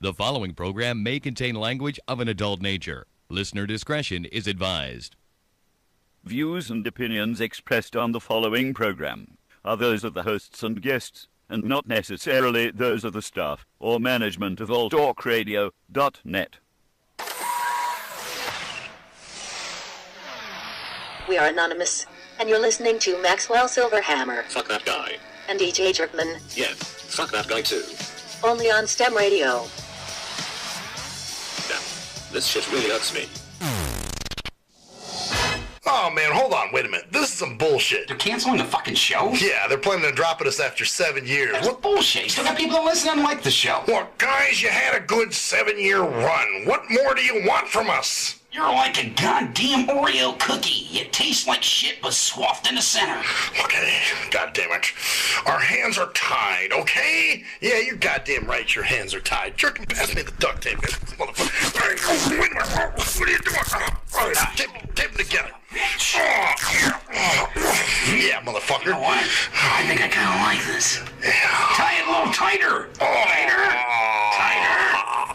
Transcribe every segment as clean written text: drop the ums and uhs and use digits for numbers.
The following program may contain language of an adult nature. Listener discretion is advised. Views and opinions expressed on the following program are those of the hosts and guests, and not necessarily those of the staff or management of alltalkradio.net. We are anonymous, and you're listening to Maxwell Silverhammer. Fuck that guy. And DJ Jerkman. Yes, fuck that guy too. Only on STEM Radio. Damn, this shit really hurts me. Oh man, hold on, wait a minute. This is some bullshit. They're canceling the fucking show? Yeah, they're planning on dropping us after 7 years. That's bullshit. You still got people that listen and like the show. Well, guys, you had a good 7-year run. What more do you want from us? You're like a goddamn Oreo cookie. You taste like shit but swathed in the center. Okay, goddamn it. Our hands are tied, okay? Yeah, you're goddamn right, your hands are tied. Jerkin, pass me the duct tape. Motherfucker. Wait a minute. What are you doing? Tape them together. Yeah, motherfucker. You know what? I think I kind of like this. Yeah. Tie it a little tighter.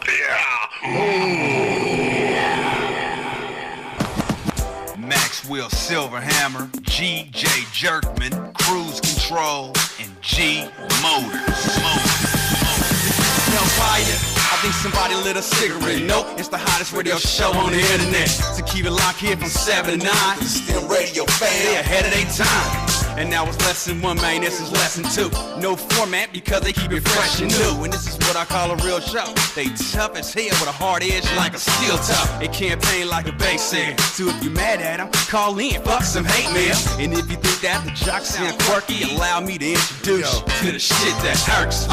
Yeah. Maxwell Silverhammer, G.J. Jerkman, Cruise Control, and G Motors. Hellfire, I think somebody lit a cigarette. Nope, it's the hottest radio show on the internet. So keep it locked here from 7 to 9. STIM radio fan. They ahead of their time. And now it's lesson 1, man, this is lesson 2. No format because they keep it fresh and new. And this is what I call a real show. They tough as hell with a hard edge like a steel toe. They campaign like a bass head. So if you mad at them, call in, fuck some hate mail. And if you think that the jocks sound quirky, allow me to introduce you to the shit that hurts.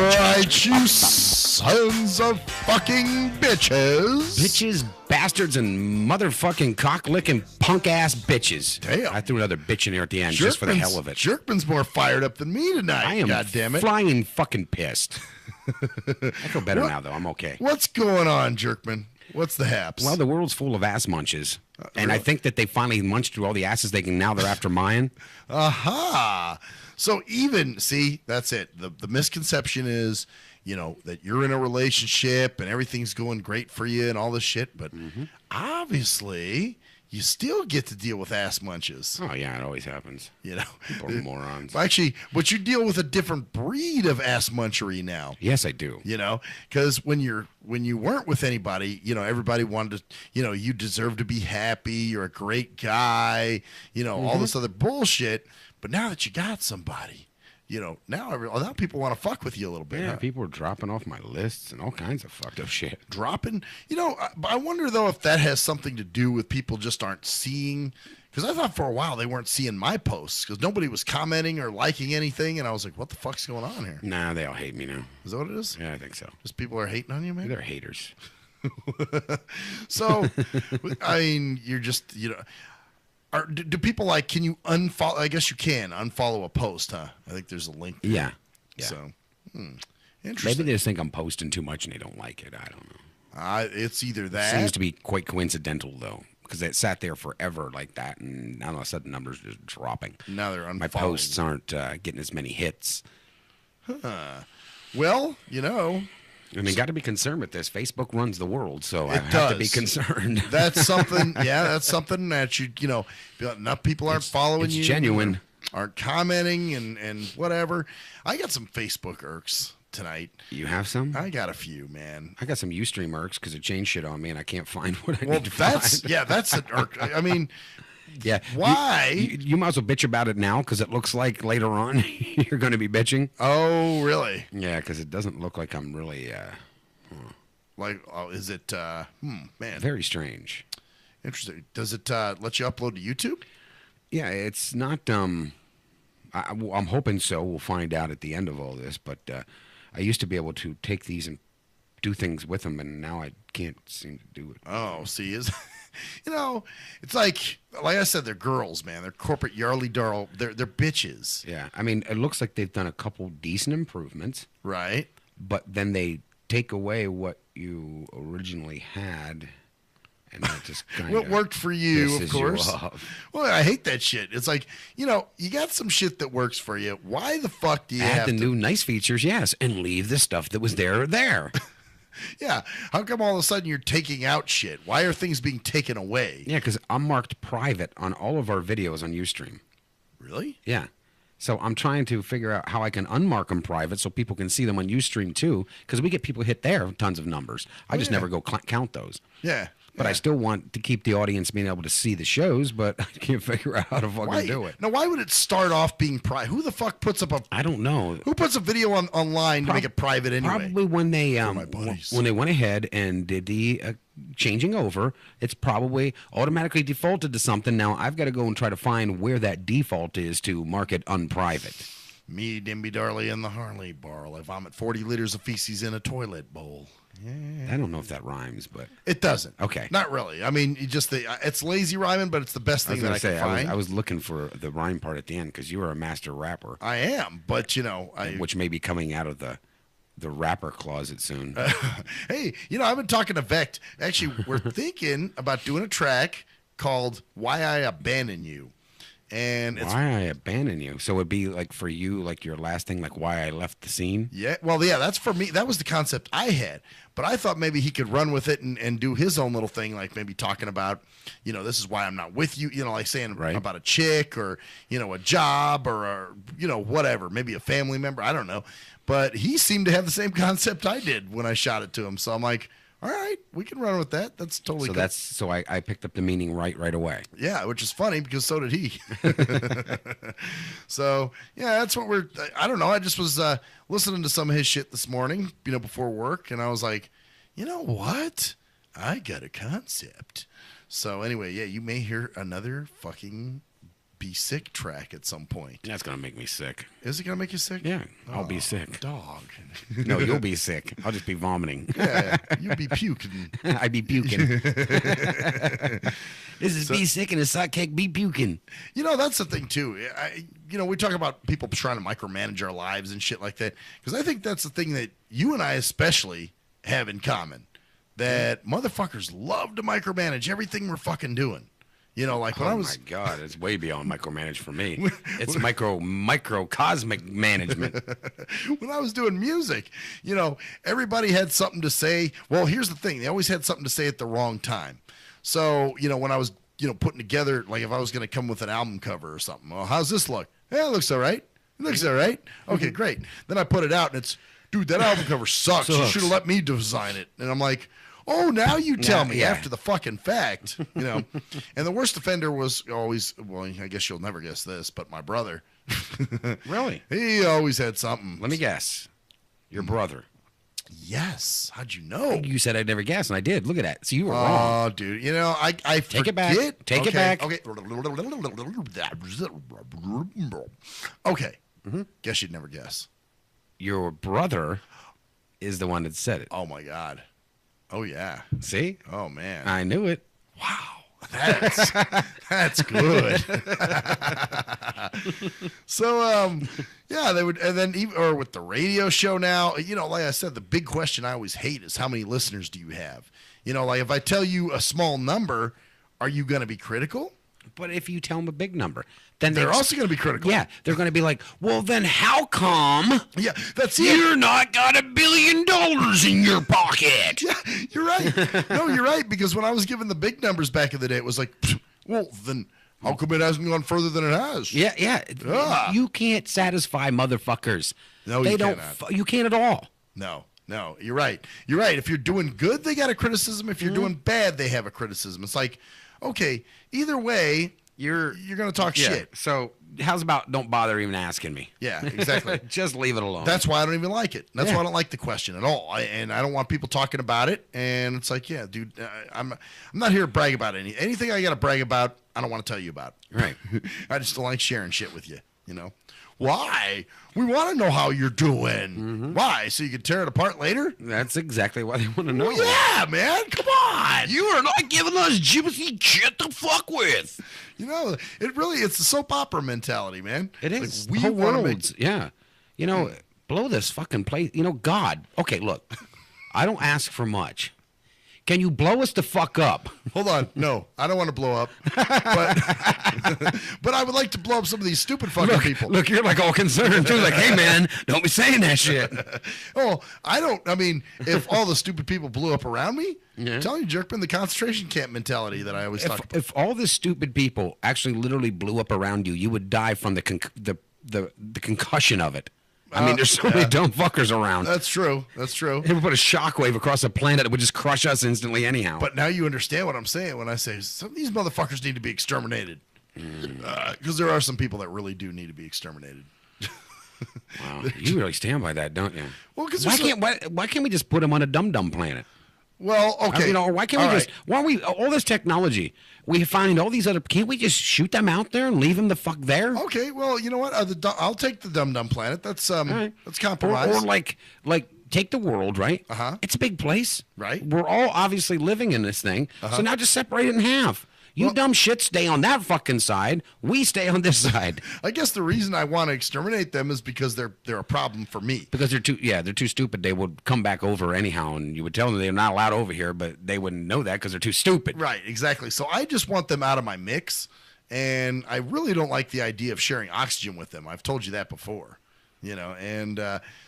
Right, you sons of fucking bitches. Bitches, bastards, and motherfucking cock-licking punk-ass bitches. Damn. I threw another bitch in there at the end just for the hell of it. Jerkman's more fired up than me tonight. I am goddammit. flying fucking pissed. I feel better now, though. I'm okay. What's going on, Jerkman? What's the haps? Well, the world's full of ass munches. And really? I think that they finally munched through all the asses they can. Now they're after mine. Aha. So even, see, that's it. The misconception is, you know, that you're in a relationship and everything's going great for you and all this shit. But obviously, you still get to deal with ass munches. Oh, yeah, it always happens. You know, People are morons. Actually, but you deal with a different breed of ass munchery now. Yes, I do. You know, because when you weren't with anybody, you know, everybody wanted to, you know, you deserve to be happy. You're a great guy. You know, all this other bullshit. But now that you got somebody, you know, now people want to fuck with you a little bit. Yeah, huh? people are dropping off my lists and all kinds of fucked up shit. Dropping, you know, I wonder though if that has something to do with people just aren't seeing. Because I thought for a while they weren't seeing my posts because nobody was commenting or liking anything, and I was like, "What the fuck's going on here?" Nah, they all hate me now. Is that what it is? Yeah, I think so. Just people are hating on you, man. They're haters. So, I mean, you're just, you know. Do people like, can you unfollow? I guess you can unfollow a post, huh? I think there's a link there. Yeah. So, interesting. Maybe they just think I'm posting too much and they don't like it. I don't know. It's either that. Seems to be quite coincidental, though, because it sat there forever like that, and now all of a sudden numbers are just dropping. Now they're unfollowing. My posts aren't getting as many hits. Well, you know. I mean, got to be concerned with this. Facebook runs the world, so I It have to be does. concerned. That's something. Yeah, that's something that you know, enough people aren't following it's you. genuine. Aren't commenting and whatever. I got some Facebook irks tonight. You have some? I got a few, man. I got some Ustream irks because it changed shit on me, and I can't find what I Well, need to find. yeah, that's an irk. I mean, yeah. why? You might as well bitch about it now because it looks like later on you're going to be bitching. Oh, really? Yeah, because it doesn't look like I'm really... Like, is it, man. Very strange. Interesting. Does it let you upload to YouTube? Yeah, it's not, I'm hoping so. We'll find out at the end of all this, but I used to be able to take these and do things with them, and now I can't seem to do it. Oh, see, you know, it's like I said, they're girls, man. They're corporate yarly darl. They're bitches. Yeah, I mean, it looks like they've done a couple decent improvements. Right. But then they take away what you originally had And that just kind What worked for you, of course. Well, I hate that shit. It's like, you got some shit that works for you. Why the fuck do you add have the to new nice features, yes, and leave the stuff that was there. Yeah. How come all of a sudden you're taking out shit? Why are things being taken away? Yeah, because I'm marked private on all of our videos on Ustream. Really? Yeah. So I'm trying to figure out how I can unmark them private so people can see them on Ustream too, because we get people hit there, tons of numbers. I just never go count those. Yeah. But I still want to keep the audience being able to see the shows, but I can't figure out how to fucking do it. Now, why would it start off being private? Who the fuck puts up I don't know. Who puts a video online to make it private anyway? Probably when they went ahead and did the changing over, it's probably automatically defaulted to something. Now I've got to go and try to find where that default is to mark it unprivate. Me, Dimby Darley, and the Harley Barrel. I vomit 40 liters of feces in a toilet bowl. I don't know if that rhymes, but it doesn't. Okay, not really. I mean, it's lazy rhyming, but it's the best thing that I can find. I was looking for the rhyme part at the end because you are a master rapper. I am, but which may be coming out of the rapper closet soon. Hey, I've been talking to Vect. Actually, we're thinking about doing a track called "Why I Abandon You." And Why I Abandon You. So it'd be like for you, like your last thing, like why I left the scene? Yeah. Well, yeah, that's for me. That was the concept I had. But I thought maybe he could run with it and do his own little thing, like maybe talking about, this is why I'm not with you, like saying about a chick or, a job or, whatever, maybe a family member. I don't know. But he seemed to have the same concept I did when I shot it to him. So I'm like, all right, we can run with that. That's totally cool. So I picked up the meaning right away. Yeah, which is funny because so did he. So, yeah, that's what I don't know. I just was listening to some of his shit this morning, before work, and I was like, you know what? I got a concept. So, anyway, yeah, you may hear another fucking Be Sick track at some point. That's going to make me sick. Is it going to make you sick? Yeah, I'll be sick. Dog. No, you'll be sick. I'll just be vomiting. Yeah, you'll be puking. I be puking. This is Be Sick and a sidekick be puking. That's the thing, too. We talk about people trying to micromanage our lives and shit like that, because I think that's the thing that you and I especially have in common, that motherfuckers love to micromanage everything we're fucking doing. Like when I was... Oh, my God. It's way beyond micromanage for me. It's microcosmic management. When I was doing music, everybody had something to say. Well, here's the thing. They always had something to say at the wrong time. So, when I was, putting together, like if I was going to come with an album cover or something. Well, how's this look? Yeah, it looks all right. It looks all right. Okay, great. Then I put it out and it's, dude, that album cover sucks. You should have let me design it. And I'm like... Oh, now you tell me after the fucking fact, And the worst offender was always, well, I guess you'll never guess this, but my brother. Really? He always had something. Let me guess. Your brother. Yes. How'd you know? You said I'd never guess, and I did. Look at that. So you were wrong. Oh, dude. I take it back. Take it back. Okay. Okay. Guess you'd never guess. Your brother is the one that said it. Oh, my God. Oh, yeah. See? Oh, man. I knew it. Wow. That's good. So, yeah, they would, and then or with the radio show now, like I said, the big question I always hate is how many listeners do you have? Like if I tell you a small number, are you going to be critical? But if you tell them a big number, then they're also going to be critical. Yeah, they're going to be like, well, then how come? Yeah, that's it. You're not got $1 billion in your pocket. Yeah, you're right. No, you're right. Because when I was given the big numbers back in the day, it was like, well, then how come it hasn't gone further than it has? Yeah. You can't satisfy motherfuckers. No, they you don't. cannot. You can't at all. No, you're right. You're right. If you're doing good, they got a criticism. If you're doing bad, they have a criticism. It's like, okay, either way, you're going to talk shit. So how's about don't bother even asking me? Yeah, exactly. Just leave it alone. That's why I don't even like it. That's why I don't like the question at all. And I don't want people talking about it. And it's like, yeah, dude, I'm not here to brag about anything I got to brag about. I don't want to tell you about. Right. I just don't like sharing shit with you. Why? We want to know how you're doing. Mm-hmm. Why? So you can tear it apart later? That's exactly why they want to know. Well, yeah, man. Come on. You are not giving us juicy shit to fuck with. It's the soap opera mentality, man. It is. Like, we want to blow this fucking place. God. Okay, look. I don't ask for much. Can you blow us the fuck up? Hold on. No, I don't want to blow up. But, but I would like to blow up some of these stupid fucking people. Look, you're like all concerned too. Like, hey man, don't be saying that shit. Oh, I mean, if all the stupid people blew up around me, I'm telling you, Jerkman, the concentration camp mentality that I always talk about. If all the stupid people actually literally blew up around you, you would die from the concussion of it. I mean, there's so many dumb fuckers around. That's true. That's true. If we put a shockwave across the planet, it would just crush us instantly anyhow. But now you understand what I'm saying when I say some of these motherfuckers need to be exterminated. Because there are some people that really do need to be exterminated. Wow, you really stand by that, don't you? Well, because why can't we just put them on a dum-dum planet? Well, okay. Why can't we just? Why are we all this technology? We find all these other. Can't we just shoot them out there and leave them the fuck there? Okay. Well, you know what? I'll take the dum-dum planet. That's that's compromise. Or like take the world, right? It's a big place, right? We're all obviously living in this thing. So now just separate it in half. You dumb shit stay on that fucking side. We stay on this side. I guess the reason I want to exterminate them is because they're a problem for me. Because they're too stupid. They would come back over anyhow, and you would tell them they're not allowed over here, but they wouldn't know that because they're too stupid. Right, exactly. So I just want them out of my mix, and I really don't like the idea of sharing oxygen with them. I've told you that before, and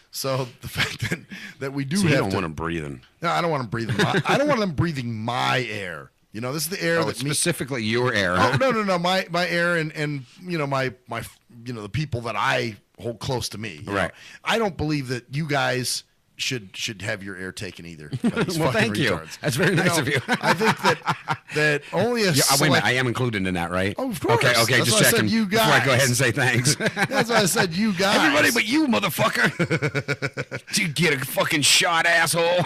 so the fact that we do so have you don't to, want them breathing. No, I don't want them breathing. I don't want them breathing my air. This is the air that specifically your air. Oh, no, my air and my the people that I hold close to me. Right. I don't believe that you guys should have your air taken either. Well, thank you. That's very nice of you. I think that only a wait a minute, I am included in that, right? Oh, of course. Okay, That's just why checking. I said you guys. Before I go ahead and say thanks. That's why I said you guys. Everybody but you, motherfucker. You get a fucking shot, asshole.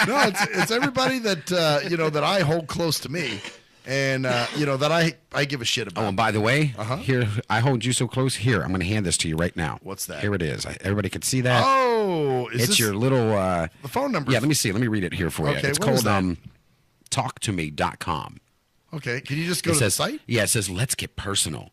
No, it's everybody that that I hold close to me. And that I give a shit about. Oh, and by the way, here I hold you so close. Here, I'm going to hand this to you right now. What's that? Here it is. Everybody can see that. Oh, it's your little the phone number. Yeah, let me see. Let me read it here for you. Okay, it's called talktome.com. Okay, can you just go to the site? Yeah, it says let's get personal.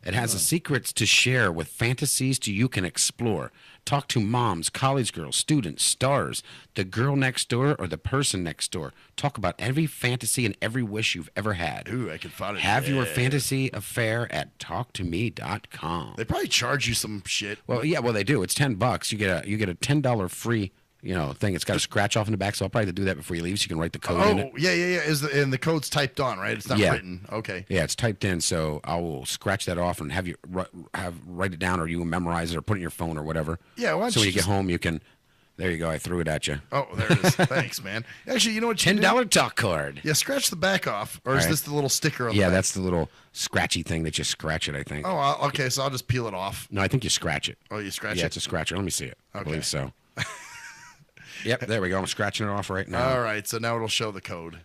It has secrets to share with fantasies you can explore. Talk to moms, college girls, students, stars, the girl next door, or the person next door. Talk about every fantasy and every wish you've ever had. Ooh, I can find it. Have your fantasy affair at talktome.com. They probably charge you some shit. Well, yeah, they do. It's $10. You get a $10 free thing. It's got a scratch off in the back, so I'll probably do that before you leave, so you can write the code in it. Oh, yeah. And the code's typed on, right? It's not written. Okay. Yeah, it's typed in, so I will scratch that off and have you write it down, or you memorize it, or put it in your phone or whatever. Yeah, so when you get home, you can. There you go. I threw it at you. Oh, there it is. Thanks, man. Actually, you know what? $10 talk card. Yeah, scratch the back off, or is this the little sticker on the back? Yeah, that's the little scratchy thing that you scratch it, I think. Oh, okay. So I'll just peel it off. No, I think you scratch it. Oh, you scratch it? Yeah, it's a scratcher. Let me see it. Okay. I believe so. Yep, there we go. I'm scratching it off right now. All right, so now it'll show the code.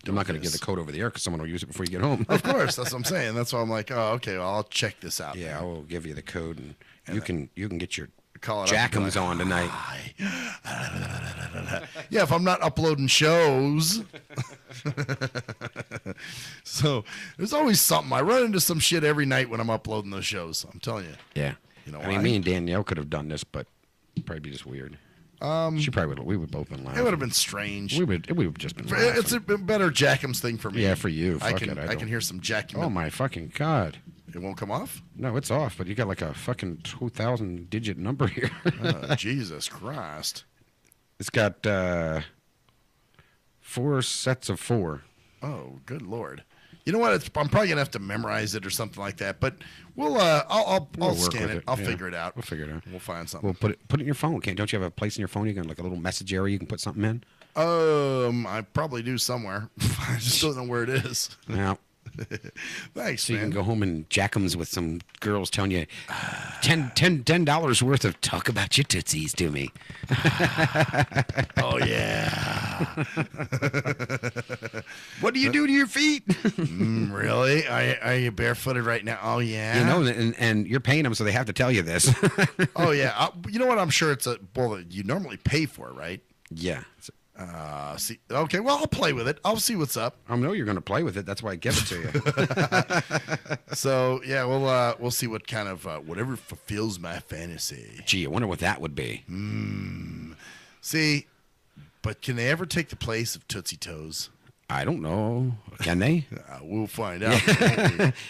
I'm not going to give the code over the air because someone will use it before you get home. Of course, that's what I'm saying. That's why I'm like, oh, okay, well, I'll check this out. Yeah, I will give you the code, and you can get your call it Jackums on tonight. Yeah, if I'm not uploading shows. So there's always something. I run into some shit every night when I'm uploading those shows. I'm telling you. Yeah. I mean, me and Danielle could have done this, but it'd probably be just weird. She probably would. We would both been laughing. It would have been strange. We would have just been laughing. It's a better Jackums thing for me. Yeah, for you. I can hear some Jackum. Oh my fucking God! It won't come off? No, it's off. But you got like a fucking 2,000 digit number here. Oh, Jesus Christ! It's got 4 sets of 4. Oh, good Lord! You know what? I'm probably gonna have to memorize it or something like that. But I'll scan it. I'll figure it out. We'll figure it out. We'll find something. We'll put it in your phone. Don't you have a place in your phone you can like a little message area you can put something in? I probably do somewhere. I just don't know where it is. Yeah. Thanks, so man. You can go home and Jackums with some girls telling you $10 worth of talk about your tootsies to me. Oh yeah. What do you do to your feet? Really? Are you barefooted right now? Oh yeah. And you're paying them, so they have to tell you this. Oh yeah. You know what? I'm sure it's you normally pay for it, right? Yeah. See. Okay. Well, I'll play with it. I'll see what's up. I know you're going to play with it. That's why I give it to you. So yeah, we'll see what kind of whatever fulfills my fantasy. Gee, I wonder what that would be. See, But can they ever take the place of Tootsie Toes? I don't know. Can they? We'll find out.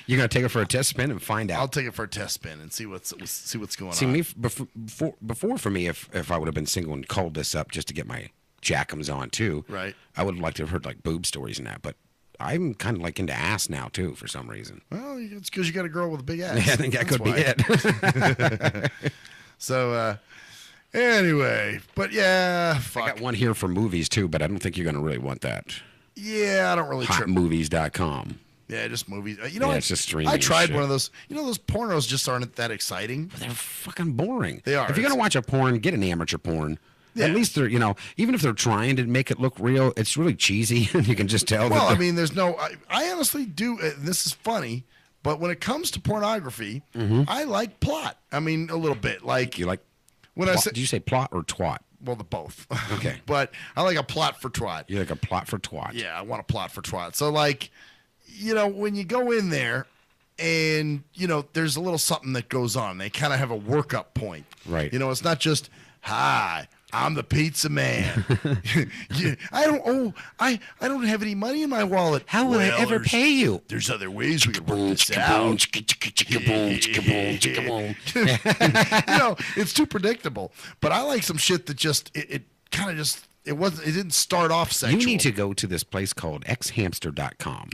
You're gonna take it for a test spin and find out. I'll take it for a test spin and see what's going on. See, me before for me, if I would have been single and called this up just to get my jackums on too, right? I would have liked to have heard like boob stories and that, but I'm kind of like into ass now too for some reason. Well, it's because you got a girl with a big ass. Yeah, I think that could be it. So, anyway, but yeah, fuck. I got one here for movies too, but I don't think you're gonna really want that. Yeah, I don't really trip. Hotmovies.com. Yeah, just movies. You know, it's just streaming. I tried shit. one of those. You know, those pornos just aren't that exciting. They're fucking boring. They are. If you're gonna watch a porn, get an amateur porn. Yeah. At least they're, even if they're trying to make it look real, it's really cheesy, and you can just tell. Well, I mean, there's no. I honestly do. This is funny, but when it comes to pornography, I like plot. I mean, a little bit. Like you like. When plot, I say, did you say plot or twat? Well, the both. Okay. But I like a plot for twat. You like a plot for twat. Yeah, I want a plot for twat. So, like, when you go in there and, there's a little something that goes on. They kind of have a workup point. Right. It's not just, hi, I'm the pizza man. I don't have any money in my wallet. How will I ever pay you? There's other ways we can work this out. It's too predictable. But I like some shit that just it kind of just it didn't start off sexual. You need to go to this place called xhamster.com.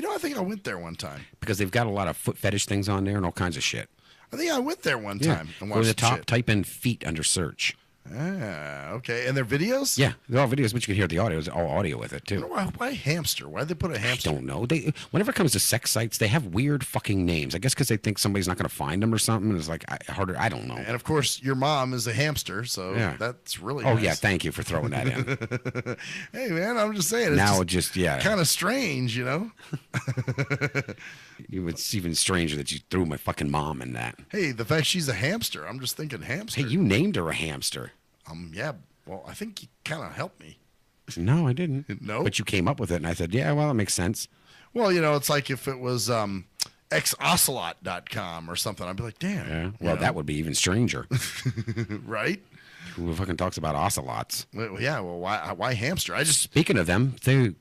I think I went there one time because they've got a lot of foot fetish things on there and all kinds of shit. I think I went there one time and watched go to the top, shit. type in feet under search. Ah, okay. And they're videos? Yeah, they're all videos, but you can hear the audio. It's all audio with it, too. Why hamster? Why'd they put a hamster? I don't know. Whenever it comes to sex sites, they have weird fucking names. I guess because they think somebody's not going to find them or something. It's like harder. I don't know. And, of course, your mom is a hamster, so that's really nice. Yeah, thank you for throwing that in. Hey, man, I'm just saying. It's kind of strange, It's even stranger that you threw my fucking mom in that. Hey, the fact she's a hamster, I'm just thinking hamster. Hey, you named her a hamster. Yeah, well, I think you kind of helped me. No, I didn't. No? But you came up with it, and I said, yeah, well, it makes sense. Well, it's like if it was xocelot.com or something, I'd be like, damn. Yeah. Well, that would be even stranger. Right? Who fucking talks about ocelots? Well, yeah, well, why hamster? Speaking of them, they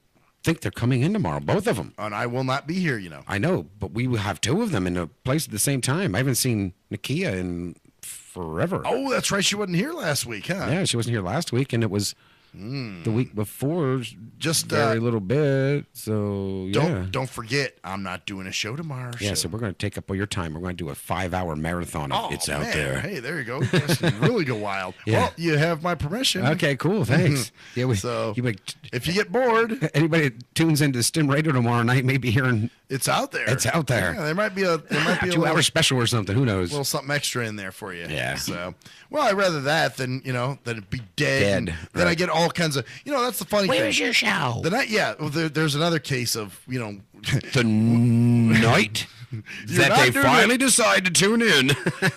think they're coming in tomorrow, both of them. And I will not be here, I know, but we will have two of them in a place at the same time. I haven't seen Nakia in forever. Oh, that's right. She wasn't here last week, huh? Yeah, she wasn't here last week, and it was the week before, just very little bit. So don't forget, I'm not doing a show tomorrow. Yeah, so we're going to take up all your time. We're going to do a 5-hour marathon of It's Out There. Hey, there you go. Really go wild. Yeah. Well, you have my permission. Okay, cool. Thanks. If you get bored, anybody that tunes into STIM Radio tomorrow night may be hearing It's Out There. It's Out There. Yeah, there might be a 2-hour special or something. Who knows? A little something extra in there for you. Yeah. So, well, I'd rather that than than it be dead. Then I get all kinds of that's the funny thing. Where's your show? There's another case of the night that they finally decide to tune in.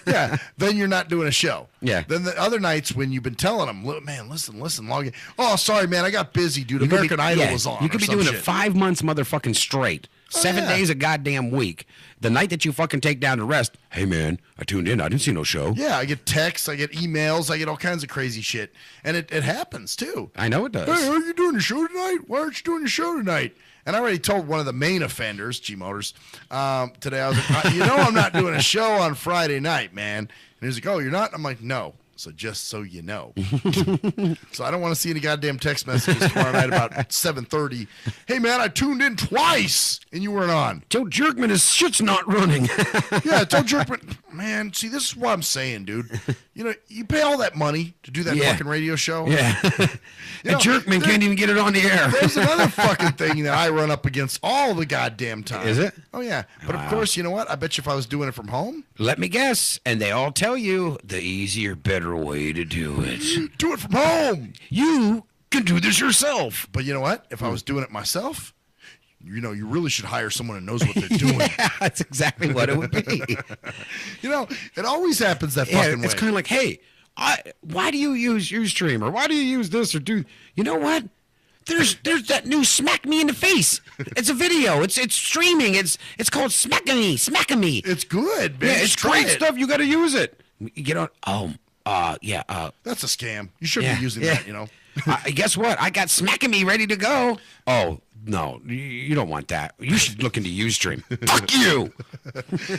Yeah. Then you're not doing a show. Yeah. Then the other nights when you've been telling them, man, listen, log in. Oh, sorry, man, I got busy, dude. American Idol was on. You could be doing it 5 months motherfucking straight. 7 days a goddamn week. The night that you fucking take down to rest, hey man, I tuned in. I didn't see no show. Yeah, I get texts, I get emails, I get all kinds of crazy shit. And it happens too. I know it does. Hey, are you doing a show tonight? Why aren't you doing a show tonight? And I already told one of the main offenders, G Motors, today, I was like, I'm not doing a show on Friday night, man. And he was like, oh, you're not? I'm like, no. So just so you know. So I don't want to see any goddamn text messages tomorrow night about 7:30. Hey, man, I tuned in twice and you weren't on. Joe Jerkman, his shit's not running. Yeah, Joe Jerkman. Man, see, this is what I'm saying, dude. You pay all that money to do that fucking radio show. Yeah. And Jerkman can't even get it on the air. There's another fucking thing that I run up against all the goddamn time. Is it? Oh, yeah. But, of course, you know what? I bet you if I was doing it from home. Let me guess. And they all tell you the easier, better way to do it. Do it from home. You can do this yourself. But you know what? If I was doing it myself, you really should hire someone who knows what they're doing. Yeah, that's exactly what it would be. It always happens that fucking way. It's kind of like, hey, why do you use Ustream? Or why do you use this? Or you know what? There's that new Smack Me in the Face. It's a video. It's streaming. It's called Smack Me. It's good, man. Yeah, it's great stuff. You got to use it. You get on. That's a scam. You shouldn't be using that. Guess what? I got Smacking Me ready to go. Oh, no, you don't want that. You should look into Ustream. Fuck you.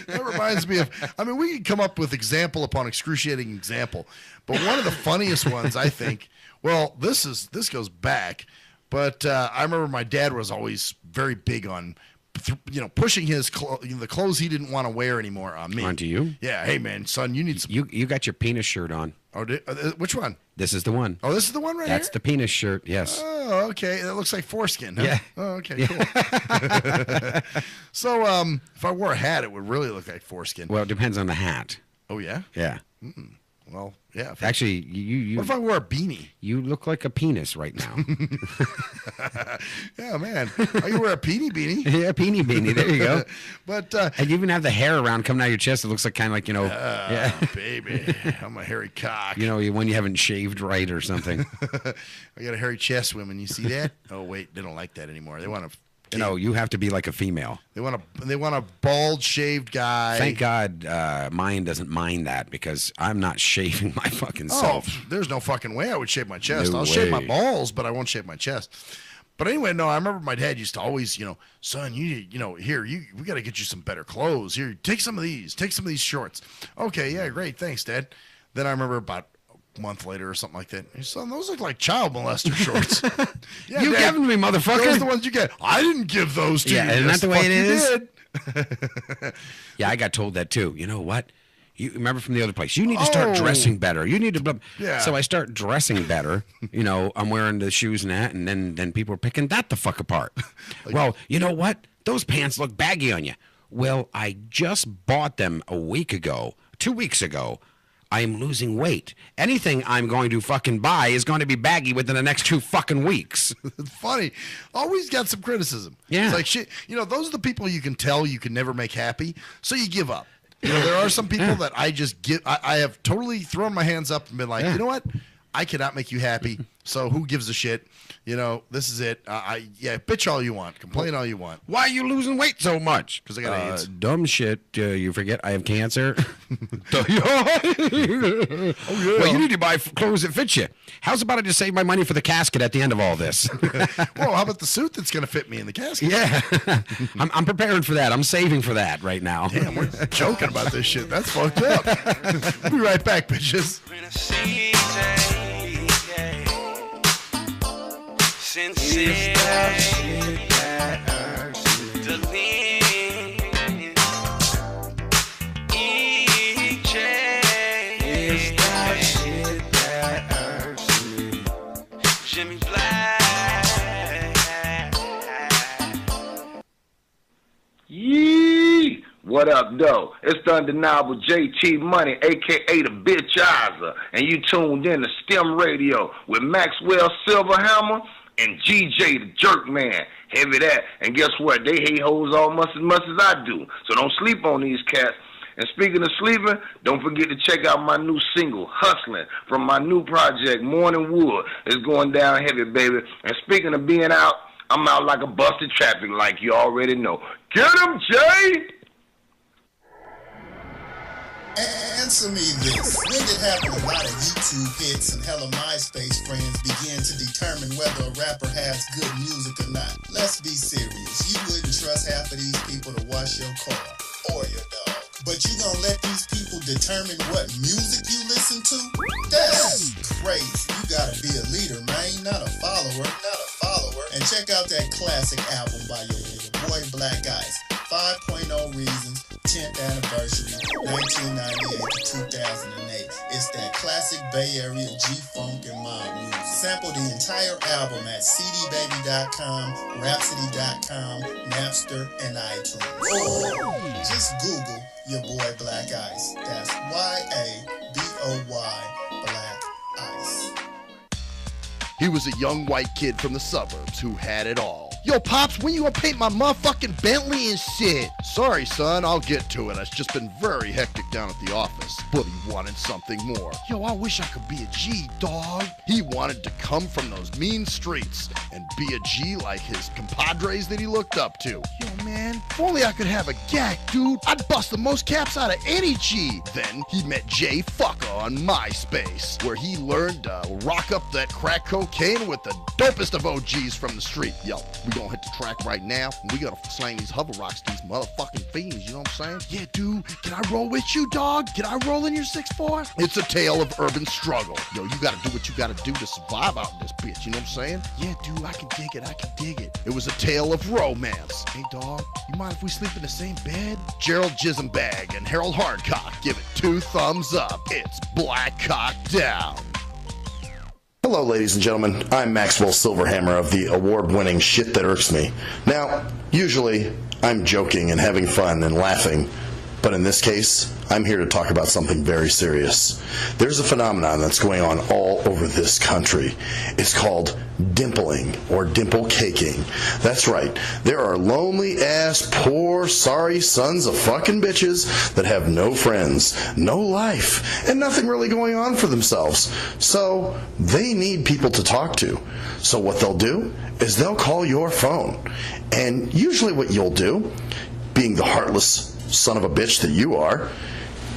That reminds me of, I mean, we can come up with example upon excruciating example, but one of the funniest ones, I think, well, this goes back, but I remember my dad was always very big on, pushing the clothes he didn't want to wear anymore on me. Onto you? Yeah. Hey, man, son, you need some. You got your penis shirt on. Oh, which one? This is the one. Oh, this is the one right That's here? the penis shirt, yes. Oh, okay. That looks like foreskin, huh? Yeah. Oh, okay, cool. So, if I wore a hat, it would really look like foreskin. Well, it depends on the hat. Oh, yeah? Yeah. Well, yeah. Actually, you. What if I wore a beanie? You look like a penis right now. Yeah, man. I can wear a beanie. Yeah, beanie. There you go. But and you even have the hair around coming out of your chest. It looks like kind of like, yeah. Baby, I'm a hairy cock. When you haven't shaved right or something. I got a hairy chest, women. You see that? Oh, wait, they don't like that anymore. They want to. You have to be like a female. They want a bald, shaved guy. Thank God mine doesn't mind that, because I'm not shaving my fucking self. Oh, there's no fucking way I would shave my chest. No I'll shave my way. balls, but I won't shave my chest. But anyway, no, I remember my dad used to always, son, we got to get you some better clothes. Here, take some of these shorts. Okay, yeah, great, thanks, Dad. Then I remember about a month later or something like that. Hey, son, those look like child molester shorts. Yeah, You Dad, giving me, motherfucker? those are the ones you get. I didn't give those to you. Yeah, isn't that the way it is? Did. Yeah, I got told that too. You know what? You remember from the other place. You need to start dressing better. You need to. Yeah. So I start dressing better. I'm wearing the shoes and that, and then people are picking that the fuck apart. Well, you know what? Those pants look baggy on you. Well, I just bought them a week ago, 2 weeks ago. I am losing weight. Anything I'm going to fucking buy is going to be baggy within the next 2 fucking weeks. It's funny. Always got some criticism. Yeah. It's like shit. Those are the people you can tell you can never make happy, so you give up. There are some people that I just give. I have totally thrown my hands up and been like, you know what? I cannot make you happy. So who gives a shit? This is it. Bitch all you want, complain all you want. Why are you losing weight so much? Because I got AIDS. Dumb shit. You forget I have cancer. Oh yeah. Well, you need to buy clothes that fit you. How's about I just save my money for the casket at the end of all this? Well, how about the suit that's going to fit me in the casket? Yeah, I'm prepared for that. I'm saving for that right now. Damn, we're joking about this shit. That's fucked up. We'll be right back, bitches. Yee! What up, though? It's the undeniable JT Money, a.k.a. the Bitchizer, and you tuned in to STIM Radio with Maxwell Silverhammer and GJ the Jerk Man. Heavy that. And guess what? They hate hoes almost as much as I do. So don't sleep on these cats. And speaking of sleeping, don't forget to check out my new single, Hustling, from my new project, Morning Wood. It's going down heavy, baby. And speaking of being out, I'm out like a busted traffic like you already know. Get him, Jay! Answer me this. When did having a lot of YouTube hits and hella MySpace friends begin to determine whether a rapper has good music or not? Let's be serious. You wouldn't trust half of these people to wash your car or your dog. But you gonna let these people determine what music you listen to? That's crazy. You gotta be a leader, man, not a follower. And check out that classic album by your boy Black Ice, 5.0 Reasons, 10th Anniversary, 1998 to 2008. It's that classic Bay Area G-Funk and mob music. Sample the entire album at cdbaby.com, rhapsody.com, Napster, and iTunes. Or just Google your boy Black Ice. That's Y-A-B-O-Y, Black Ice. He was a young white kid from the suburbs who had it all. Yo, Pops, when you gonna paint my motherfucking Bentley and shit? Sorry, son, I'll get to it. It's just been very hectic down at the office. But he wanted something more. Yo, I wish I could be a G, dog. He wanted to come from those mean streets and be a G like his compadres that he looked up to. Yo, man, if only I could have a gack, dude. I'd bust the most caps out of any G. Then he met Jay Fucker on MySpace, where he learned to rock up that crack cocaine with the dopest of OGs from the street. Yo, we gonna hit the track right now, and we gotta slang these hover rocks to these motherfucking fiends, you know what I'm saying? Yeah, dude, can I roll with you, dog? Can I roll in your 6'4"? It's a tale of urban struggle. Yo, you gotta do what you gotta do to survive out in this bitch, you know what I'm saying? Yeah, dude, I can dig it, I can dig it. It was a tale of romance. Hey, dog, you mind if we sleep in the same bed? Gerald Jismbag and Harold Hardcock give it 2 thumbs up. It's Black Cock Down. Hello, ladies and gentlemen. I'm Maxwell Silverhammer of the award-winning Shit That Irks Me. Now, usually, I'm joking and having fun and laughing, but in this case, I'm here to talk about something very serious. There's a phenomenon that's going on all over this country. It's called dimpling or dimple caking. That's right. There are lonely-ass, poor, sorry sons of fucking bitches that have no friends, no life, and nothing really going on for themselves. So they need people to talk to. So what they'll do is they'll call your phone. And usually what you'll do, being the heartless son of a bitch that you are,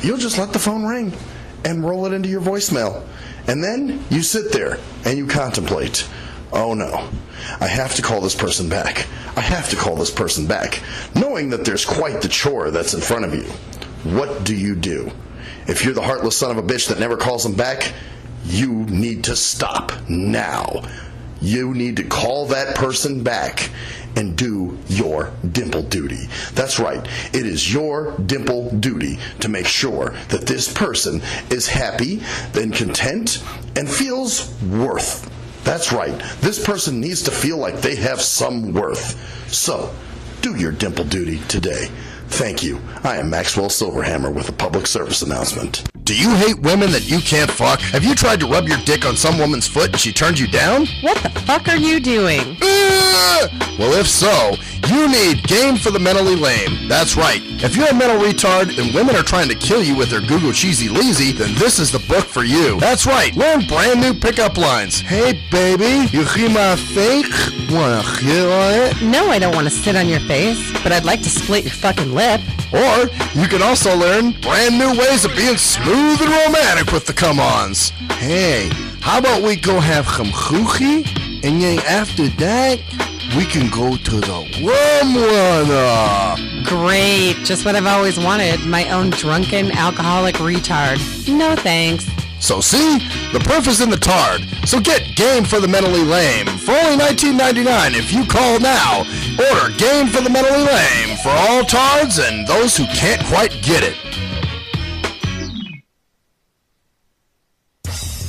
you'll just let the phone ring and roll it into your voicemail. And then you sit there and you contemplate, oh no, I have to call this person back. I have to call this person back, knowing that there's quite the chore that's in front of you. What do you do? If you're the heartless son of a bitch that never calls them back, you need to stop now. You need to call that person back and do your dimple duty. That's right. It is your dimple duty to make sure that this person is happy and content and feels worth. That's right. This person needs to feel like they have some worth. So, do your dimple duty today. Thank you. I am Maxwell Silverhammer with a public service announcement. Do you hate women that you can't fuck? Have you tried to rub your dick on some woman's foot and she turned you down? What the fuck are you doing? Well, if so, you need Game for the Mentally Lame. That's right. If you're a mental retard and women are trying to kill you with their Google Cheesy Leezy, then this is the book for you. That's right. Learn brand new pickup lines. Hey, baby, you hear my fake? Wanna hit on it? No, I don't want to sit on your face, but I'd like to split your fucking lip. Or you can also learn brand new ways of being smooth and romantic with the come-ons. Hey, how about we go have some choochie, and then after that, we can go to the rum runner. Great, just what I've always wanted, my own drunken alcoholic retard. No thanks. So see, the proof is in the tard. So get Game for the Mentally Lame for only $19.99 if you call now. Order Game for the Mentally Lame for all tards and those who can't quite get it.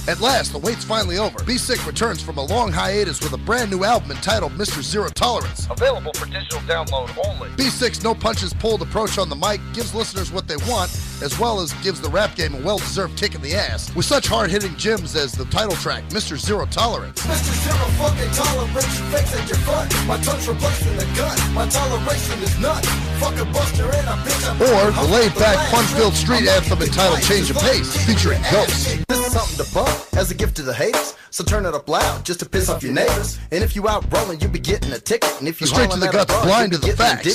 At last, the wait's finally over. B6 returns from a long hiatus with a brand new album entitled Mr. Zero Tolerance. Available for digital download only. B6 no punches pulled approach on the mic gives listeners what they want, as well as gives the rap game a well-deserved kick in the ass, with such hard-hitting gems as the title track, Mr. Zero Tolerance. Mr. Zero fucking tolerance, you fakes at your front. My tongue's replacing the gun. My toleration is none. Fuck a buster and a bitch. Or the laid-back, fun-filled street anthem entitled Change of Pace, featuring Ghost. This is something to bump as a gift to the haters, so turn it up loud just to piss off your neighbors. And if you out rolling, you be getting a ticket. And if you straight to the guts, blind to the facts.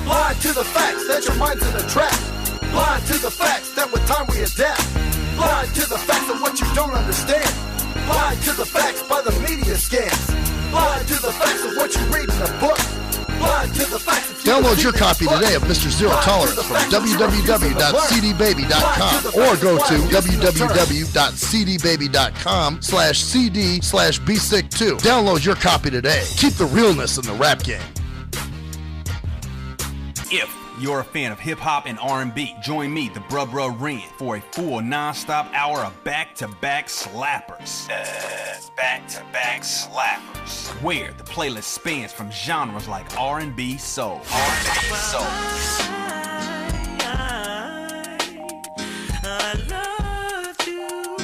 Blind to the facts that your mind's in a trap. Blind to the facts that with time we adapt. Blind to the facts of what you don't understand. Blind to the facts by the media scams. Blind to the facts of what you read in a book. Blind to the facts. Download your copy today of Mr. Zero Tolerance from www.cdbaby.com or go to www.cdbaby.com/cd/bsick2. Download your copy today. Keep the realness in the rap game. If you're a fan of hip-hop and R&B, join me, the Bruh Ren, for a full non-stop hour of back-to-back slappers. Back-to-back slappers. Where the playlist spans from genres like R&B, soul. R&B, soul. I love you.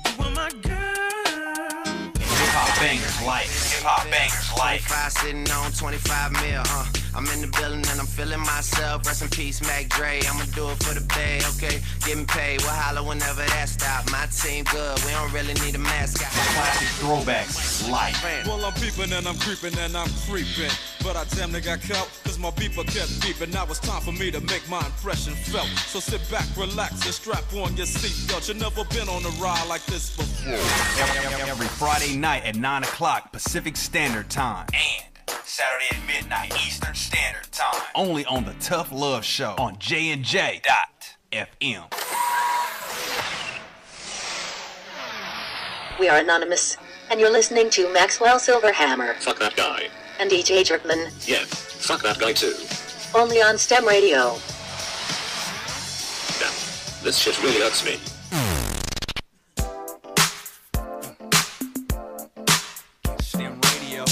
You are my girl. Hip-hop bangers like hip-hop bangers like 25 sitting on 25 mil, I'm in the building and I'm feeling myself. Rest in peace, Mac Dre. I'ma do it for the bay, okay? Getting paid, we'll holler whenever that stop. My team good, we don't really need a mascot. classic throwbacks like. Well, I'm peeping and I'm creeping and I'm creeping. But I damn near got caught, cause my beeper kept beeping. Now it's time for me to make my impression felt. So sit back, relax, and strap on your seatbelt. You've never been on a ride like this before. Every Friday night at 9 o'clock Pacific Standard Time. And Saturday at midnight Eastern Standard Time. Only on the Tough Love Show on JNJ.FM. We are anonymous, and you're listening to Maxwell Silverhammer Fuck that guy. and DJ Jerkman, Yeah, fuck that guy too. only on STEM Radio. Damn, this shit really hurts me. STEM Radio.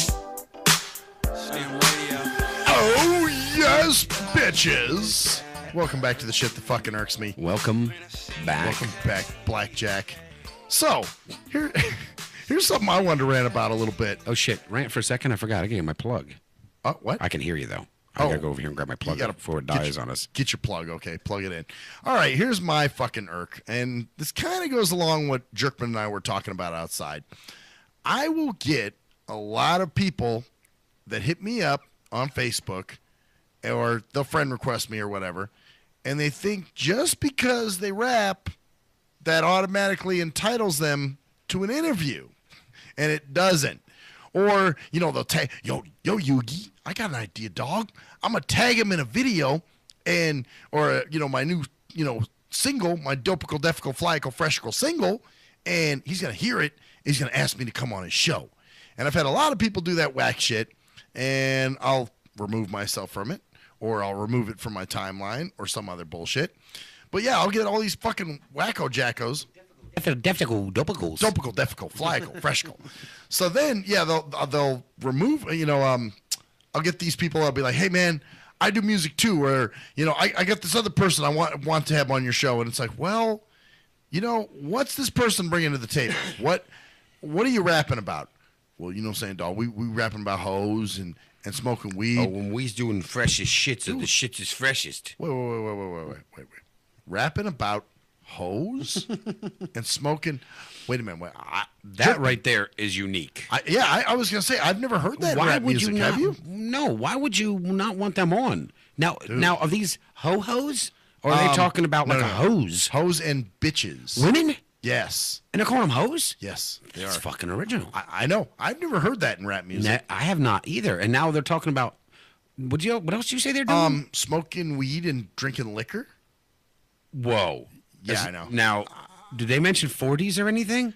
STEM Radio. Oh, yes, bitches. Welcome back to the shit that fucking irks me. Welcome back. Welcome back, Blackjack. So, here's something I wanted to rant about a little bit. Oh, shit. Rant for a second. I forgot. I gave you my plug. What? I can hear you, though. I gotta go over here and grab my plug before it dies on us. Get your plug, okay? Plug it in. All right, here's my fucking irk. And this kind of goes along what Jerkman and I were talking about outside. I will get a lot of people that hit me up on Facebook or they'll friend request me or whatever, and they think just because they rap, that automatically entitles them to an interview. And it doesn't. Or, you know, they'll tag, yo, Yugi, I got an idea, dog. I'm going to tag him in a video and, or, you know, my new, you know, single, my Dopical, Defical, Flyical, Freshical single, and he's going to hear it. He's going to ask me to come on his show. And I've had a lot of people do that whack shit, and I'll remove myself from it, or I'll remove it from my timeline, or some other bullshit. But yeah, I'll get all these fucking wacko jackos. Defical, Dopicals. Dopical, Defical, Flyical, Freshical. So then, yeah, they'll remove, you know, I'll get these people, I'll be like, hey, man, I do music too, or, you know, I got this other person I want to have on your show, and it's like, well, you know, what's this person bringing to the table? What are you rapping about? Well, you know what I'm saying, dog, we rapping about hoes and smoking weed. Oh, when we's doing freshest shit, so the shit is freshest. Wait. Rapping about hoes and smoking. Wait a minute. That right there is unique. I was going to say, I've never heard that in rap music. Have you? No. Why would you not want them on? Now, are these ho-hos? Or are they talking about a hose? Hoes and bitches. Women? Yes. And they're calling them hoes? Yes, they That's are. fucking original. I know. I've never heard that in rap music. I have not either. And now they're talking about, what else did you say they're doing? Smoking weed and drinking liquor. Whoa. Yeah, I know. Now, did they mention 40s or anything?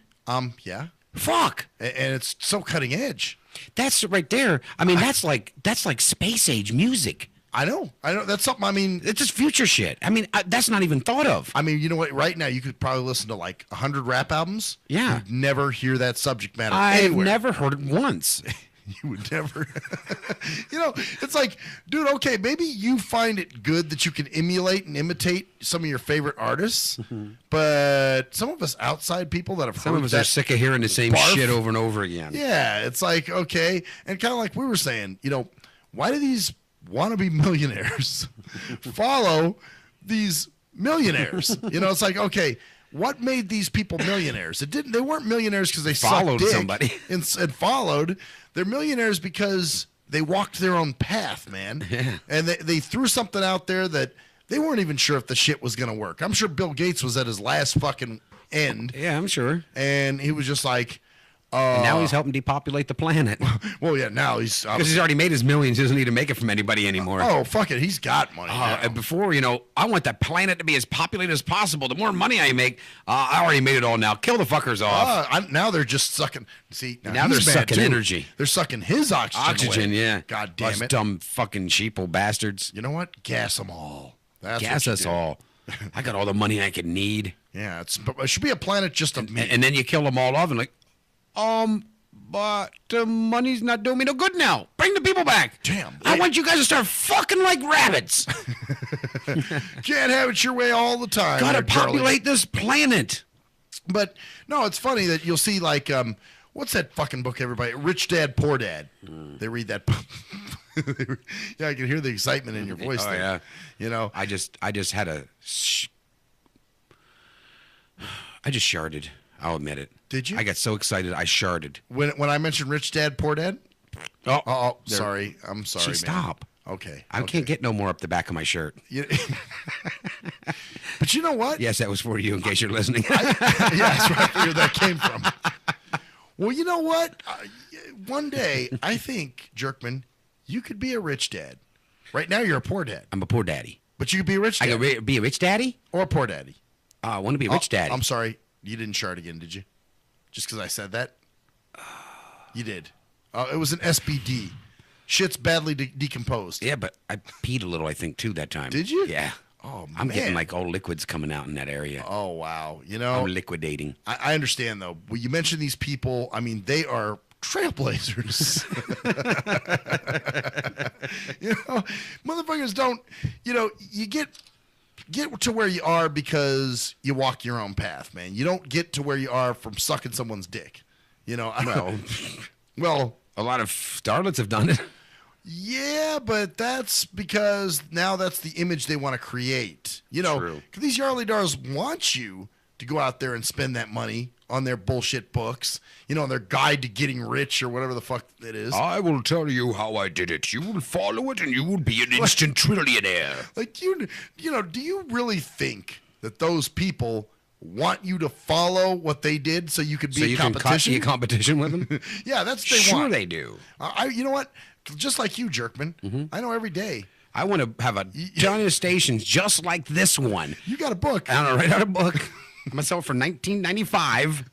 Yeah. Fuck. And it's so cutting edge. That's right there. I mean, that's like space age music. I know. That's something, I mean. It's just future shit. I mean, that's not even thought of. I mean, you know what? Right now, you could probably listen to like 100 rap albums. Yeah. You'd never hear that subject matter I've anywhere. never heard it once. You would never. You know, it's like, dude, okay, maybe you find it good that you can emulate and imitate some of your favorite artists, but some of us outside people that have Some heard of us that are sick of hearing the same barf, shit over and over again. Yeah, it's like, okay. And kind of like we were saying, you know, why do these wannabe millionaires follow these millionaires? You know, it's like, okay, what made these people millionaires? They weren't millionaires because they Followed sucked dick somebody. and followed. They're millionaires because they walked their own path, man. Yeah. And they threw something out there that they weren't even sure if the shit was going to work. I'm sure Bill Gates was at his last fucking end. Yeah, I'm sure. And he was just like, and now he's helping depopulate the planet. Well, yeah, now he's... Because he's already made his millions. He doesn't need to make it from anybody anymore. Oh, fuck it. He's got money now. And before, you know, I want that planet to be as populated as possible. The more money I make, I already made it all now. Kill the fuckers off. Now they're just sucking... See, now they're sucking energy. They're sucking his oxygen away. Yeah. God damn Us it. dumb fucking sheeple bastards. You know what? Gas them all. That's Gas what you us do. all. I got all the money I could need. Yeah, it should be a planet just of me. And then you kill them all off and like, but the money's not doing me no good now. Bring the people back. Damn. I want you guys to start fucking like rabbits. Can't have it your way all the time. Gotta there, Charlie. populate this planet. But no, it's funny that you'll see like what's that fucking book, everybody? Rich Dad, Poor Dad. They read that book. Yeah, I can hear the excitement in your voice there. Yeah. You know, I just had I just sharded. I'll admit it. Did you? I got so excited I sharded. When I mentioned Rich Dad, Poor Dad? Oh, sorry. I'm sorry, man. Stop. Okay. I can't get no more up the back of my shirt. But you know what? Yes, that was for you in case you're listening. Yeah, that's where I figured that came from. Well, you know what? One day, I think, Jerkman, you could be a rich dad. Right now, you're a poor dad. I'm a poor daddy. But you could be a rich dad. I could be a rich daddy? Or a poor daddy. I want to be a rich daddy. I'm sorry. You didn't shard again, did you? Just because I said that? You did. It was an SBD. Shit's badly decomposed. Yeah, but I peed a little, I think, too, that time. Did you? Yeah. Oh, man. I'm getting like all liquids coming out in that area. Oh, wow. You know, I'm liquidating. I understand, though. Well, you mentioned these people. I mean, they are trailblazers. You know, motherfuckers don't, you know, you get to where you are because you walk your own path, man. You don't get to where you are from sucking someone's dick. You know, well, a lot of starlets have done it. Yeah, but that's because now that's the image they want to create. You know, True. 'cause these Yarly Dars want you to go out there and spend that money on their bullshit books, you know, on their guide to getting rich or whatever the fuck it is. I will tell you how I did it. You will follow it and you will be an instant trillionaire. Like, you know, do you really think that those people want you to follow what they did so you could be in competition? Be a competition with them? Yeah, that's what they sure want. They do. You know what? Just like you, Jerkman, I know every day. I want to have a ton of stations just like this one. You got a book. I don't know, write out a book. I'm going to sell it for $19.95.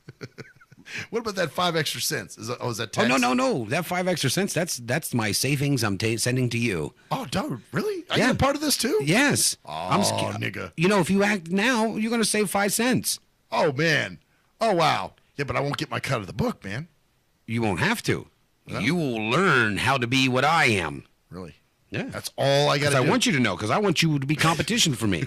What about that 5 extra cents? Is that tax? Oh, no. That 5 extra cents, that's my savings I'm sending to you. Oh, dude, really? I get a part of this too? Yes. Oh, nigga. You know, if you act now, you're going to save 5 cents. Oh, man. Oh, wow. Yeah, but I won't get my cut of the book, man. You won't have to. No? You will learn how to be what I am. Really? Yeah. That's all I got to do. I want you to know, because I want you to be competition for me.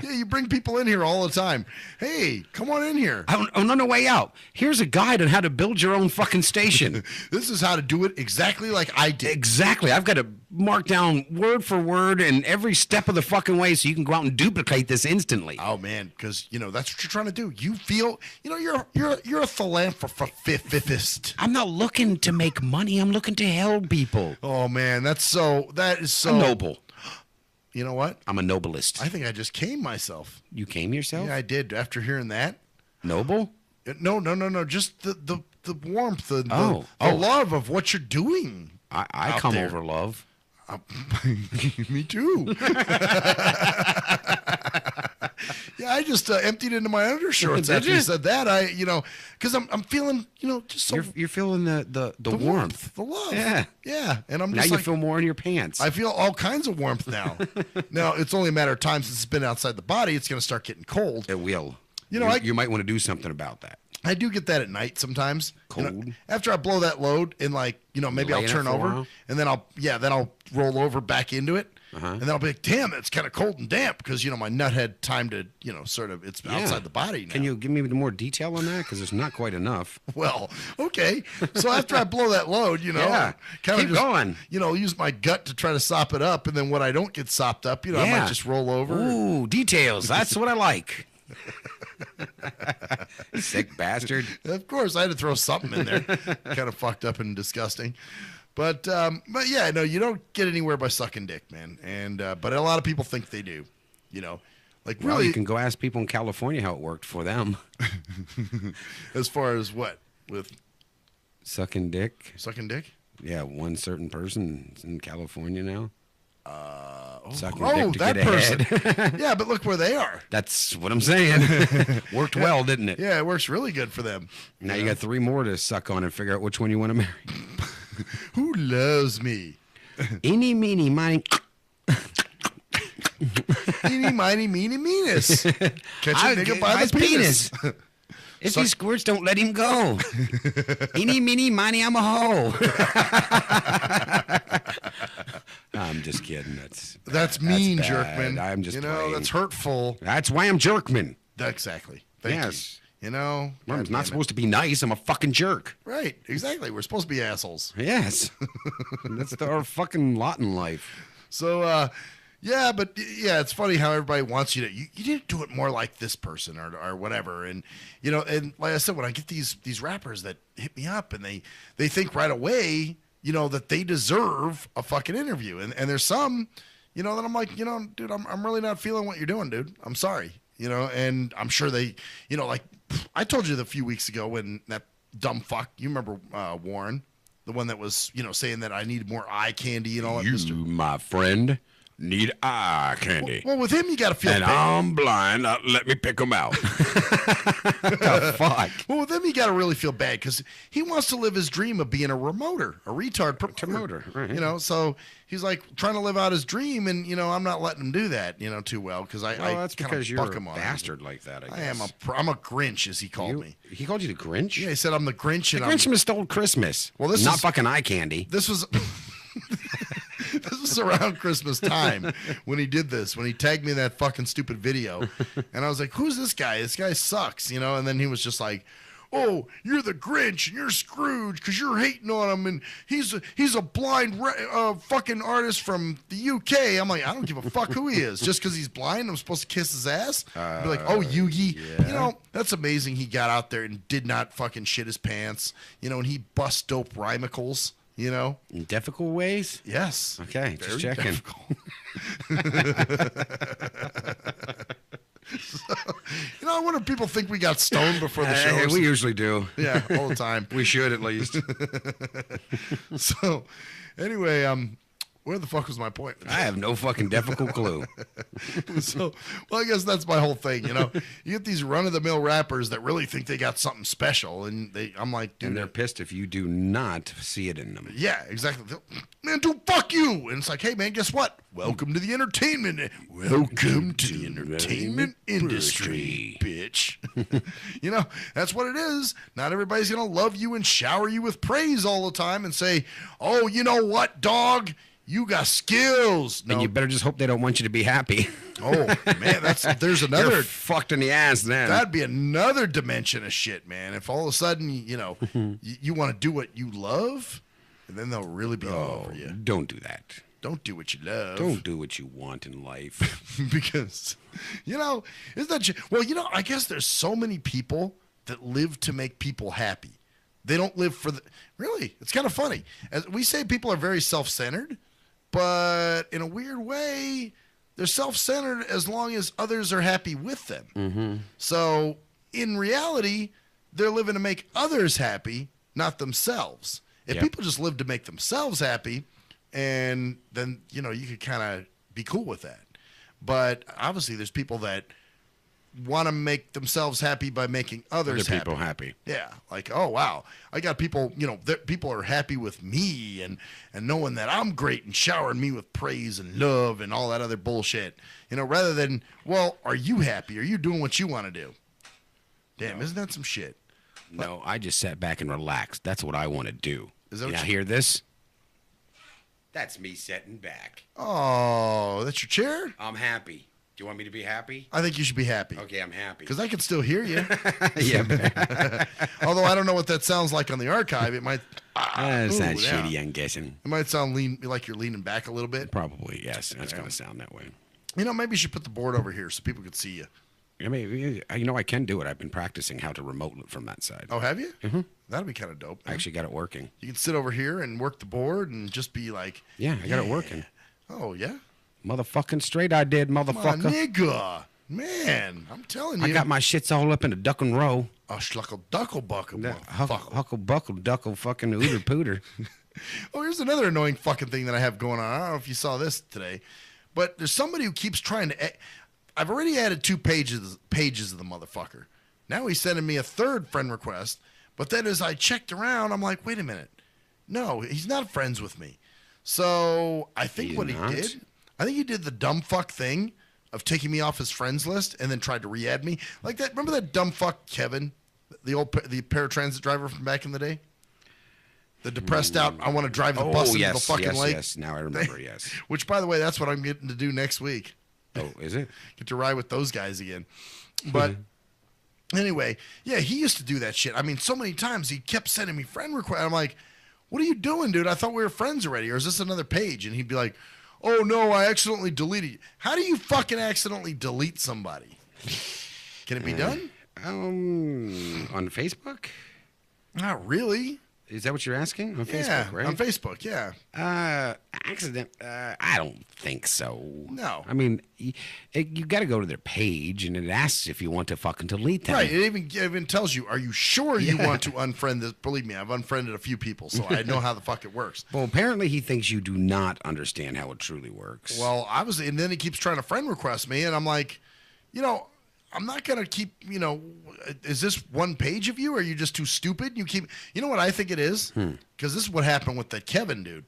Yeah, you bring people in here all the time. Hey, come on in here. On the way out, here's a guide on how to build your own fucking station. This is how to do it exactly like I did. Exactly. I've got to mark down word for word and every step of the fucking way so you can go out and duplicate this instantly. Oh, man, because, you know, that's what you're trying to do. You feel, you know, you're a philanthropist. I'm not looking to make money. I'm looking to help people. Oh, man, that is so I'm noble. You know what? I'm a noblest. I think I just came myself. You came yourself? Yeah, I did. After hearing that. Noble? No. Just the warmth, the love of what you're doing. I come there. Over love. Me too. Yeah, I just emptied into my undershorts after you said that. Because I'm feeling, just so you're feeling the warmth, the love. Yeah. And I'm now just you feel more in your pants. I feel all kinds of warmth now. Now it's only a matter of time since it's been outside the body. It's going to start getting cold. It will. You might want to do something about that. I do get that at night sometimes. Cold. After I blow that load and maybe I'll turn over and then I'll roll over back into it. And then I'll be like, damn, it's kind of cold and damp because, my nut had time to, sort of, it's outside the body now. Can you give me more detail on that? Because there's not quite enough. Well, okay. So after I blow that load, kind of keep going. Use my gut to try to sop it up. And then when I don't get sopped up, I might just roll over. Ooh, details. That's what I like. Sick bastard. Of course, I had to throw something in there. Kind of fucked up and disgusting. But yeah, no, you don't get anywhere by sucking dick, man. And but a lot of people think they do. Really, you can go ask people in California how it worked for them. As far as what with sucking dick? Sucking dick? Yeah, one certain person in California now. Sucking dick to that get person. ahead. Yeah, but look where they are. That's what I'm saying. Worked well, didn't it? Yeah, it works really good for them. Now you got 3 more to suck on and figure out which one you want to marry. Who loves me? Eeny, meeny, miny. Eeny, miny, meeny, meanus. Catch a nigga by the penis. If he squirts, don't let him go. Eeny, meeny, miny, I'm a hoe. I'm just kidding. That's mean, bad. Jerkman. I'm just playing. That's hurtful. That's why I'm Jerkman. Exactly. Thank you. You know? I'm not supposed to be nice. I'm a fucking jerk. Right, exactly. We're supposed to be assholes. Yes. That's our fucking lot in life. So, yeah, but yeah, it's funny how everybody wants you to. You need to do it more like this person or whatever. And you know, and like I said, when I get these rappers that hit me up and they think right away, you know, that they deserve a fucking interview. And there's some, you know, that I'm like, you know, dude, I'm really not feeling what you're doing, dude. I'm sorry, you know. And I'm sure they, you know, like I told you a few weeks ago when that dumb fuck, you remember Warren, the one that was, you know, saying that I need more eye candy and all that. You, my friend, need eye candy. Well, with him, you got to feel and bad. I'm blind. Let me pick him out. The fuck? Well, with him, you got to really feel bad because he wants to live his dream of being a remoter, a retard promoter. Right. You know, so he's like trying to live out his dream, and you know, I'm not letting him do that, you know, too well because I that's kind because of you're buck a him on it. bastard like that. I guess. I'm a Grinch, as he called me. He called you the Grinch? Yeah, he said I'm the Grinch. The Grinch stole Christmas. Well, this not is fucking eye candy. This was. This was around Christmas time when he did this, when he tagged me in that fucking stupid video. And I was like, who's this guy? This guy sucks, you know? And then he was just like, oh, you're the Grinch and you're Scrooge because you're hating on him. And he's a blind fucking artist from the UK. I'm like, I don't give a fuck who he is. Just because he's blind, I'm supposed to kiss his ass? Be like, oh, Yugi. Yeah. You know, that's amazing he got out there and did not fucking shit his pants. You know, and he bust dope rhymicles. You know, in difficult ways. Yes. Okay, just Very checking. So, you know, I wonder if people think we got stoned before the show. We usually do. Yeah, all the time. We should at least. So, anyway, where the fuck was my point? I have no fucking difficult clue. So, well, I guess that's my whole thing. You know, you get these run-of-the-mill rappers that really think they got something special, and I'm like, dude, and they're pissed if you do not see it in them. Yeah, exactly. Man, dude, fuck you. And it's like, hey, man, guess what? Welcome to the entertainment. Welcome to the entertainment industry, bitch. You know, that's what it is. Not everybody's going to love you and shower you with praise all the time and say, oh, you know what, dog? You got skills. No. And you better just hope they don't want you to be happy. Oh, man, there's another. You're fucked in the ass then. That'd be another dimension of shit, man. If all of a sudden, you know, you want to do what you love, and then they'll really be all over you. Don't do that. Don't do what you love. Don't do what you want in life. Because, you know, isn't that... Well, you know, I guess there's so many people that live to make people happy. They don't live for the... Really, it's kind of funny. As we say people are very self-centered, but in a weird way, they're self-centered as long as others are happy with them. Mm-hmm. So, in reality, they're living to make others happy, not themselves. If people just live to make themselves happy, and then, you know, you could kind of be cool with that. But obviously, there's people that want to make themselves happy by making others Other people happy. Yeah, like, oh, wow, I got people, you know, people are happy with me and knowing that I'm great and showering me with praise and love and all that other bullshit, you know, rather than, well, are you happy? Are you doing what you want to do? Damn, isn't that some shit? No, I just sat back and relaxed. That's what I want to do. Is that you what hear this? That's me sitting back. Oh, that's your chair? I'm happy. Do you want me to be happy? I think you should be happy. Okay, I'm happy. Because I can still hear you. Yeah. Although I don't know what that sounds like on the archive. It might... That sounds shitty, I'm guessing. It might sound like you're leaning back a little bit. Probably, yes. That's going to sound that way. You know, maybe you should put the board over here so people could see you. I mean, you know, I can do it. I've been practicing how to remote from that side. Oh, have you? Mm-hmm. That'd be kind of dope. I actually got it working. You can sit over here and work the board and just be like... Yeah, I got it working. Oh, yeah? Motherfucking straight I did, motherfucker. My nigga. Man, I'm telling you. I got my shits all up in a duck and row. Oh, schluckle duckle buckle. Huckle buckle duckle fucking ooter pooter. Oh, here's another annoying fucking thing that I have going on. I don't know if you saw this today, but there's somebody who keeps trying to... I've already added 2 pages of the motherfucker. Now he's sending me a 3rd friend request, but then as I checked around, I'm like, wait a minute. No, he's not friends with me. So I think I think he did the dumb fuck thing of taking me off his friends list and then tried to re-add me. Like that. Remember that dumb fuck Kevin, the paratransit driver from back in the day? The depressed out, I want to drive the bus into the fucking lake. Yes, now I remember, yes. Which, by the way, that's what I'm getting to do next week. Oh, is it? Get to ride with those guys again. But Anyway, yeah, he used to do that shit. I mean, so many times he kept sending me friend requests. I'm like, what are you doing, dude? I thought we were friends already. Or is this another page? And he'd be like, oh, no, I accidentally deleted you. How do you fucking accidentally delete somebody? Can it be done? On Facebook? Not really. Is that what you're asking? On Facebook, right? On Facebook, yeah. Accident? I don't think so. No. I mean, you got to go to their page, and it asks if you want to fucking delete them. Right. It even tells you, are you sure you want to unfriend this? Believe me, I've unfriended a few people, so I know how the fuck it works. Well, apparently he thinks you do not understand how it truly works. Well, and then he keeps trying to friend request me, and I'm like, I'm not going to keep, is this one page of you? Or are you just too stupid? You know what I think it is? Because this is what happened with that Kevin dude.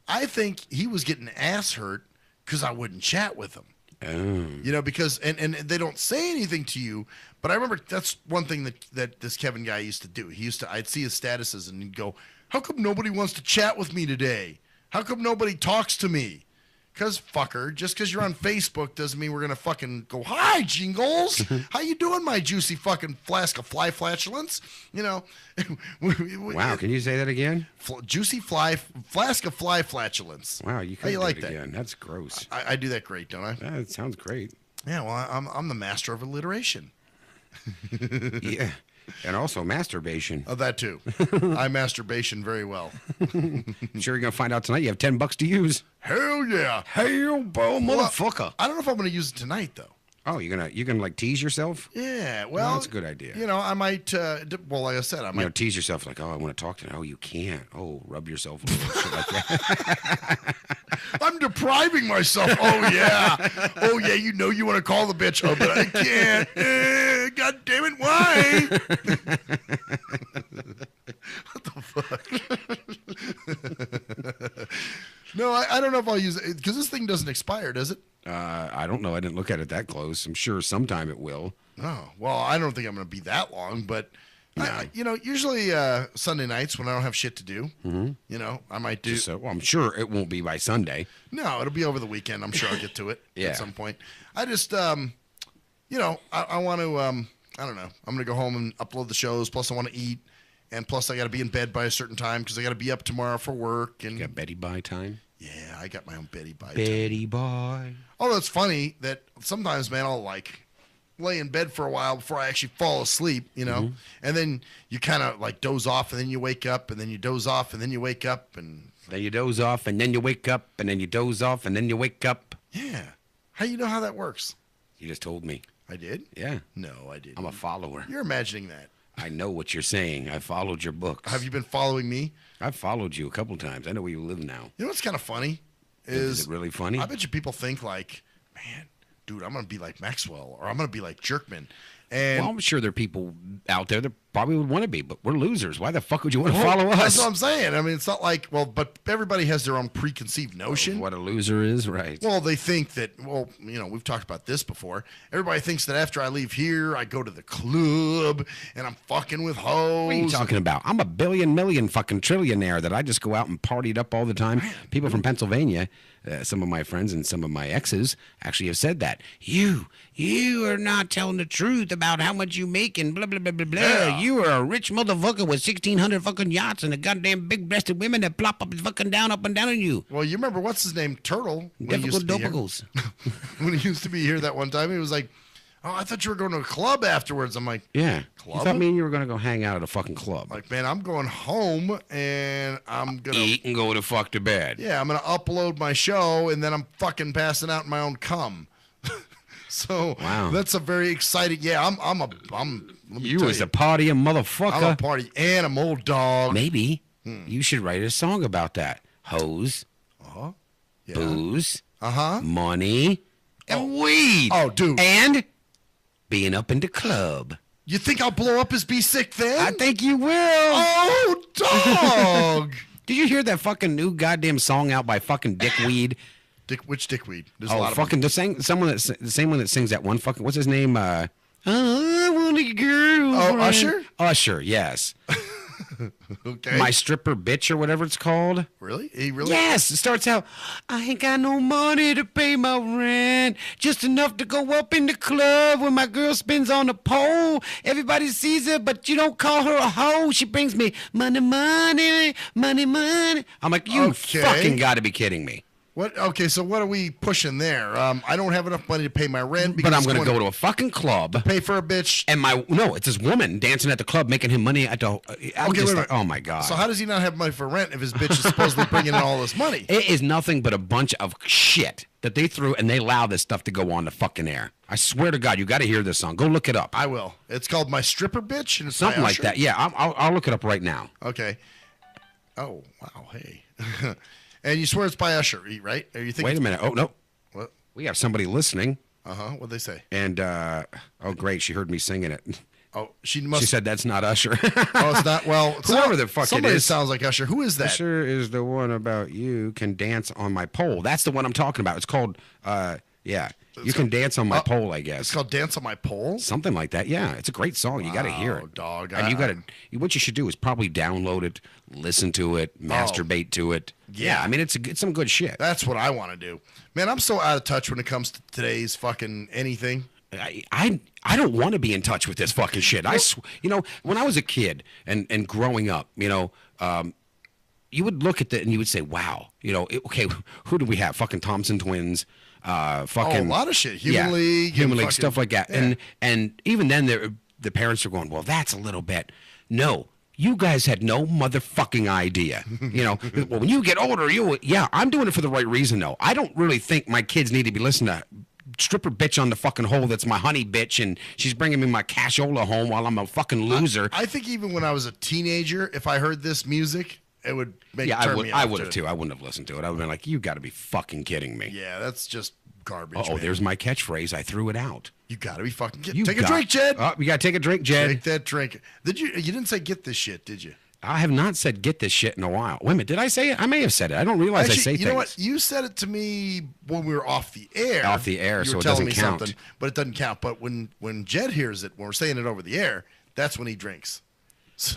I think he was getting ass hurt because I wouldn't chat with him. Oh. Because, and they don't say anything to you, but I remember that's one thing that this Kevin guy used to do. I'd see his statuses and he'd go, how come nobody wants to chat with me today? How come nobody talks to me? Because, fucker, just because you're on Facebook doesn't mean we're going to fucking go, hi, Jingles. How you doing, my juicy fucking flask of fly flatulence? Wow, can you say that again? Juicy flask of fly flatulence. Wow, you can like that again. That's gross. I do that great, don't I? That sounds great. Yeah, well, I'm the master of alliteration. Yeah. And also masturbation. Oh, that too. I masturbation very well. Sure you're going to find out tonight you have $10 to use. Hell yeah. Hell, bro, motherfucker. I don't know if I'm going to use it tonight, though. Oh, you're gonna like tease yourself? Yeah, well, that's a good idea. I might. Well, like I said, I might tease yourself like, oh, I want to talk to you. Oh, you can't. Oh, rub yourself a little shit like that. I'm depriving myself. Oh yeah. Oh yeah. You want to call the bitch? Oh, but I can't. God damn it! Why? What the fuck? No, I don't know if I'll use it because this thing doesn't expire, does it? I don't know. I didn't look at it that close. I'm sure sometime it will. Oh, well, I don't think I'm going to be that long, but, usually Sunday nights when I don't have shit to do, I might do. Well, I'm sure it won't be by Sunday. No, it'll be over the weekend. I'm sure I'll get to it at some point. I just, I want to, I don't know. I'm going to go home and upload the shows, plus I want to eat. And plus, I got to be in bed by a certain time because I got to be up tomorrow for work. And you got Betty Bye time? Yeah, I got my own Betty Bye time. Betty Bye. Although it's funny that sometimes, man, I'll lay in bed for a while before I actually fall asleep, and then you kind of doze off, and then you wake up, and then you doze off, and then you wake up, and then you doze off, and then you wake up, and then you doze off, and then you wake up. Yeah. How you know how that works? You just told me. I did? Yeah. No, I didn't. I'm a follower. You're imagining that. I know what you're saying. I followed your books. Have you been following me? I've followed you a couple times. I know where you live now. You know what's kind of funny? Is it really funny? I bet you people think man, dude, I'm going to be like Maxwell or I'm going to be like Jerkman. And I'm sure there are people out there that probably would want to be, but we're losers. Why the fuck would you want to follow us? That's what I'm saying. I mean, it's not but everybody has their own preconceived notion. What a loser is, right? Well, they think that, we've talked about this before. Everybody thinks that after I leave here, I go to the club and I'm fucking with hoes. What are you talking about? I'm a million fucking trillionaire that I just go out and partied up all the time. People from Pennsylvania, some of my friends and some of my exes actually have said that. You are not telling the truth about how much you make and blah, blah, blah, blah, blah. Yeah. You are a rich motherfucker with 1,600 fucking yachts and the goddamn big-breasted women that plop up and fucking down, up and down on you. Well, you remember, what's his name? Turtle. Difficult dopicles. When he used to be here that one time, he was like, oh, I thought you were going to a club afterwards. I'm like, yeah. Club? You thought me and you were going to go hang out at a fucking club. Like, man, I'm going home and I'm going to eat and go to fuck to bed. Yeah, I'm going to upload my show and then I'm fucking passing out my own cum. So wow. That's a very exciting. Yeah, you was a party motherfucker. I'm a party animal, dog. Maybe you should write a song about that. Hoes, yeah. Booze, money, and weed. Oh, dude. And being up in the club. You think I'll blow up as Be Sick then? I think you will. Oh, dog. Did you hear that fucking new goddamn song out by fucking Dickweed? Which Dickweed? There's a lot fucking of them. The same one that sings that one fucking, what's his name? I want a girl. Oh, Usher? Usher, yes. Okay. My stripper bitch or whatever it's called. Really? He really? Yes. It starts out, I ain't got no money to pay my rent. Just enough to go up in the club when my girl spins on the pole. Everybody sees her, but you don't call her a hoe. She brings me money, money, money, money. I'm like, you fucking got to be kidding me. What? Okay, so what are we pushing there? I don't have enough money to pay my rent. But I'm going to go to a fucking club. Pay for a bitch. And it's this woman dancing at the club making him money at the. Oh my God. So how does he not have money for rent if his bitch is supposedly bringing in all this money? It is nothing but a bunch of shit that they threw, and they allow this stuff to go on the fucking air. I swear to God, you got to hear this song. Go look it up. I will. It's called My Stripper Bitch? And it's something like that. Yeah, I'll look it up right now. Okay. Oh, wow. Hey. And you swear it's by Usher, right? Or you think? Wait a minute. Oh, no. What? We have somebody listening. Uh-huh. What'd they say? And, oh, great. She heard me singing it. Oh, she must. She said that's not Usher. Oh, it's not. Well, it's whoever not, the fuck it somebody is. Sounds like Usher. Who is that? Usher is the one about you can dance on my pole. That's the one I'm talking about. It's called, yeah. You can dance on my pole, I guess. It's called Dance on My Pole? Something like that. Yeah, it's a great song. You got to hear it. Dog. And you got to. What you should do is probably download it, listen to it, masturbate to it. Yeah, I mean it's some good shit. That's what I want to do, man. I'm so out of touch when it comes to today's fucking anything. I don't want to be in touch with this fucking shit. When I was a kid and growing up, you would look at that and you would say, wow, okay, who do we have? Fucking Thompson Twins. Fucking a lot of shit. Human League, stuff like that. Yeah. And even then, the parents are going, well, that's a little bit. No, you guys had no motherfucking idea. Well, when you get older, I'm doing it for the right reason, though. I don't really think my kids need to be listening to stripper bitch on the fucking hole that's my honey bitch, and she's bringing me my cashola home while I'm a fucking loser. I think even when I was a teenager, if I heard this music, it would make turn me off. I would have too. I wouldn't have listened to it. I would have been like, you got to be fucking kidding me. Yeah, that's just garbage. Oh, there's my catchphrase. I threw it out. You got to be fucking kidding. Take a drink, Jed. Oh, you got to take a drink, Jed. Take that drink. You didn't say get this shit, did you? I have not said get this shit in a while. Wait a minute, did I say it? I may have said it. I don't realize I say things. You know what? You said it to me when we were off the air. Off the air, so it doesn't count. But it doesn't count. But when Jed hears it, when we're saying it over the air, that's when he drinks.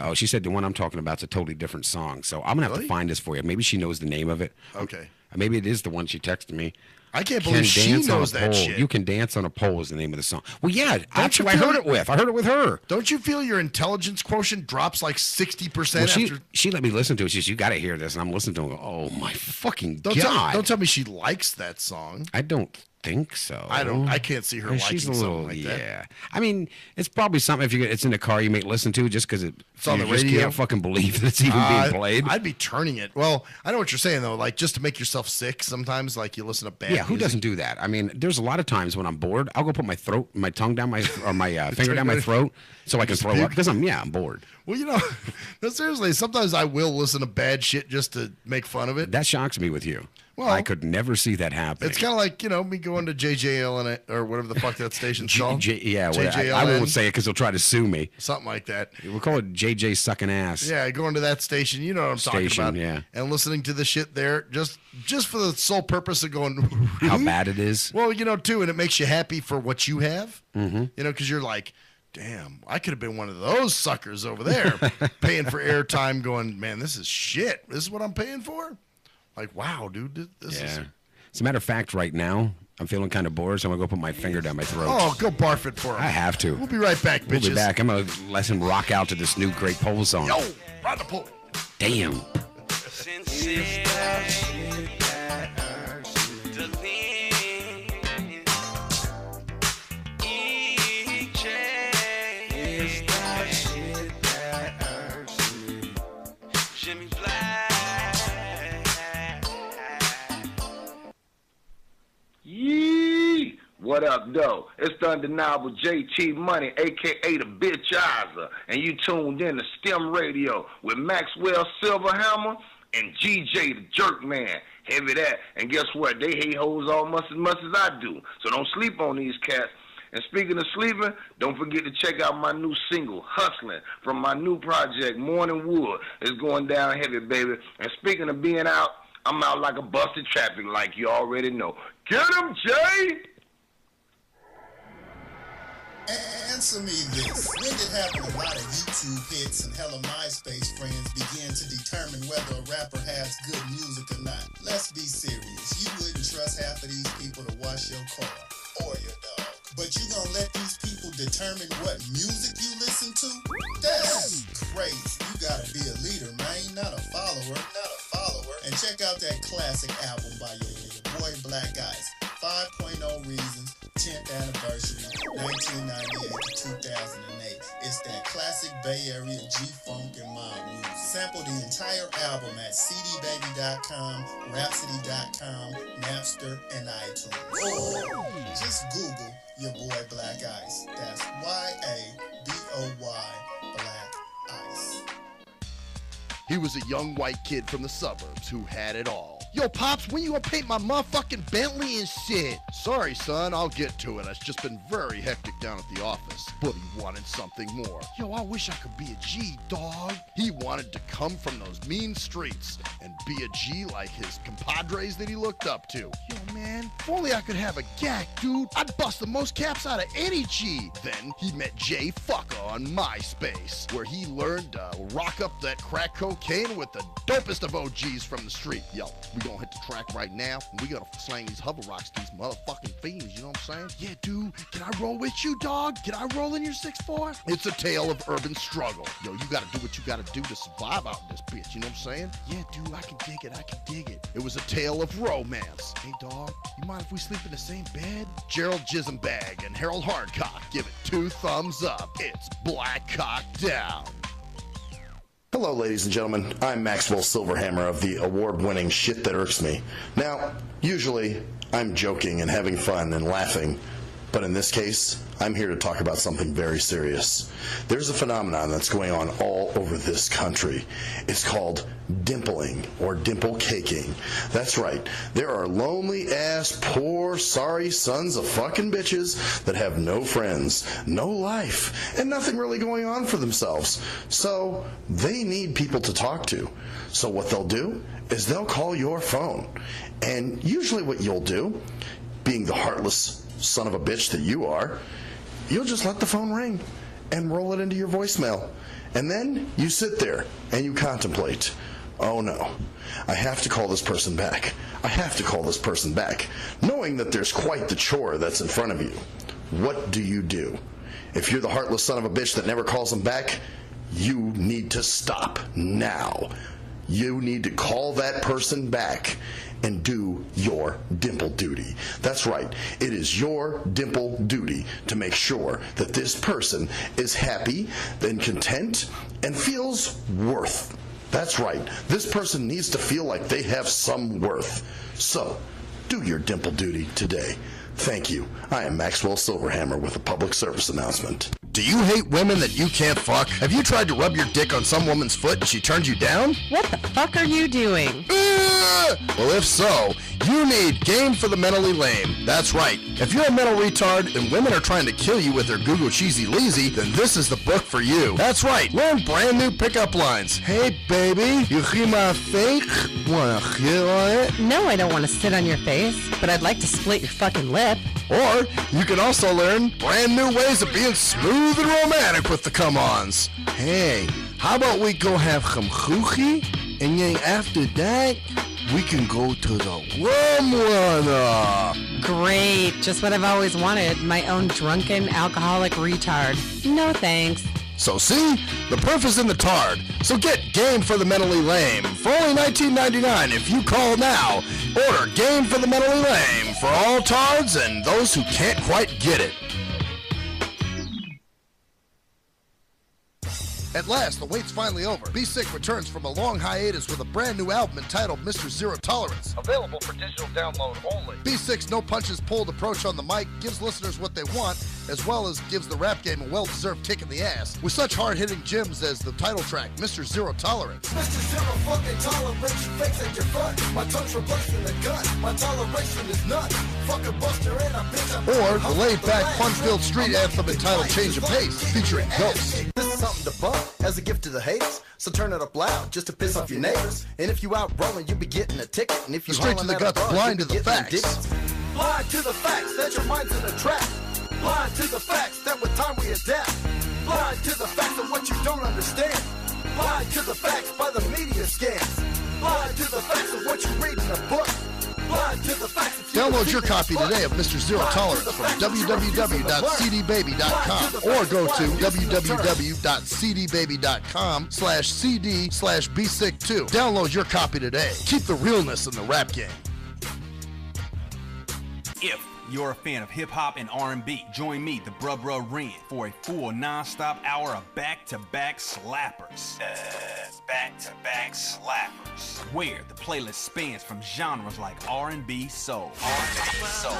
Oh, she said the one I'm talking about is a totally different song. So I'm going to have to find this for you. Maybe she knows the name of it. Okay. Maybe it is the one she texted me. I can't believe she knows that shit. You Can Dance on a Pole is the name of the song. Well, yeah, that's who I heard it with. I heard it with her. Don't you feel your intelligence quotient drops like 60% after? She let me listen to it. She said, you got to hear this. And I'm listening to it. Oh, my fucking God. Don't tell me she likes that song. I don't think so. I can't see her liking She's a little, something like that. Yeah. I mean, it's probably something if it's in the car you may listen to just because it's on the radio. You can't fucking believe that it's even being played. I'd be turning it. Well, I know what you're saying though. Like just to make yourself sick sometimes. Like you listen to bad music. Who doesn't do that? I mean, there's a lot of times when I'm bored, I'll go put my tongue down my finger down my throat so I can throw up because I'm bored. Well, no, seriously, sometimes I will listen to bad shit just to make fun of it. That shocks me with you. Well, I could never see that happen. It's kind of like, me going to JJLN or whatever the fuck that station's called. JJLN. I won't say it because they'll try to sue me. Something like that. We'll call it JJ Sucking Ass. Yeah, going to that station, you know what I'm talking about. Yeah. And listening to the shit there just for the sole purpose of going, how bad it is. Well, too, and it makes you happy for what you have. Mm-hmm. Because you're like, damn, I could have been one of those suckers over there paying for airtime going, man, this is shit. This is what I'm paying for? Like, wow, dude, this is... As a matter of fact, right now, I'm feeling kind of bored, so I'm going to go put my finger down my throat. Oh, go barf it for him. I have to. We'll be right back, bitches. We'll be back. I'm going to let him rock out to this new great pole song. Yo, ride the pole. Damn. What up, though? It's the undeniable JT Money, a.k.a. the Bitchizer, and you tuned in to STIM Radio with Maxwell Silverhammer and GJ the Jerk Man. Heavy that. And guess what? They hate hoes almost as much as I do. So don't sleep on these cats. And speaking of sleeping, don't forget to check out my new single, Hustling, from my new project, Morning Wood. It's going down heavy, baby. And speaking of being out, I'm out like a busted traffic like you already know. Get him, Jay! Answer me this. When did having a lot of YouTube hits and hella MySpace friends begin to determine whether a rapper has good music or not? Let's be serious. You wouldn't trust half of these people to wash your car or your dog. But you gonna let these people determine what music you listen to? That's crazy. You gotta be a leader, man, not a follower. And check out that classic album by your boy Black Ice, 5.0 Reasons, 10th anniversary, 1998 to 2008. It's that classic Bay Area G-Funk and mob music. Sample the entire album at cdbaby.com, rhapsody.com, Napster, and iTunes. Or just Google your boy Black Ice. That's Y-A-B-O-Y, Black Ice. He was a young white kid from the suburbs who had it all. Yo, Pops, when you gonna paint my motherfucking Bentley and shit? Sorry, son, I'll get to it. It's just been very hectic down at the office. But he wanted something more. Yo, I wish I could be a G, dog. He wanted to come from those mean streets and be a G like his compadres that he looked up to. Yo, man, if only I could have a gack, dude. I'd bust the most caps out of any G. Then he met Jay Fucker on MySpace, where he learned to rock up that crack cocaine with the dopest of OGs from the street. Yo, we gonna hit the track right now, and we gonna slang these hover rocks to these motherfucking fiends, you know what I'm saying? Yeah, dude, can I roll with you, dog? Can I roll in your 6'4"? It's a tale of urban struggle. Yo, you gotta do what you gotta do to survive out in this bitch, you know what I'm saying? Yeah, dude, I can dig it. It was a tale of romance. Hey, dog, you mind if we sleep in the same bed? Gerald Jisenbag and Harold Hardcock give it 2 thumbs up. It's Black Cock Down. Hello, ladies and gentlemen. I'm Maxwell Silverhammer of the award-winning Shit That Irks Me. Now, usually, I'm joking and having fun and laughing, but in this case, I'm here to talk about something very serious. There's a phenomenon that's going on all over this country. It's called dimpling or dimple caking. That's right. There are lonely-ass, poor, sorry sons of fucking bitches that have no friends, no life, and nothing really going on for themselves. So they need people to talk to. So what they'll do is they'll call your phone. And usually what you'll do, being the heartless son of a bitch that you are, you'll just let the phone ring and roll it into your voicemail. And then you sit there and you contemplate, oh no, I have to call this person back. I have to call this person back, knowing that there's quite the chore that's in front of you. What do you do? If you're the heartless son of a bitch that never calls them back, you need to stop now. You need to call that person back and do your dimple duty. That's right. It is your dimple duty to make sure that this person is happy and content and feels worth. That's right. This person needs to feel like they have some worth. So, do your dimple duty today. Thank you. I am Maxwell Silverhammer with a public service announcement. Do you hate women that you can't fuck? Have you tried to rub your dick on some woman's foot and she turned you down? What the fuck are you doing? Well, if so, you need Game for the Mentally Lame. That's right. If you're a mental retard and women are trying to kill you with their Google cheesy leezy, then this is the book for you. That's right. Learn brand new pickup lines. Hey, baby, you hear my fake? Wanna hit on it? No, I don't want to sit on your face, but I'd like to split your fucking lip. Or you can also learn brand new ways of being smooth and romantic with the come-ons. Hey, how about we go have some choochie, and then after that, we can go to the rum runner. Great, just what I've always wanted, my own drunken alcoholic retard. No thanks. So see, the proof is in the tard. So get Game for the Mentally Lame for only $19.99 if you call now. Order Game for the Mentally Lame for all tards and those who can't quite get it. At last, the wait's finally over. Be Sick returns from a long hiatus with a brand new album entitled Mr. Zero Tolerance. Available for digital download only. Be Sick's no punches pulled approach on the mic gives listeners what they want, as well as gives the rap game a well-deserved kick in the ass, with such hard-hitting gems as the title track, Mr. Zero Tolerance. Mr. Zero fucking tolerance, you fakes at your front. My tongue's replacing the gun. My toleration is none. Fuck a buster and a bitch. Or the laid-back, fun-filled street anthem entitled Change of Pace, featuring Ghost. This is something to bump as a gift to the haters, so turn it up loud just to piss off your neighbors. And if you out rolling, you be getting a ticket. And if you straight to the guts, blind to the facts. Blind to the facts that your mind's in a trap. Blind to the facts that with time we adapt. Blind to the facts of what you don't understand. Blind to the facts by the media scams. Blind to the facts of what you read in a book. Blind to the facts of Download your copy today of Mr. Zero Tolerance from www.cdbaby.com or go to www.cdbaby.com/cd/bsick2. Download your copy today. Keep the realness in the rap game. If you're a fan of hip-hop and R&B, join me, the Bruh Ren, for a full non-stop hour of back-to-back slappers. Back-to-back slappers. Where the playlist spans from genres like R&B, soul. R&B, soul.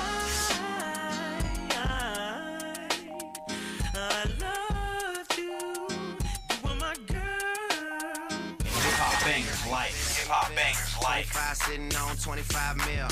Hip-hop bangers life. Hip-hop bangers life. 25 sitting on 25 mil,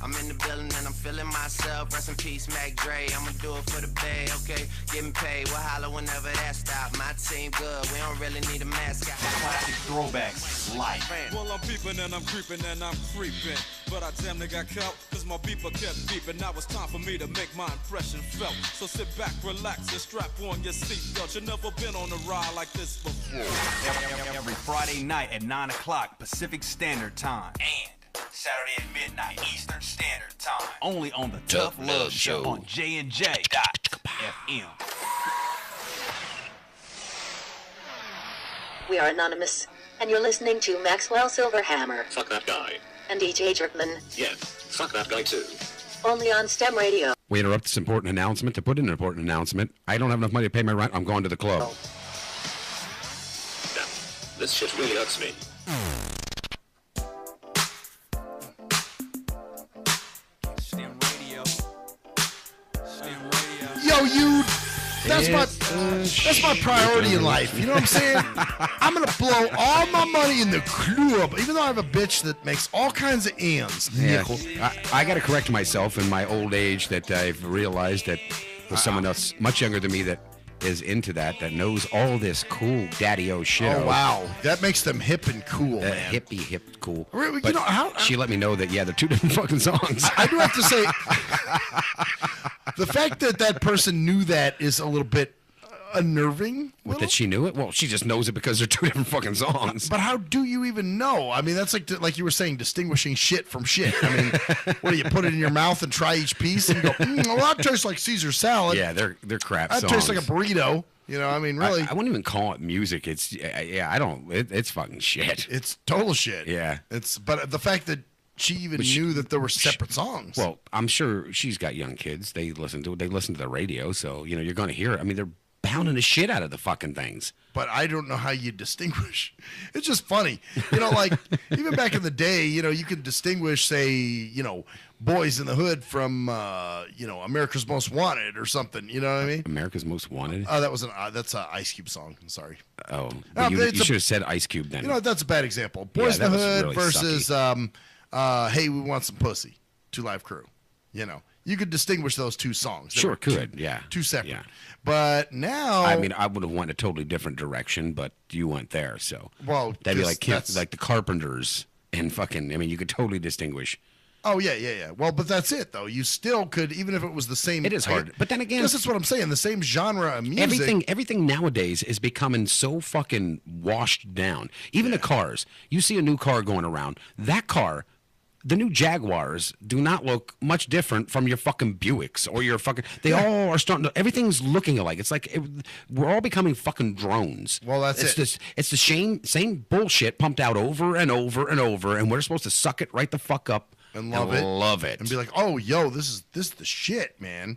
I'm in the building and I'm feeling myself. Rest in peace, Mac Dre. I'ma do it for the bay, okay? Getting paid, we'll holler whenever that stop. My team good, we don't really need a mascot. Classic throwbacks, life. Well, I'm peeping and I'm creeping and I'm creeping. But I damn near got caught, cause my beeper kept beeping. Now it's time for me to make my impression felt. So sit back, relax, and strap on your seatbelt. You've never been on a ride like this before. Every Friday night at 9 o'clock Pacific Standard Time. And Saturday at midnight Eastern Standard Time. Only on the Tough Love Show on J&J.FM. We are anonymous, and you're listening to Maxwell Silverhammer Fuck that guy. and DJ Jerkman, Yeah, fuck that guy too. only on STEM Radio. We interrupt this important announcement to put in an important announcement. I don't have enough money to pay my rent. I'm going to the club. Damn, this shit really hurts me. STEM Radio. STEM Radio. Yo, you. That's my priority in life. You know what I'm saying? I'm gonna blow all my money in the club, even though I have a bitch that makes all kinds of ends. Nickel. I got to correct myself in my old age that I've realized that there's someone else much younger than me that is into that knows all this cool daddy-o shit. Oh wow, that makes them hip and cool, man. Hippie, hip, cool. You But know how she let me know that they're two different fucking songs. I do have to say, the fact that that person knew that is a little bit unnerving. That she knew it? Well, she just knows it because they're two different fucking songs. But how do you even know? I mean, that's like you were saying, distinguishing shit from shit. I mean, what do you put it in your mouth and try each piece and go, well, that tastes like Caesar salad. Yeah, they're crap that songs. tastes like a burrito. You know, I mean, really. I wouldn't even call it music. It's it's fucking shit. It's total shit. Yeah. But the fact that she even knew that there were separate songs. Well, I'm sure she's got young kids. They listen to the radio, so you're going to hear it. I mean, they're pounding the shit out of the fucking things. But I don't know how you distinguish. It's just funny. Like, even back in the day, you could distinguish, say, Boys in the Hood from, America's Most Wanted or something. You know what I mean? America's Most Wanted? Oh, that's an Ice Cube song. I'm sorry. Oh, you should have said Ice Cube then. That's a bad example. Boys in the Hood really versus, Hey, We Want Some Pussy, Two Live Crew. You could distinguish those two songs. Sure could, yeah. Two separate. Yeah. But now... I mean, I would have went a totally different direction, but you went there, so... Well, that'd be like the Carpenters and fucking... I mean, you could totally distinguish. Oh, yeah. Well, but that's it, though. You still could, even if it was the same... It is hard. But then again... That's what I'm saying. The same genre of music... Everything nowadays is becoming so fucking washed down. Even the cars. You see a new car going around. That car... The new Jaguars do not look much different from your fucking Buicks or your fucking... They all are starting to... Everything's looking alike. It's like we're all becoming fucking drones. Well, that's it. It's the same bullshit pumped out over and over and over, and we're supposed to suck it right the fuck up and love it. And be like, oh, yo, this is the shit, man.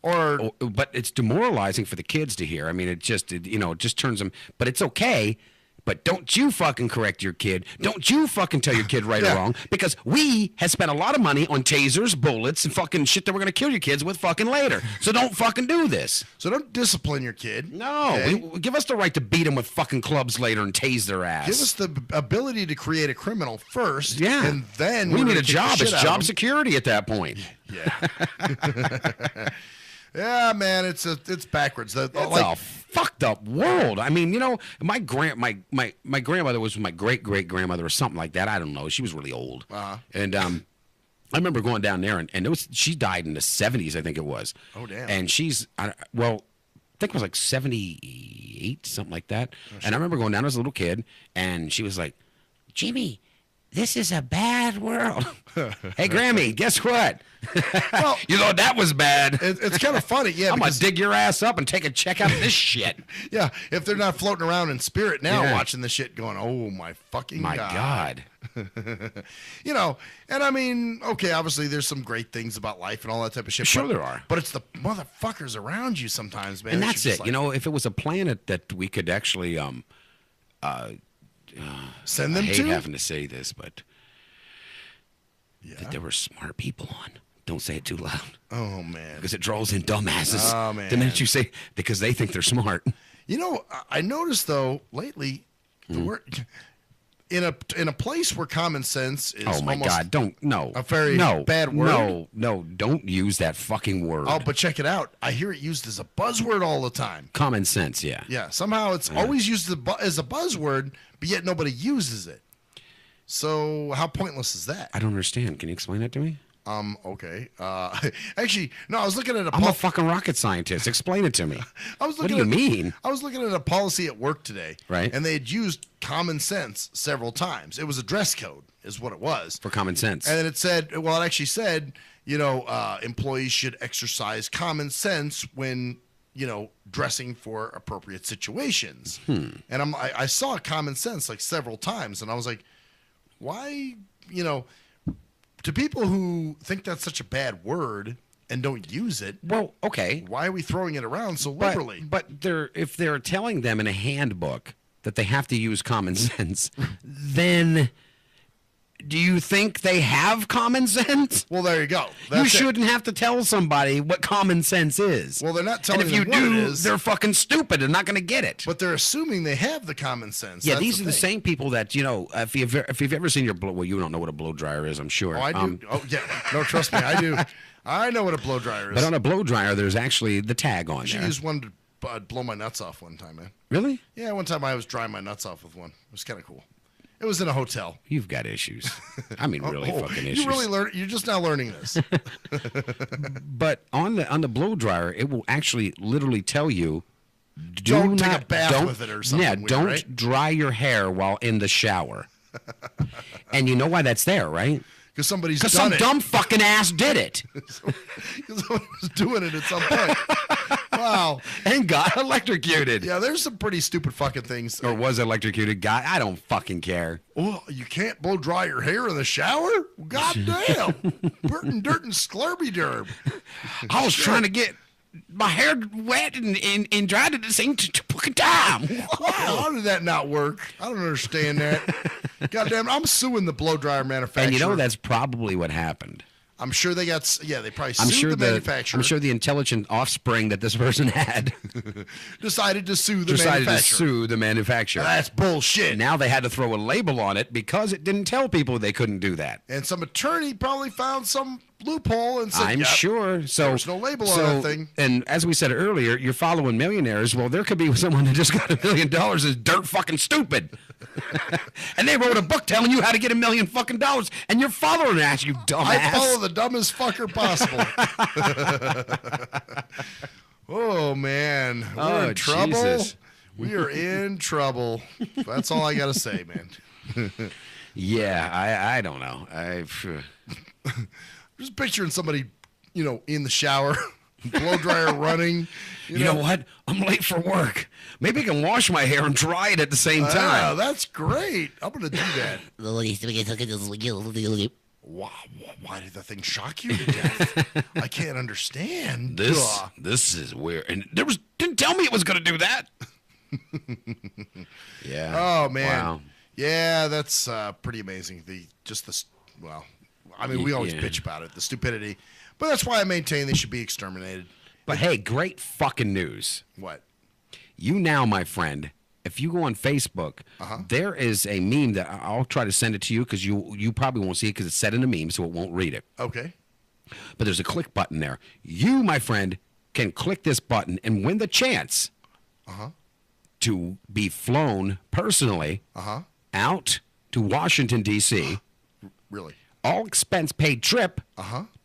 But it's demoralizing for the kids to hear. I mean, it just turns them... But it's okay... But don't you fucking correct your kid. Don't you fucking tell your kid right or wrong. Because we have spent a lot of money on tasers, bullets, and fucking shit that we're going to kill your kids with fucking later. So don't fucking do this. So don't discipline your kid. No. Okay? Give us the right to beat them with fucking clubs later and tase their ass. Give us the ability to create a criminal first. Yeah. And then we need a job. It's job security at that point. Yeah. Yeah, man, it's backwards. It's a fucked up world. I mean, my grandmother was my great grandmother or something like that. I don't know. She was really old, and I remember going down there, and it was, she died in the 70s, I think it was. Oh, damn. And she's, well, I think it was like 78, something like that. Oh, and I remember going down as a little kid, and she was like, Jimmy, this is a bad world. Hey, Grammy, guess what? Well, you thought that was bad. It's kind of funny, yeah. I'm going to dig your ass up and take a check out of this shit. Yeah, if they're not floating around in spirit now watching the shit going, oh, my fucking God. You know, and I mean, okay, obviously there's some great things about life and all that type of shit. Sure there are. But it's the motherfuckers around you sometimes, man. And It's that's just it. like- You know, if it was a planet that we could actually send them I hate to? having to say this, but that there were smart people on. Don't say it too loud. Oh, man. Because it draws in dumbasses. Oh, man. The minute you say, because they think they're smart. You know, I noticed, though, lately, the word... In a place where common sense is Oh my almost God! Don't a very bad word. No! Don't use that fucking word. Oh, but check it out. I hear it used as a buzzword all the time. Common sense, yeah. Yeah, somehow it's always used as a buzzword, but yet nobody uses it. So how pointless is that? I don't understand. Can you explain that to me? Okay. Actually, no. I was looking at I'm a fucking rocket scientist. Explain it to me. What do you mean? I was looking at a policy at work today, right? And they had used common sense several times. It was a dress code, is what it was for common sense. And then it said, well, it actually said, you know, employees should exercise common sense when, you know, dressing for appropriate situations. And I saw common sense like several times, and I was like, why, you know. To people who think that's such a bad word and don't use it, well, okay, why are we throwing it around so liberally? But if they're telling them in a handbook that they have to use common sense, then do you think they have common sense? Well, there you go. You shouldn't have to tell somebody what common sense is. Well, they're not telling and if you them what do, it is. they're fucking stupid and not going to get it. But they're assuming they have the common sense. Yeah, That's these are the same people that, you know, if you've ever seen your blow, well, you don't know what a blow dryer is, I'm sure. Oh, I do. Oh, yeah. No, trust me, I do. I know what a blow dryer is. But on a blow dryer, there's actually the tag on I should there. use one to blow my nuts off one time, man. Really? Yeah, one time I was drying my nuts off with one. It was kind of cool. It was in a hotel. You've got issues. I mean, really fucking issues. You really learn. You're just now learning this. But on the blow dryer, it will actually literally tell you, Don't take a bath with it or something. Yeah, weird, don't right? dry your hair while in the shower. And you know why that's there, right? Because somebody's done some it. dumb fucking ass did it. Because someone was doing it at some point. Wow. And got electrocuted. Yeah, there's some pretty stupid fucking things. Or was electrocuted. God, I don't fucking care. Oh, you can't blow dry your hair in the shower? God damn. Burton Dirt and Sclurby Derb. I was trying to get my hair wet and dried at the same fucking time. Wow, how did that not work? I don't understand that. God damn, I'm suing the blow dryer manufacturer. And you know that's probably what happened. I'm sure they got, they probably sued the manufacturer. I'm sure the intelligent offspring that this person had decided to sue the manufacturer. That's bullshit. Now they had to throw a label on it because it didn't tell people they couldn't do that. And some attorney probably found some loophole and said, I'm sure. So there's no label on that thing. And as we said earlier, you're following millionaires. Well, there could be someone that just got $1 million is dirt fucking stupid. And they wrote a book telling you how to get $1 million fucking dollars, and you're following that, you dumbass. I follow the dumbest fucker possible. Oh man, we're in trouble. Jesus. We are in trouble. That's all I gotta say, man. Yeah, I don't know. Just picturing somebody, you know, in the shower, blow dryer running. You know what? I'm late for work. Maybe I can wash my hair and dry it at the same time. Oh, that's great. I'm going to do that. Why did the thing shock you to death? I can't understand. This is weird. And didn't tell me it was going to do that. Yeah. Oh, man. Wow. Yeah, that's pretty amazing. I mean, we always bitch about it, the stupidity. But that's why I maintain they should be exterminated. But hey, great fucking news. What? You now, my friend, if you go on Facebook, there is a meme that I'll try to send it to you because you probably won't see it because it's set in a meme, so it won't read it. Okay. But there's a click button there. You, my friend, can click this button and win the chance to be flown personally out to Washington, D.C. Really? all expense paid trip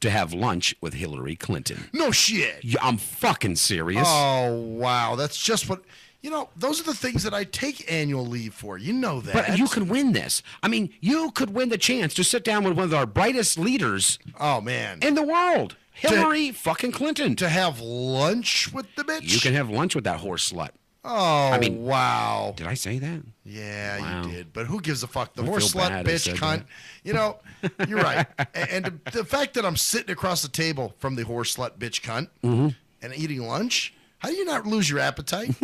to have lunch with Hillary Clinton. No shit. Yeah, I'm fucking serious. Oh, wow. That's just what... You know, those are the things that I take annual leave for. You know that. But you could win this. I mean, you could win the chance to sit down with one of our brightest leaders. Oh, man. In the world. Hillary fucking Clinton. To have lunch with the bitch? You can have lunch with that horse slut. Oh, I mean, wow. Did I say that? Yeah, Wow. you did. But who gives a fuck? The I horse feel slut, bad I bitch, said cunt. that. You know, you're right. And the fact that I'm sitting across the table from the horse slut, bitch, cunt, and eating lunch, how do you not lose your appetite?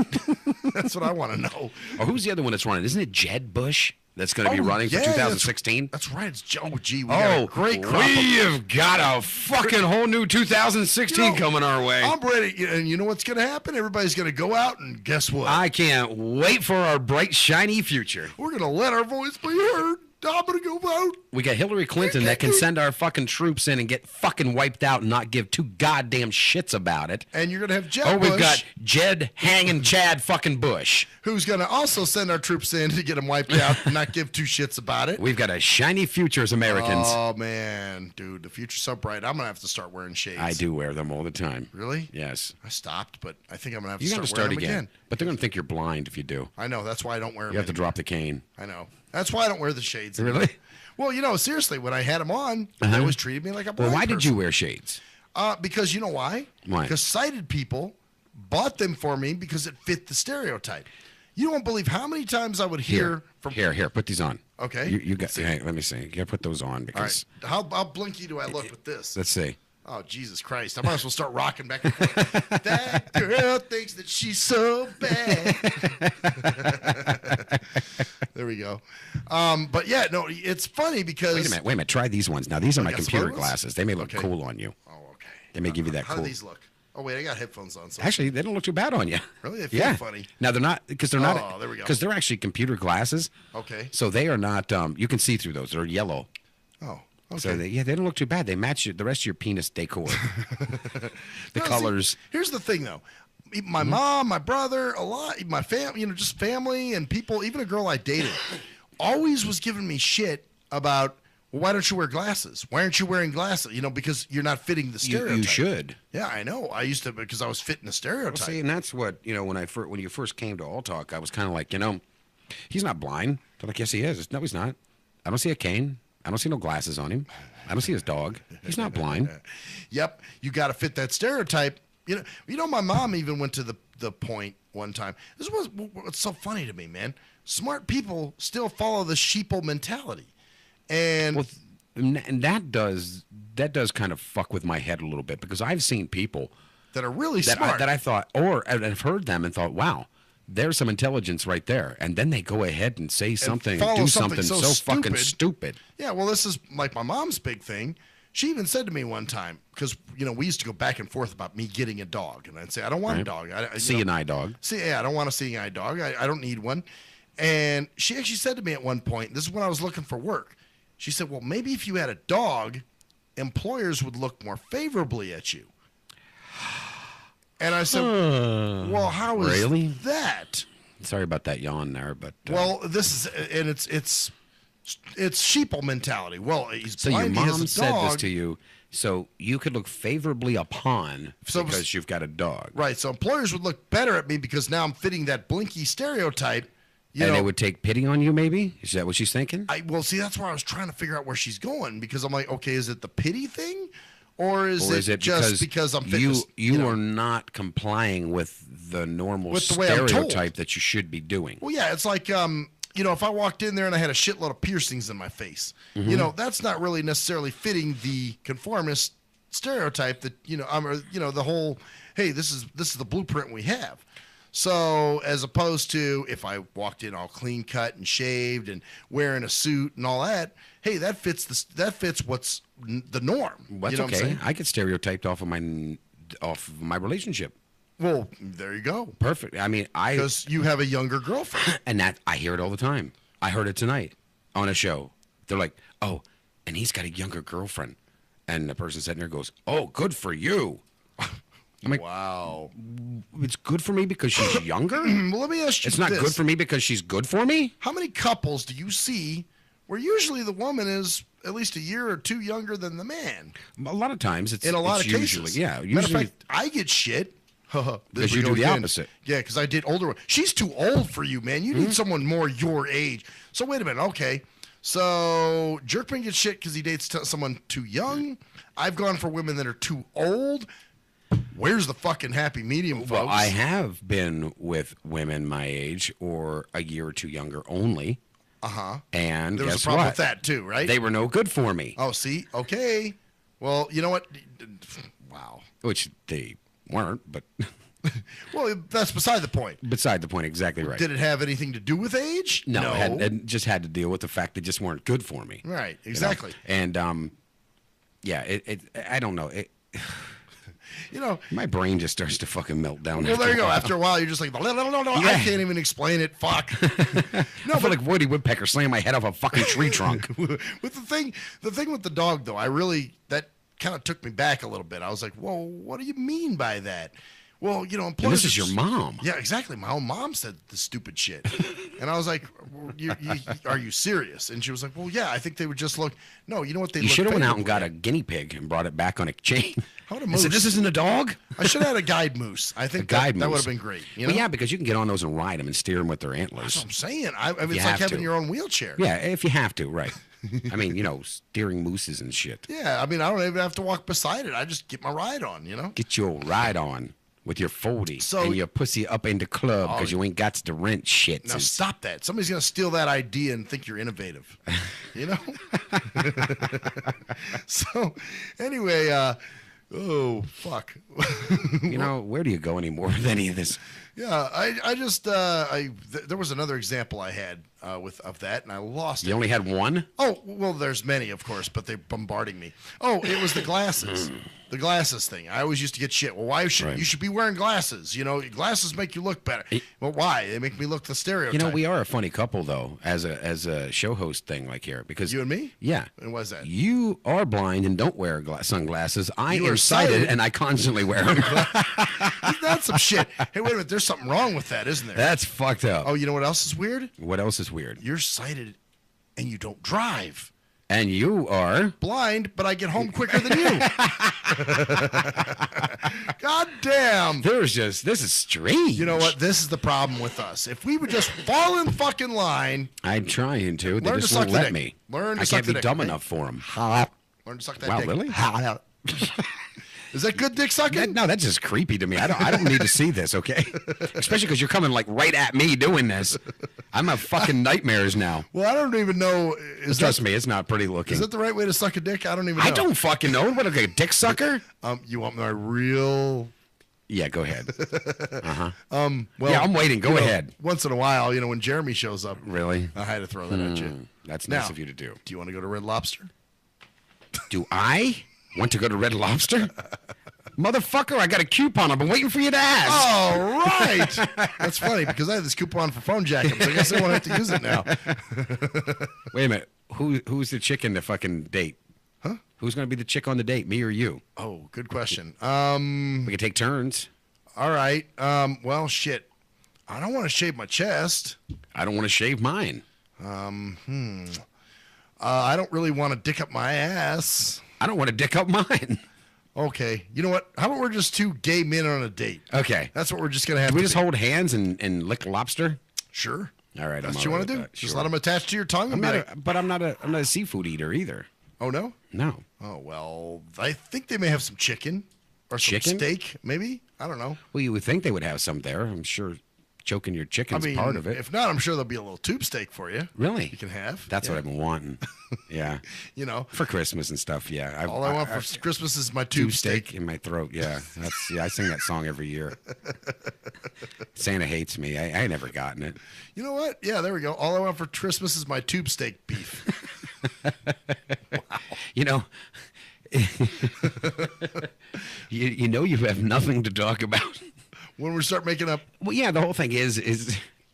That's what I want to know. Oh, who's the other one that's running? Isn't it Jed Bush that's going to be running for 2016? That's right. It's Joe G. We got a great crop. We've got a fucking whole new 2016 coming our way. I'm ready. And you know what's going to happen? Everybody's going to go out, and guess what? I can't wait for our bright, shiny future. We're going to let our voice be heard. I'm going to go vote. We got Hillary Clinton that can send our fucking troops in and get fucking wiped out and not give two goddamn shits about it. And you're going to have Jed Bush. We've got Jed hanging Chad fucking Bush. Who's going to also send our troops in to get them wiped out and not give two shits about it. We've got a shiny future as Americans. Oh, man. Dude, the future's so bright. I'm going to have to start wearing shades. I do wear them all the time. Really? Yes. I stopped, but I think I'm going to have You to got to start start wearing them again. But they're going to think you're blind if you do. I know. That's why I don't wear them. You have to drop the cane. I know. That's why I don't wear the shades. Really? Well, you know, seriously, when I had them on, they always treated me like a blind Well, why did person. you wear shades? Because you know why? Why? Because sighted people bought them for me because it fit the stereotype. You won't believe how many times I would hear from... Here, put these on. Okay. You got. Hey, let me see. You got to put those on because... All right. How blinky do I look with this? Let's see. Oh, Jesus Christ. I might as well start rocking back and forth. That girl thinks that she's so bad. There we go. But yeah, no, it's funny because... Wait a minute. Try these ones. Now, these are my got some computer other ones? glasses. They may look cool on you. Oh, okay. They may give you that How cool... do these look? Oh, wait, I got headphones on. So Actually, they don't look too bad on you. Really? They feel funny. Now, they're not... Because they're not... Oh, there we go. Because they're actually computer glasses. Okay. So they are not... you can see through those. They're yellow. Oh, okay. So they don't look too bad. They match the rest of your penis decor. The colors. See, here's the thing, though. My mom, my brother, my family, just family and people, even a girl I dated, always was giving me shit about, well, why don't you wear glasses? Why aren't you wearing glasses? Because you're not fitting the stereotype. You should. Yeah, I know. I used to because I was fitting the stereotype. Well, see, and that's what, when you first came to All Talk, I was kind of like, he's not blind. They're like, yes, he is. No, he's not. I don't see a cane. I don't see no glasses on him. I don't see his dog. He's not blind. Yep. You got to fit that stereotype. My mom even went to the point one time. This was what's so funny to me, man. Smart people still follow the sheeple mentality. And that does kind of fuck with my head a little bit because I've seen people that are really smart that I thought, or I've heard them and thought, wow, there's some intelligence right there. And then they go ahead and say something and do something so fucking stupid. Yeah, well, this is like my mom's big thing. She even said to me one time, because, we used to go back and forth about me getting a dog. And I'd say, I don't want a dog. Seeing eye dog. I don't want a seeing eye dog. I don't need one. And she actually said to me at one point, this is when I was looking for work. She said, well, maybe if you had a dog, employers would look more favorably at you. And I said, well, how is that? Sorry about that yawn there, but... well, this is... And it's sheeple mentality. Well, he's so blind, your he has mom a said dog. this to you, so you could look favorably upon because you've got a dog. Right, so employers would look better at me because now I'm fitting that blinky stereotype. They would take pity on you, maybe? Is that what she's thinking? Well, see, that's where I was trying to figure out where she's going because I'm like, okay, is it the pity thing? Or is it just because I'm fitting you are not complying with the normal with the way I'm told. stereotype that you should be doing. Well, yeah, it's like, if I walked in there and I had a shitload of piercings in my face, that's not really necessarily fitting the conformist stereotype that, the whole, hey, this is the blueprint we have. So as opposed to if I walked in all clean cut and shaved and wearing a suit and all that, hey, that fits what's the norm. That's okay. I get stereotyped off of my relationship. Well, there you go. Perfect. I mean, because you have a younger girlfriend, and that I hear it all the time. I heard it tonight on a show. They're like, "Oh, and he's got a younger girlfriend," and the person sitting there goes, "Oh, good for you." I'm like, wow. It's good for me because she's younger? Well, let me ask you It's not good for me because she's good for me? How many couples do you see where usually the woman is at least a year or two younger than the man. A lot of times, it's in a lot of usually, cases. Yeah, Matter usually of fact, I get shit. Because you do the opposite. Yeah, because I did older. She's too old for you, man. You need someone more your age. So wait a minute. Okay. So Jerkman gets shit because he dates someone too young. I've gone for women that are too old. Where's the fucking happy medium, folks? Well, I have been with women my age or a year or two younger only. And there was guess a problem what? with that too, right? They were no good for me. Oh, see? Okay. Well, you know what? Wow. Which they weren't, but... Well, that's beside the point. Beside the point, exactly right. Did it have anything to do with age? No. It just had to deal with the fact they just weren't good for me. Right, exactly. You know? And, yeah, I don't know. You know, my brain just starts to fucking melt down. Well, there you go. After a while, you're just like, no, I can't even explain it. Fuck. No, I feel like Woody Woodpecker slammed my head off a fucking tree trunk. With the thing with the dog, though, that kind of took me back a little bit. I was like, whoa, what do you mean by that? Well, you know, and this is your mom. Yeah, exactly. My own mom said the stupid shit. And I was like, are you serious? And she was like, well, yeah, I think they would just look. No, you know what? You should have went out and got a guinea pig and brought it back on a chain. How about a moose? So this isn't a dog? I should have had a guide moose. I think that would have been great. You know? Well, yeah, because you can get on those and ride them and steer them with their antlers. That's what I'm saying. I mean, it's like having your own wheelchair. Yeah, if you have to, right. I mean, you know, steering mooses and shit. Yeah, I mean, I don't even have to walk beside it. I just get my ride on, you know? Get your ride on. With your 40 and your pussy up in the club because you ain't got to rent shit. Now stop that. Somebody's going to steal that idea and think you're innovative. You know? So, anyway, oh, fuck. You know, where do you go anymore with any of this? Yeah, I just, there was another example I had of that, and I lost it. You only had one? Oh, well, there's many, of course, but they're bombarding me. Oh, it was the glasses. The glasses thing. I always used to get shit. Well, why should you should be wearing glasses? You know, glasses make you look better. Well, why? They make me look the stereotype. You know, we are a funny couple though, as a show host thing like here, because you and me. Yeah. And what's that? You are blind and don't wear sunglasses. I am sighted and I constantly wear them. Isn't that some shit? Hey, wait a minute. There's something wrong with that, isn't there? That's fucked up. Oh, you know what else is weird? What else is weird? You're sighted and you don't drive. And you are blind, but I get home quicker than you. God damn. This is strange. You know what? This is the problem with us. If we would just fall in fucking line. I'm trying to. They learn just to won't suck let me. Learn to I suck can't the be dick, dumb right? enough for them. Learn to suck that wow, dick. Really? Is that good dick sucking? No, that's just creepy to me. I don't need to see this, okay? Especially because you're coming like right at me doing this. I'm have fucking nightmares now. Well, I don't even know. Trust me, it's not pretty looking. Is that the right way to suck a dick? I don't even know. I don't fucking know. What, like a dick sucker? You want my real... Yeah, go ahead. Well, yeah, I'm waiting. Go ahead. Once in a while, when Jeremy shows up. Really? I had to throw that at you. That's nice of you to do. Do you want to go to Red Lobster? Do I want to go to Red Lobster? Motherfucker, I got a coupon. I've been waiting for you to ask. Oh, right. That's funny because I had this coupon for phone jackups. I guess I won't have to use it now. Wait a minute. Who's the chick in the fucking date? Huh? Who's going to be the chick on the date, me or you? Oh, good question. We can take turns. All right. Well, shit. I don't want to shave my chest. I don't want to shave mine. I don't really want to dick up my ass. I don't want to dick up mine. Okay. You know what? How about we're just two gay men on a date? Okay. That's what we're just going to have Do we to just hold hands and lick lobster? Sure. All right. That's what you want to do? Just let them attach to your tongue? I'm not a seafood eater either. Oh, no? No. Oh, well, I think they may have some chicken or some steak, maybe. I don't know. Well, you would think they would have some there. I'm sure choking your chicken's part of it. If not, I'm sure there'll be a little tube steak for you. Really? You can have. That's what I've been wanting. Yeah. For Christmas and stuff, yeah. All I want for Christmas is my tube steak in my throat, yeah. I sing that song every year. Santa hates me. I ain't never gotten it. You know what? Yeah, there we go. All I want for Christmas is my tube steak beef. Wow. You know, you know you have nothing to talk about. When we start making up. Well, yeah, the whole thing is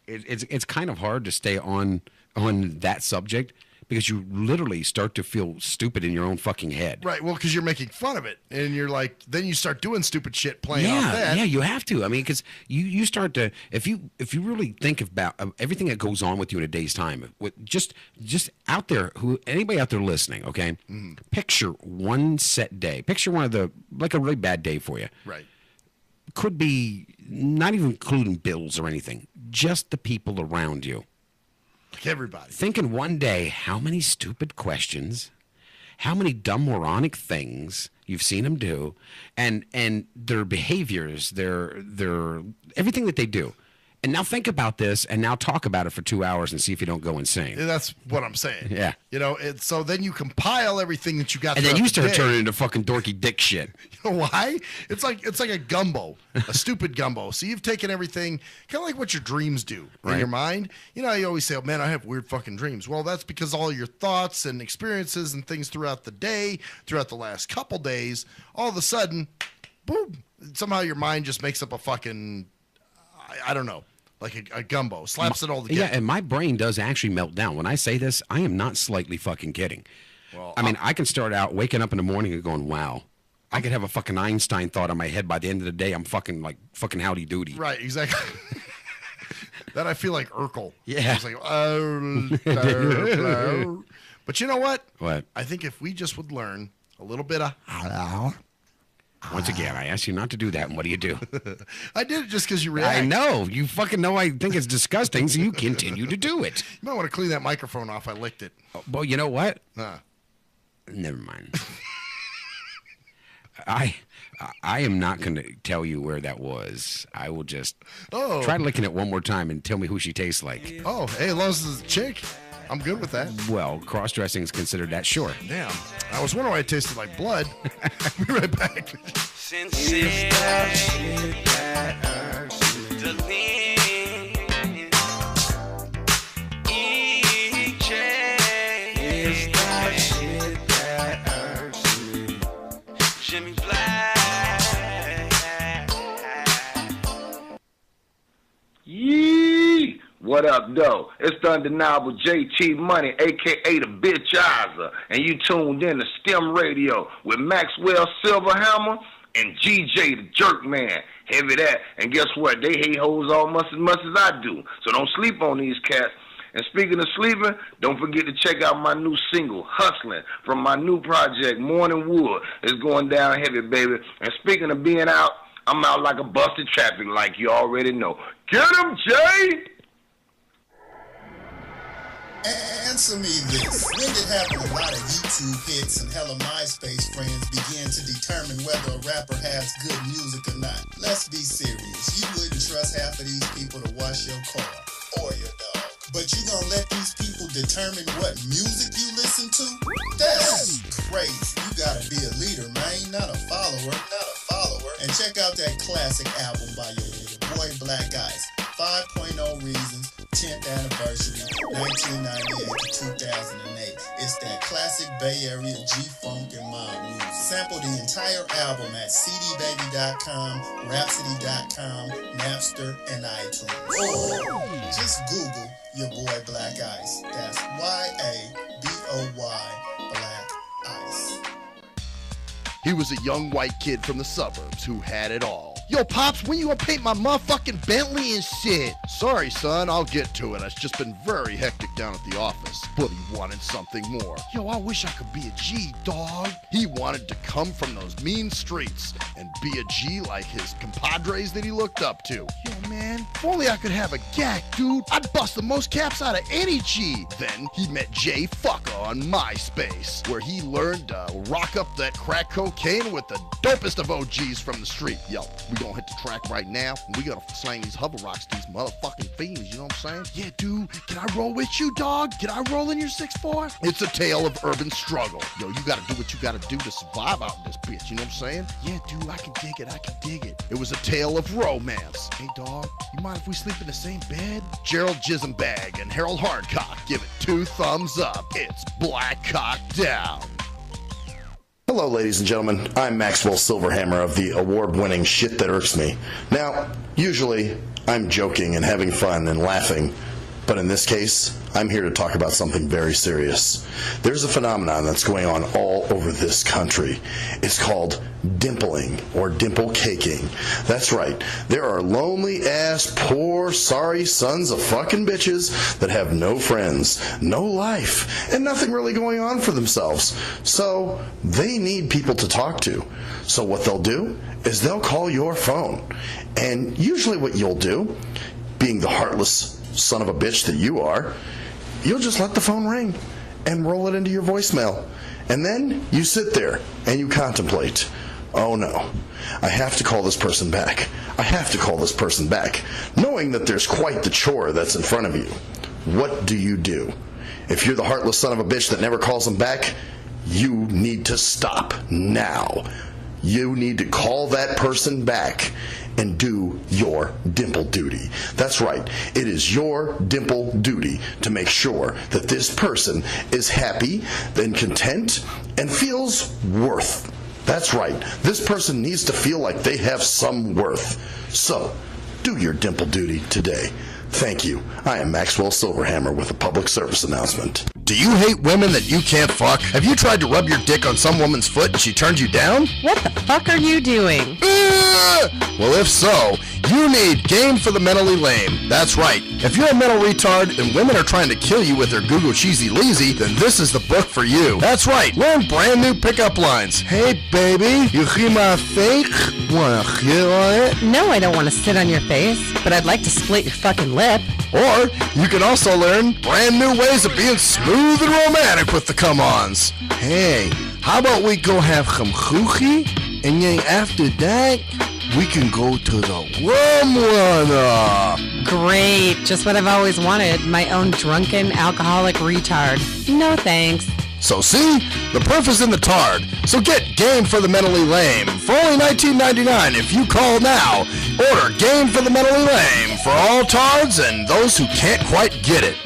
it's kind of hard to stay on that subject because you literally start to feel stupid in your own fucking head. Right. Well, because you're making fun of it, and you're like, then you start doing stupid shit playing off that. Yeah, you have to. I mean, because you start to, if you really think about everything that goes on with you in a day's time, with just out there, anybody out there listening, okay, picture one set day. Picture one of like a really bad day for you. Right. Could be not even including bills or anything, just the people around you. Like everybody. Think in one day how many stupid questions, how many dumb moronic things you've seen them do, and their behaviors, their everything that they do. And now think about this, and now talk about it for 2 hours and see if you don't go insane. That's what I'm saying. Yeah. You know, so then you compile everything that you got. And then you throughout start turning into fucking dorky dick shit. You know why? It's like a gumbo, a stupid gumbo. So you've taken everything, kind of like what your dreams do in your mind. You know, you always say, oh, man, I have weird fucking dreams. Well, that's because all your thoughts and experiences and things throughout the day, throughout the last couple days, all of a sudden, boom, somehow your mind just makes up a fucking, I don't know. Like a gumbo, slaps it all together. Yeah, and my brain does actually melt down. When I say this, I am not slightly fucking kidding. Well, I mean, I can start out waking up in the morning and going, wow. I could have a fucking Einstein thought in my head. By the end of the day, I'm fucking howdy doody. Right, exactly. That I feel like Urkel. Yeah. It's like, but you know what? What? I think if we just would learn a little bit of Once again, I ask you not to do that, and what do you do? I did it just because you react. I know. You fucking know I think it's disgusting, so you continue to do it. You might want to clean that microphone off. I licked it. Well, you know what? Never mind. I am not going to tell you where that was. I will just try licking it one more time and tell me who she tastes like. Oh, hey, as long as it's a chick, I'm good with that. Well, cross-dressing is considered that, sure. Damn. I was wondering why it tasted like blood. I'll be right back. Jimmy Black. Yee! What up, though? It's the undeniable JT Money, a.k.a. the Bitchizer, and you tuned in to STIM Radio with Maxwell Silverhammer and GJ the Jerk Man. Heavy that. And guess what? They hate hoes almost as much as I do. So don't sleep on these cats. And speaking of sleeping, don't forget to check out my new single, Hustling, from my new project, Morning Wood. It's going down heavy, baby. And speaking of being out, I'm out like a busted traffic like you already know. Get him, Jay! Answer me this. When did having a lot of YouTube hits and hella MySpace friends begin to determine whether a rapper has good music or not? Let's be serious. You wouldn't trust half of these people to wash your car or your dog. But you gonna let these people determine what music you listen to? That's crazy. You gotta be a leader, man, not a follower. And check out that classic album by your boy Black Ice, 5.0 Reasons, 10th Anniversary, 1998 to 2008. It's that classic Bay Area G-Funk and mob music. Sample the entire album at cdbaby.com, rhapsody.com, Napster, and iTunes. Or just Google your boy Black Ice. That's Y-A-B-O-Y, Black Ice. He was a young white kid from the suburbs who had it all. Yo, Pops, when you gonna paint my motherfucking Bentley and shit? Sorry, son, I'll get to it. It's just been very hectic down at the office. But he wanted something more. Yo, I wish I could be a G, dog. He wanted to come from those mean streets and be a G like his compadres that he looked up to. Yo, man, if only I could have a gack, dude. I'd bust the most caps out of any G. Then he met Jay Fucker on MySpace, where he learned to rock up that crack cocaine with the dopest of OGs from the street. Yo, we gonna hit the track right now, and we gonna slang these hover rocks to these motherfucking fiends, you know what I'm saying? Yeah, dude, can I roll with you, dog? Can I roll in your 6'4"? It's a tale of urban struggle. Yo, you gotta do what you gotta do to survive out in this bitch, you know what I'm saying? Yeah, dude, I can dig it. It was a tale of romance. Hey, dog, you mind if we sleep in the same bed? Gerald Jisenbag and Harold Hardcock give it 2 thumbs up. It's Black Cock Down. Hello, ladies and gentlemen. I'm Maxwell Silverhammer of the award-winning Shit That Irks Me. Now, usually, I'm joking and having fun and laughing, But in this case, I'm here to talk about something very serious. There's a phenomenon that's going on all over this country. It's called dimpling or dimple caking. That's right. There are lonely ass, poor, sorry sons of fucking bitches that have no friends, no life, and nothing really going on for themselves. So they need people to talk to. So what they'll do is they'll call your phone. And usually what you'll do, being the heartless son of a bitch that you are, you'll just let the phone ring and roll it into your voicemail. And then you sit there and you contemplate, oh no, I have to call this person back. I have to call this person back, knowing that there's quite the chore that's in front of you. What do you do? If you're the heartless son of a bitch that never calls them back, you need to stop now. You need to call that person back and do your dimple duty. That's right. It is your dimple duty to make sure that this person is happy and content and feels worth. That's right. This person needs to feel like they have some worth. So, do your dimple duty today. Thank you. I am Maxwell Silverhammer with a public service announcement. Do you hate women that you can't fuck? Have you tried to rub your dick on some woman's foot and she turned you down? What the fuck are you doing? Well, if so, you need Game for the Mentally Lame. That's right. If you're a mental retard and women are trying to kill you with their Google Cheesy Leezy, then this is the book for you. That's right. Learn brand new pickup lines. Hey, baby, you hear my fake? Wanna hear on it? No, I don't want to sit on your face, but I'd like to split your fucking lip. Or you can also learn brand new ways of being smooth and romantic with the come-ons. Hey, how about we go have some choochie, and then after that, we can go to the rum runner. Great, just what I've always wanted. My own drunken alcoholic retard. No thanks. So see, the proof is in the tard. So get Game for the Mentally Lame for only $19.99 if you call now. Order Game for the Mentally Lame for all tards and those who can't quite get it.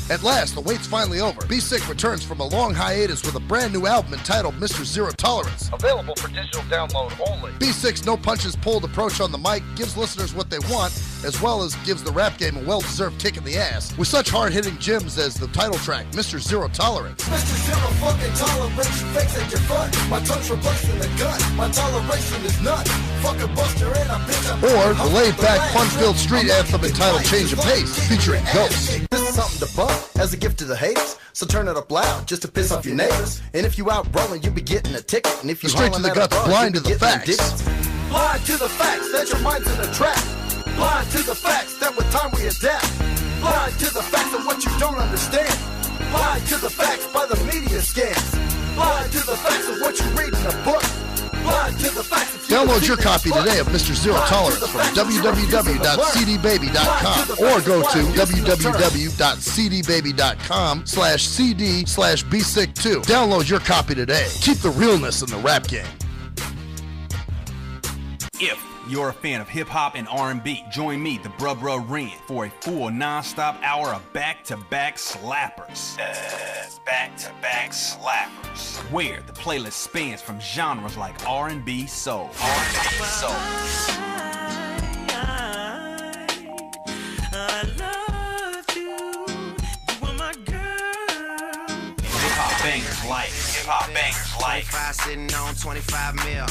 At last, the wait's finally over. Be Sick returns from a long hiatus with a brand new album entitled Mr. Zero Tolerance. Available for digital download only. Be Sick's no punches pulled approach on the mic gives listeners what they want, as well as gives the rap game a well-deserved kick in the ass. With such hard-hitting gems as the title track, Mr. Zero Tolerance. Mr. Zero fucking tolerance, fakes at your front. My tongue's replacing the gun. My toleration is none. Fuck a buster and a bitch. Or the laid-back, fun-filled street anthem entitled Change of Pace, featuring Ghost. This is something to bump as a gift to the haters. So turn it up loud just to piss off your neighbors. And if you out rolling, you be getting a ticket. And if you Straight to the guts, blind to the facts. Blind to the facts that your mind's in a trap. Blind to the facts that with time we adapt. Blind to the facts of what you don't understand. Blind to the facts by the media scams. Blind to the facts of what you read in a book. Blind to the facts. Download your copy today of Mr. Zero Tolerance from www.cdbaby.com or go to www.cdbaby.com/cd/bsick2. Download your copy today. Keep the realness in the rap game. If you're a fan of hip-hop and R&B, join me, the Brubra Ren, for a full non-stop hour of back-to-back slappers. Back-to-back slappers. Where the playlist spans from genres like R&B, soul, R&B, soul. I loved you. You were my girl. Hip-hop bangers like, hip-hop bangers like. 25 sitting on 25 mil,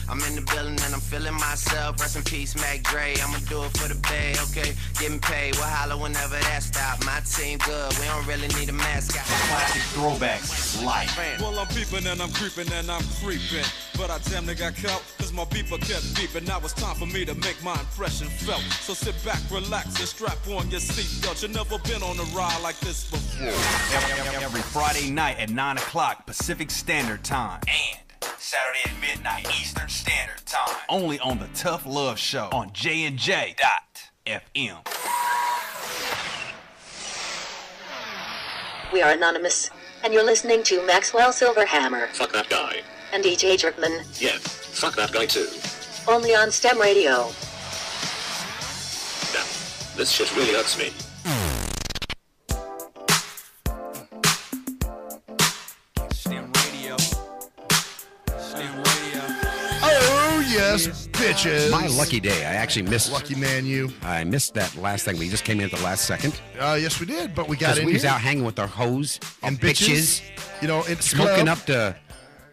I'm in the building and I'm feeling myself. Rest in peace, Mac Dre. I'ma do it for the bay, okay? Getting paid, we'll holler whenever that stop. My team good, we don't really need a mascot. Classic throwbacks, life. Well, I'm peeping and I'm creeping and I'm creeping. But I damn near got caught, cause my beeper kept beeping. Now it's time for me to make my impression felt. So sit back, relax, and strap on your seatbelt. You've never been on a ride like this before. Every Friday night at 9 o'clock Pacific Standard Time. And Saturday at midnight Eastern Standard Time. Only on the Tough Love Show on JNJ.FM. We are anonymous, and you're listening to Maxwell Silverhammer Fuck that guy. and DJ Jerkman, Yeah, fuck that guy too. only on STEM Radio. Damn, this shit really hurts me. STEM Radio. STEM Radio. Oh yes, bitches. My lucky day. I actually missed. Lucky man, you. I missed that last thing. We just came in at the last second. Yes, we did, but we got in we was here. out hanging with our hoes And bitches. You know, it's Smoking up to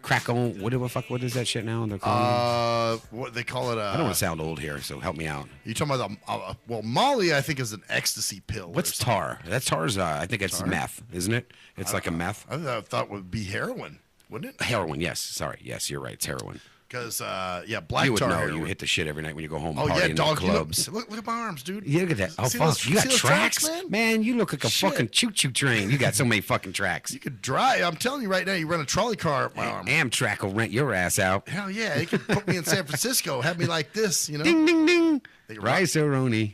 crack on. What is that shit now? They're calling what they call it? I don't want to sound old here, so help me out. You talking about well, Molly? I think is an ecstasy pill. What's tar? That's tar's. I think it's meth, isn't it? It's like a meth. I thought it would be heroin, wouldn't it? Heroin. Yes. Sorry. Yes, you're right. It's heroin. Because black you would tar. know. Heroin. You hit the shit every night when you go home. Oh party yeah, in dog. the clubs. Look at my arms, dude. Yeah, look at that. Oh See fuck, those- you got see those tracks, tracks, man. You look like a fucking choo-choo train. You got so many fucking tracks. You could drive. I'm telling you right now, you run a trolley car up my arm. Amtrak will rent your ass out. Hell yeah, they could put me in San Francisco, have me like this, you know. Ding ding ding. They could Rice-a-roni.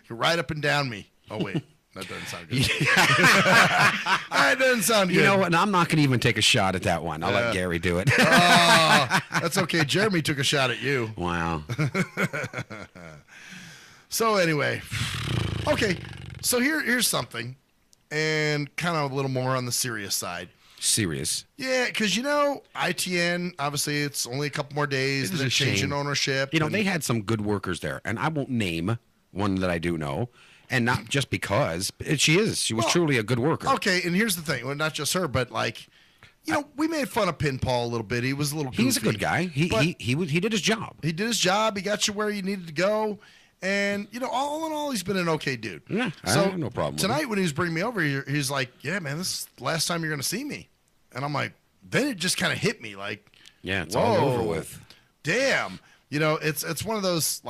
ride up and down me. Oh wait. That doesn't sound good. That doesn't sound good. You know what? And I'm not going to even take a shot at that one. I'll let Gary do it. Oh, that's okay. Jeremy took a shot at you. Wow. So anyway, okay. So here's something, and kind of a little more on the serious side. Serious. Yeah, because ITN, obviously it's only a couple more days. It is They're a shame. changing ownership. You know, they had some good workers there, and I won't name one that I do know. And not just because she was truly a good worker. Okay, and here's the thing: well, not just her, but we made fun of Pinball a little bit. He was a little goofy. He's a good guy. He did his job. He did his job. He got you where you needed to go, and all in all, he's been an okay dude. Yeah, so I have no problem. Tonight when he was bringing me over here, he's like, "Yeah, man, this is the last time you're going to see me," and I'm like, then it just kind of hit me like, yeah, it's whoa, all over with. Damn, it's one of those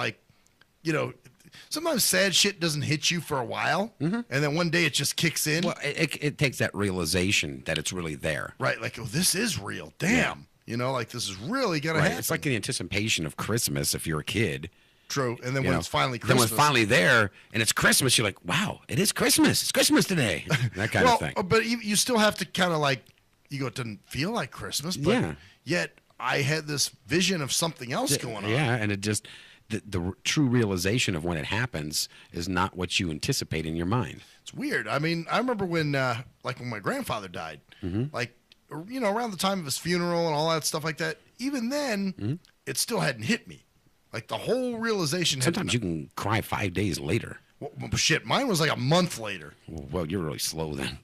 sometimes sad shit doesn't hit you for a while, and then one day it just kicks in. Well, it takes that realization that it's really there. Right, like, oh, this is real. Damn. Yeah. This is really going to happen. It's like the anticipation of Christmas if you're a kid. True, and then when it's finally Christmas. Then when it's finally there and it's Christmas, you're like, wow, it is Christmas. It's Christmas today. That kind of thing. But you still have to kind of it doesn't feel like Christmas, but yet I had this vision of something else going on. Yeah, and it just... The true realization of when it happens is not what you anticipate in your mind. It's weird. I mean, I remember when my grandfather died, around the time of his funeral and all that stuff like that. Even then, it still hadn't hit me. Like the whole realization. Sometimes you can cry 5 days later. Well, shit, mine was like a month later. Well, you're really slow then.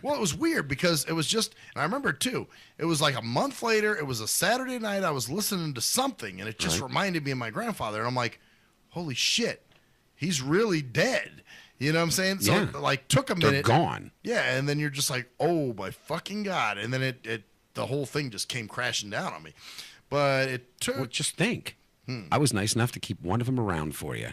Well, it was weird because it was just, and I remember too, it was like a month later. It was a Saturday night. I was listening to something, and it just reminded me of my grandfather. And I'm like, holy shit, he's really dead. You know what I'm saying? So it took a minute. They're gone. Yeah, and then you're just like, oh my fucking God. And then the whole thing just came crashing down on me. But it took. Well, just think. I was nice enough to keep one of them around for you.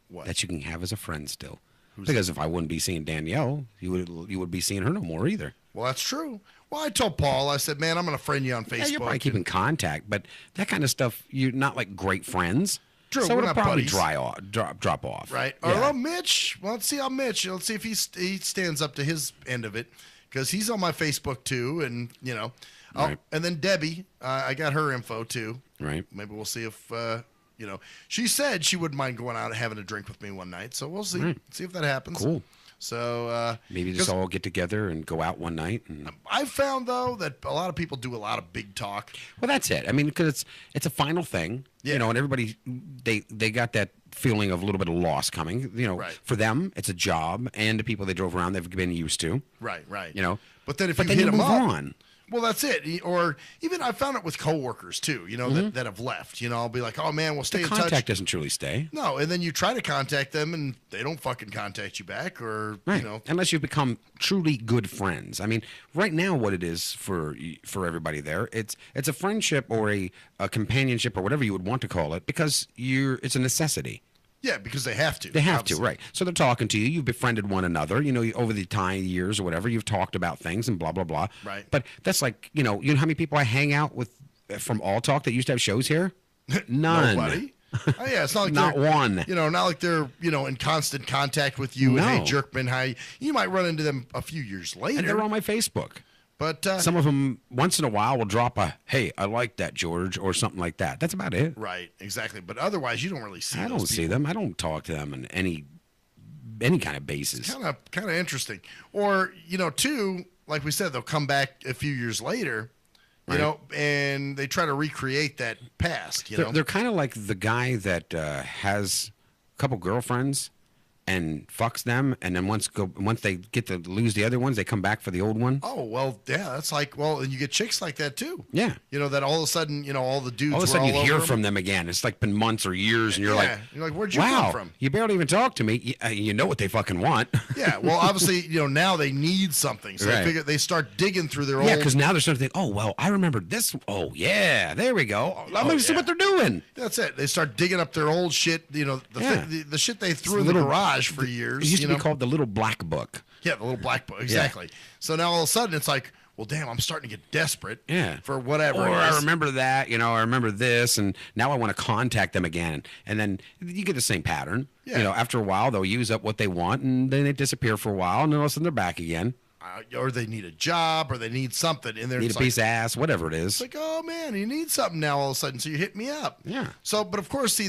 What? That you can have as a friend still. Because if I wouldn't be seeing Danielle, you would be seeing her no more either. Well, that's true. Well, I told Paul, I said, man, I'm going to friend you on Facebook. Yeah, you're probably keeping contact, but that kind of stuff, you're not like great friends. True, so we're it'll not probably buddies. drop off. Right. Yeah. Or Mitch. Well, let's see how Mitch. Let's see if he stands up to his end of it. Because he's on my Facebook too. And, Right. And then Debbie, I got her info too. Right. Maybe we'll see if, she said she wouldn't mind going out and having a drink with me one night. So we'll see. Right. See if that happens. Cool. So maybe just all get together and go out one night. And... I've found though that a lot of people do a lot of big talk. Well, that's it. I mean, because it's a final thing, and everybody they got that feeling of a little bit of loss coming. For them, it's a job, and the people they drove around they've been used to. Right. But then if you hit them move up, on. Well, that's it. Or even I found it with coworkers too, that have left. I'll be like, oh man, we'll stay in touch. Contact doesn't truly stay. No, and then you try to contact them and they don't fucking contact you back, or unless you become truly good friends. I mean, right now, what it is for everybody there, it's a friendship or a companionship or whatever you would want to call it, because it's a necessity. Yeah, because they have to. They have obviously. to, right. So they're talking to you. You've befriended one another. Over the years or whatever, you've talked about things and blah, blah, blah. Right. But that's like, you know how many people I hang out with from All Talk that used to have shows here? None. Nobody. Oh, yeah, it's not like not they're, one. Not like they're, in constant contact with you. No. And, hey, Jerkman, hi. You might run into them a few years later. And they're on my Facebook. But some of them, once in a while, will drop a, hey, I like that, George, or something like that. That's about it. Right, exactly. But otherwise, you don't really see I those don't see them. I don't talk to them on any kind of basis. Kind of interesting. Or, too, like we said, they'll come back a few years later, You know, and they try to recreate that past. You know, They're kind of like the guy that has a couple girlfriends and fucks them, and then once they get to lose the other ones, they come back for the old one. Oh well, yeah, that's like and you get chicks like that too. Yeah, you know that all of a sudden, you know, all the dudes. All of a sudden, you hear over from them again. It's like been months or years, and you're like, where'd you wow, come from? You barely even talk to me. You know what they fucking want. Yeah, well, obviously, you know, now they need something, so they start digging through their old. Yeah, because now they're starting to think, oh well, I remember this. Oh yeah, there we go. Let me see what they're doing. That's it. They start digging up their old shit. You know, the shit they threw in the garage for years. It used to be called the Little Black Book. Yeah, the Little Black Book. Exactly. Yeah. So now all of a sudden it's like, well, damn, I'm starting to get desperate. Yeah. For whatever. Or I remember that. You know, I remember this, and now I want to contact them again. And then you get the same pattern. Yeah. You know, after a while they'll use up what they want, and then they disappear for a while, and then all of a sudden they're back again. Or they need a job, or they need something, and need a piece of ass, whatever it is. It's like, oh man, you need something now all of a sudden, so you hit me up. Yeah. So, but of course, see,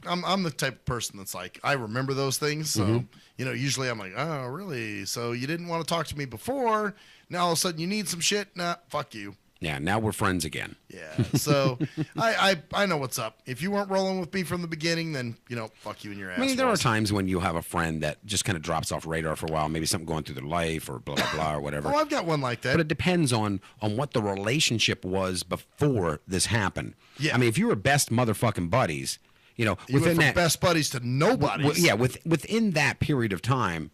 I'm the type of person that's like, I remember those things. So, you know, usually I'm like, oh really? So you didn't want to talk to me before. Now all of a sudden you need some shit. Nah, fuck you. Yeah, now we're friends again. Yeah, so I know what's up. If you weren't rolling with me from the beginning, then, you know, fuck you in your ass. I mean, there are times when you have a friend that just kind of drops off radar for a while, maybe something going through their life or blah, blah, blah, or whatever. Oh, I've got one like that. But it depends on what the relationship was before this happened. Yeah. I mean, if you were best motherfucking buddies, you know, you went from best buddies to nobodies. Within that period of time,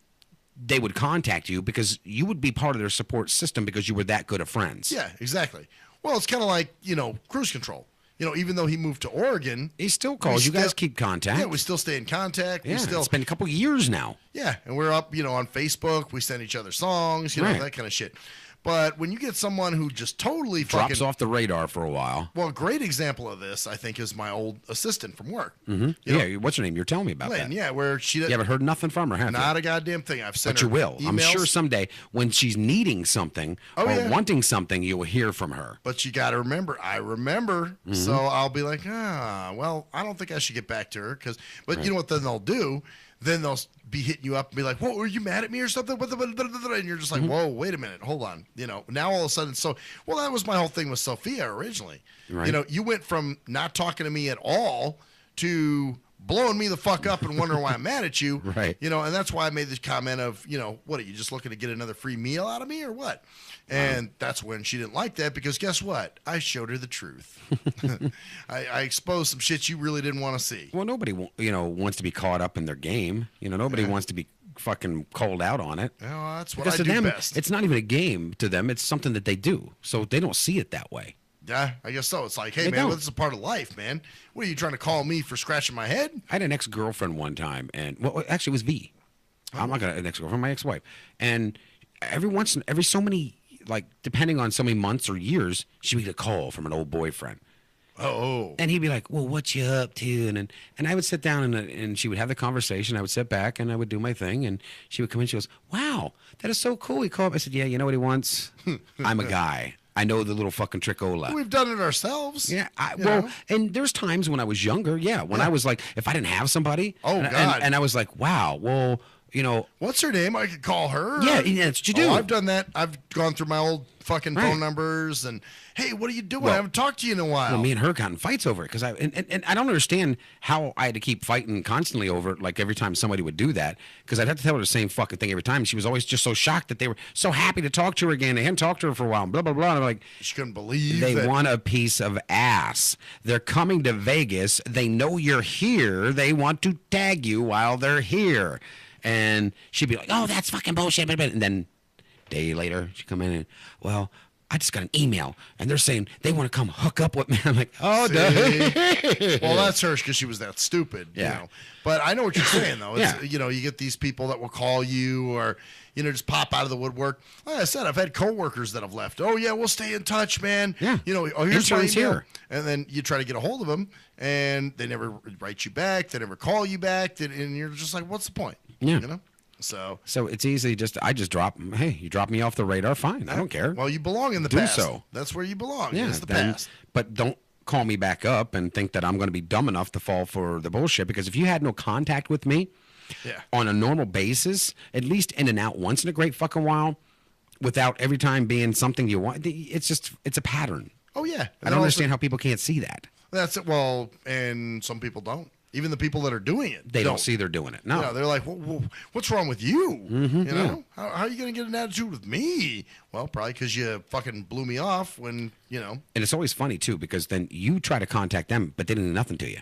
they would contact you because you would be part of their support system because you were that good of friends. Yeah, exactly. Well, it's kind of like, you know, Cruise Control. You know, even though he moved to Oregon, he still calls. You guys keep contact. Yeah, we still stay in contact. Yeah, it's been a couple years now. Yeah, and we're up, you know, on Facebook. We send each other songs, you know, that kind of shit. But when you get someone who just totally drops off the radar for a while. Well, a great example of this, I think, is my old assistant from work. Mm-hmm. Yeah, what's her name? You're telling me about Lynn, that. Yeah, where she... You haven't heard nothing from her, have you? Not a goddamn thing. I've sent her But you will. emails. I'm sure someday when she's needing something or wanting something, you will hear from her. But you got to remember, I remember. Mm-hmm. So I'll be like, well, I don't think I should get back to her. But you know what then they'll do? Then they'll be hitting you up and be like, "Whoa, were you mad at me or something?" And you're just like, "Whoa, wait a minute, hold on." You know, now all of a sudden, that was my whole thing with Sophia originally. Right. You know, you went from not talking to me at all to blowing me the fuck up and wondering why I'm mad at you. Right. You know, and that's why I made this comment of, you know, what, are you just looking to get another free meal out of me or what? And that's when she didn't like that because guess what? I showed her the truth. I exposed some shit you really didn't want to see. Well, nobody, wants to be caught up in their game. You know, nobody wants to be fucking called out on it. Well, that's what because I do them, best. It's not even a game to them. It's something that they do. So they don't see it that way. Yeah, I guess so. It's like, hey, man, this is a part of life, man. What are you trying to call me for scratching my head? I had an ex-girlfriend one time, and, well, actually it was V. I'm not going to, an ex-girlfriend, my ex-wife. And every so many, like, depending on so many months or years, she would get a call from an old boyfriend. Oh. And he'd be like, well, what you up to? And I would sit down and she would have the conversation. I would sit back and I would do my thing. And she would come in. She goes, wow, that is so cool. He called. I said, yeah, you know what he wants? I'm a guy. I know the little fucking trickola. We've done it ourselves. Yeah. Well, and there's times when I was younger. Yeah. When I was like, if I didn't have somebody. Oh, God. And I was like, wow, well, you know. What's her name? I could call her. Yeah, that's what you do. Oh, I've done that. I've gone through my old fucking phone numbers and, hey, what are you doing? I haven't talked to you in a while. Well, me and her got in fights over it because and I don't understand how I had to keep fighting constantly over it, like every time somebody would do that, because I'd have to tell her the same fucking thing every time. She was always just so shocked that they were so happy to talk to her again. They hadn't talked to her for a while, and blah, blah, blah. And I'm like, she couldn't believe they want a piece of ass. They're coming to Vegas. They know you're here. They want to tag you while they're here. And she'd be like, oh, that's fucking bullshit. And then a day later, she'd come in and, well, I just got an email, and they're saying they want to come hook up with me. I'm like, oh, no. Well, that's her because she was that stupid. Yeah. You know? But I know what you're saying, though. It's, you know, you get these people that will call you or, you know, just pop out of the woodwork. Like I said, I've had coworkers that have left. Oh, yeah, we'll stay in touch, man. Yeah. You know, oh, here's my email. Here. And then you try to get a hold of them, and they never write you back. They never call you back. And you're just like, what's the point? Yeah. You know? So it's easy. I just drop. Hey, you drop me off the radar. Fine, I don't care. Well, you belong in the past. So that's where you belong. Yeah, it's the past. But don't call me back up and think that I'm going to be dumb enough to fall for the bullshit. Because if you had no contact with me, on a normal basis, at least in and out once in a great fucking while, without every time being something you want, it's a pattern. Oh yeah. I don't understand how people can't see that. That's it. Well, and some people don't. Even the people that are doing it, They don't see they're doing it. No. You know, they're like, what's wrong with you? Mhm, You know, how are you going to get an attitude with me? Well, probably because you fucking blew me off when, you know. And it's always funny, too, because then you try to contact them, but they didn't do nothing to you.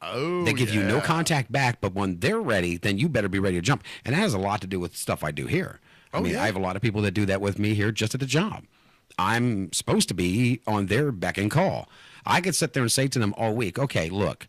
Oh, They give you no yeah. contact back, but when they're ready, then you better be ready to jump. And that has a lot to do with stuff I do here. I mean, yeah. I have a lot of people that do that with me here just at the job. I'm supposed to be on their beck and call. I could sit there and say to them all week, okay, look,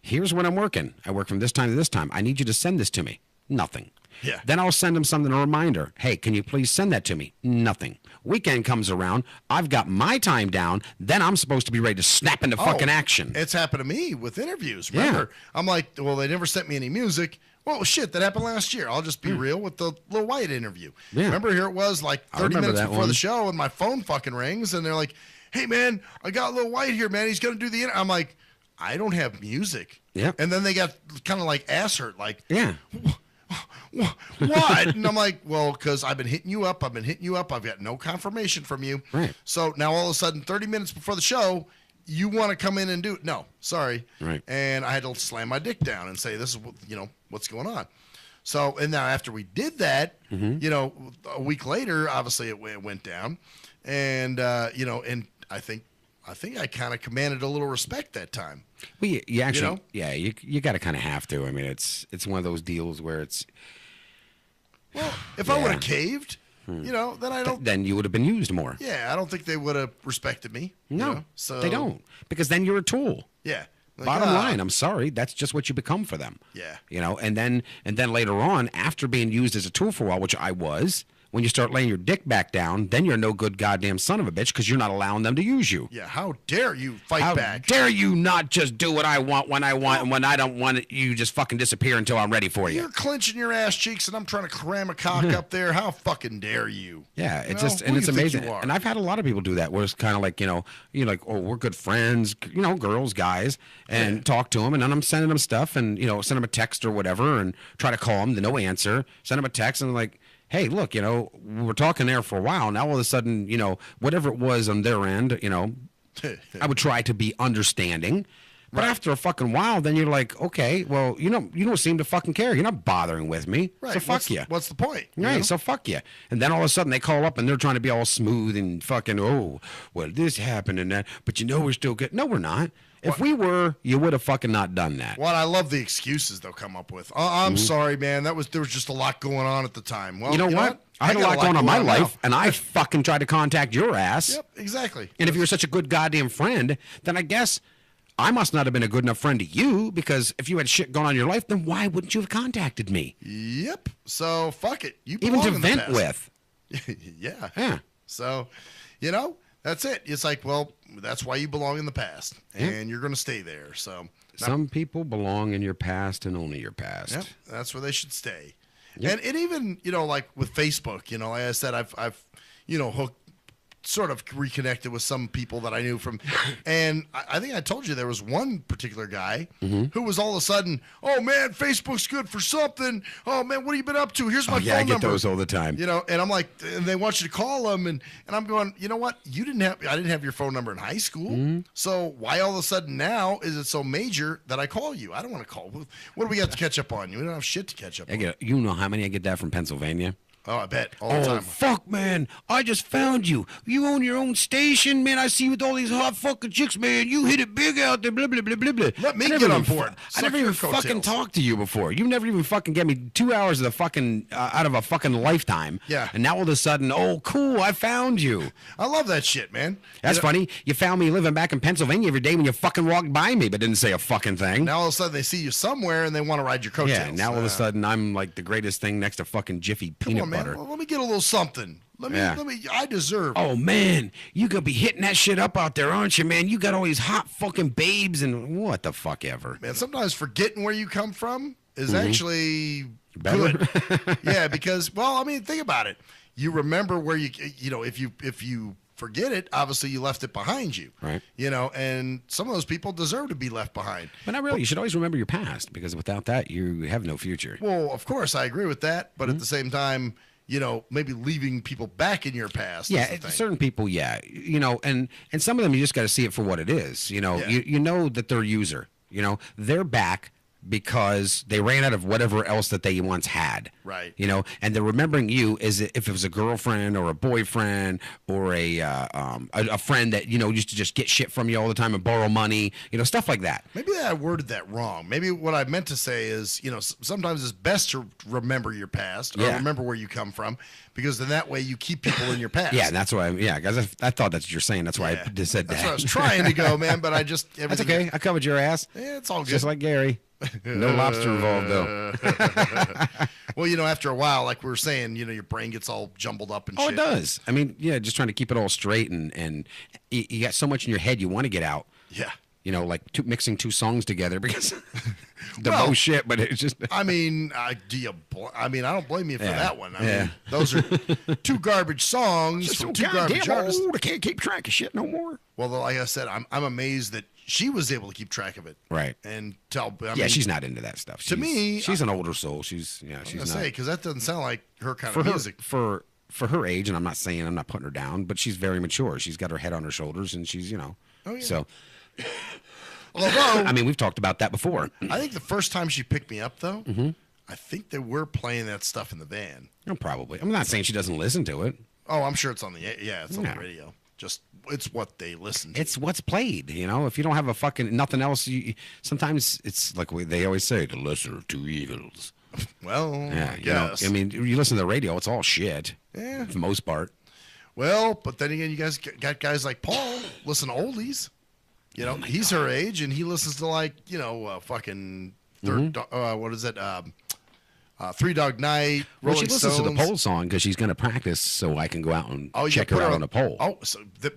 here's when I'm working. I work from this time to this time. I need you to send this to me. Nothing. Yeah. Then I'll send them something, a reminder. Hey, can you please send that to me? Nothing. Weekend comes around. I've got my time down. Then I'm supposed to be ready to snap into fucking action. It's happened to me with interviews. Remember, I'm like, well, they never sent me any music. Well, shit, that happened last year. I'll just be real with the Lil White interview. Yeah. Remember, here it was like I 30 remember minutes that before the one. show, and my phone fucking rings, and they're like, hey, man, I got Lil White here, man. He's going to do the I'm like, I don't have music. Yep. And then they got kind of like ass hurt, like, Yeah. what? And I'm like, well, because I've been hitting you up. I've got no confirmation from you. Right. So now all of a sudden, 30 minutes before the show, you want to come in and do it. No, sorry. Right. And I had to slam my dick down and say, this is what, you know, what's going on. So, and now after we did that, you know, a week later, obviously it went down. And, you know, and I think I kind of commanded a little respect that time. Well, you actually, You know? yeah, you got to kind of have to. I mean, it's one of those deals where it's. Well, if I would have caved, you know, then I don't. Then you would have been used more. Yeah, I don't think they would have respected me. you No, know? So they don't, because then you're a tool. Yeah. Like, Bottom line, I'm sorry, that's just what you become for them. Yeah. You know, and then later on, after being used as a tool for a while, which I was, when you start laying your dick back down, then you're no good goddamn son of a bitch because you're not allowing them to use you. Yeah, how dare you fight How back? dare you not just do what I want when I want, and when I don't want it, you just fucking disappear until I'm ready for you. You're clenching your ass cheeks, and I'm trying to cram a cock up there. How fucking dare you? Yeah, You it's know, just, who and do it's you think amazing. you are? And I've had a lot of people do that, where it's kind of like, you're like, oh, we're good friends, you know, girls, guys, and talk to them, and then I'm sending them stuff, and, you know, send them a text or whatever, and try to call them, no answer, send them a text, and like, hey, look, you know, we were talking there for a while. Now all of a sudden, you know, whatever it was on their end, you know, I would try to be understanding. But after a fucking while, then you're like, okay, well, you don't seem to fucking care. You're not bothering with me. Right. So fuck you. What's the point? you Right, know? so fuck you. And then all of a sudden they call up and they're trying to be all smooth and fucking, oh, well, this happened and that, but you know we're still good. No, we're not. If we were, you would have fucking not done that. Well, I love the excuses they'll come up with. I'm sorry, man. There was just a lot going on at the time. Well, You know what? I had a got lot going on in my now. life, and I fucking tried to contact your ass. Yep, exactly. And if you were such a good goddamn friend, then I guess I must not have been a good enough friend to you, because if you had shit going on in your life, then why wouldn't you have contacted me? Yep. So fuck it. You Even belong to in the vent past. with. Yeah. Yeah. So, you know, that's it. It's like, well, that's why you belong in the past, and you're going to stay there. So, Some people belong in your past and only your past. yep, that's where they should stay. Yep. And even, you know, like with Facebook, you know, like I said, I've you know, sort of reconnected with some people that I knew from, and I think I told you there was one particular guy who was all of a sudden, oh man, Facebook's good for something. Oh man, what have you been up to? Here's my Oh, phone yeah, I get number. those all the time. You know, and I'm like, and they want you to call them, and I'm going, you know what? I didn't have your phone number in high school, so why all of a sudden now is it so major that I call you? I don't want to call. What do we got to catch up on? You don't have shit to catch up on. You know how many I get that from Pennsylvania? Oh, I bet. All the time. Fuck, man. I just found you. You own your own station, man. I see you with all these hot fucking chicks, man. You hit it big out there, blah, blah, blah, blah, blah. Let me I get never on even board. I never even fucking talked to you before. You never even fucking gave me 2 hours of the fucking, out of a fucking lifetime. Yeah. And now all of a sudden, oh, cool, I found you. I love that shit, man. That's You know- funny. You found me living back in Pennsylvania every day when you fucking walked by me, but didn't say a fucking thing. Now all of a sudden they see you somewhere and they want to ride your coattails. Yeah, now all of a sudden I'm like the greatest thing next to fucking Jiffy peanut Come on, man. butter. Well, let me get a little something. I deserve. Oh man, you gonna be hitting that shit up out there, aren't you, man? You got all these hot fucking babes and what the fuck ever. Man, sometimes forgetting where you come from is Mhm. actually Better? good. Yeah, because, well, I mean, think about it. You remember where you know, if you forget it, obviously you left it behind you. Right. You know, and some of those people deserve to be left behind. But not really. You should always remember your past, because without that, you have no future. Well, of course, I agree with that, but at the same time, maybe leaving people back in your past. Yeah, certain people, and some of them you just got to see it for what it is. You know that they're a user. They're back because they ran out of whatever else that they once had. Right. And they're remembering you as if it was a girlfriend or a boyfriend or a friend that used to just get shit from you all the time and borrow money. Stuff like that. Maybe I worded that wrong. Maybe what I meant to say is, sometimes it's best to remember your past or remember where you come from, because then that way you keep people in your past. Yeah, that's why. Guys, I thought that's what you're saying. That's why I just said that. That's what I was trying to go, man. But I just that's okay. I covered your ass. Yeah, it's all good. Just like Gary. No lobster involved, though. Well, after a while, like we were saying, your brain gets all jumbled up and shit. Oh, it does. I mean, just trying to keep it all straight, and you got so much in your head you want to get out. Yeah. Like mixing two songs together because the bullshit, but it's just. I mean, I don't blame you for that one. I mean, those are two garbage songs from two garbage artists. I can't keep track of shit no more. Well, like I said, I'm amazed that she was able to keep track of it. Right. And tell. She's not into that stuff. She's an older soul. She's not. Because that doesn't sound like her kind of music. For her age, and I'm not putting her down, but she's very mature. She's got her head on her shoulders, and she's Oh, yeah. So. Although, I mean, we've talked about that before. I think the first time she picked me up, though, I think they were playing that stuff in the van. Oh, probably. I'm not saying she doesn't listen to it. Oh, I'm sure it's on the the radio. Just it's what they listen to. It's what's played. If you don't have a fucking nothing else, sometimes it's like they always say, the lesser of two evils. Well, yeah, I mean, you listen to the radio, it's all shit. Yeah, for the most part. Well, but then again, you guys got guys like Paul listen to oldies. He's her age, and he listens to fucking what is it? Three Dog Night, Well, Rolling she listens Stones. to the pole song because she's going to practice so I can go out and check her out on the pole. Oh,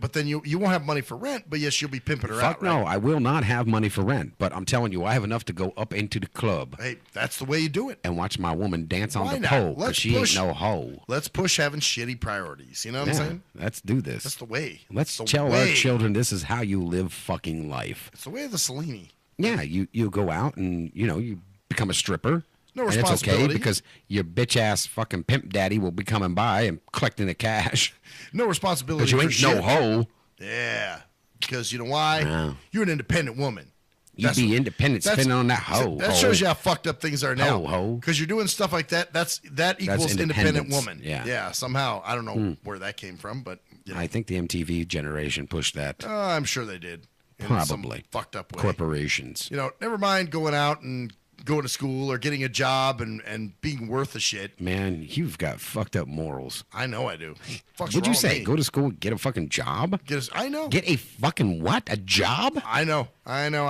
but then you won't have money for rent, but yes, you'll be pimping her out. Fuck no, I will not have money for rent, but I'm telling you, I have enough to go up into the club. Hey, that's the way you do it. And watch my woman dance on Why the not? pole because she ain't no hoe. Let's push having shitty priorities. You know what I'm saying? Let's do this. That's the way. Let's tell our children this is how you live fucking life. It's the way of the Cellini. Yeah, you go out and, you become a stripper. No and responsibility. It's okay because your bitch ass fucking pimp daddy will be coming by and collecting the cash. No responsibility. Because you ain't no hoe. Yeah. Because you know why? No. You're an independent woman. You be independent spending on that hoe. That shows you how fucked up things are now. Hoe. Because you're doing stuff like that. That equals independent woman. Yeah. Yeah. Somehow I don't know where that came from, but I think the MTV generation pushed that. I'm sure they did. Probably fucked up way. Corporations. Never mind going out and going to school or getting a job and being worth a shit. Man, you've got fucked up morals. I know I do. What'd you say? Go to school, get a fucking job? I know. Get a fucking what? A job? I know.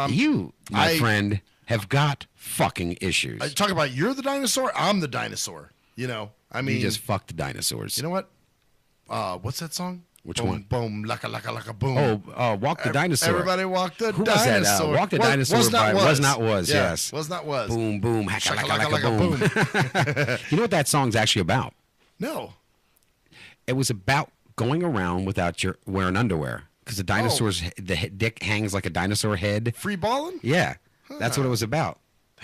You, my friend, have got fucking issues. I talk about you're the dinosaur. I'm the dinosaur. I mean, you just fucked the dinosaurs. You know what? What's that song? Which boom, one? Boom, laka, boom. Oh, Walk the Dinosaur. Everybody walk the Who dinosaur. Was that? Walk the Dinosaur was by not Was Not Was, yeah, yes. Was Not Was. Boom, boom, hacka, boom. You know what that song's actually about? No. It was about going around without your wearing underwear. Because the dinosaur's the dick hangs like a dinosaur head. Free balling? Yeah. That's what it was about.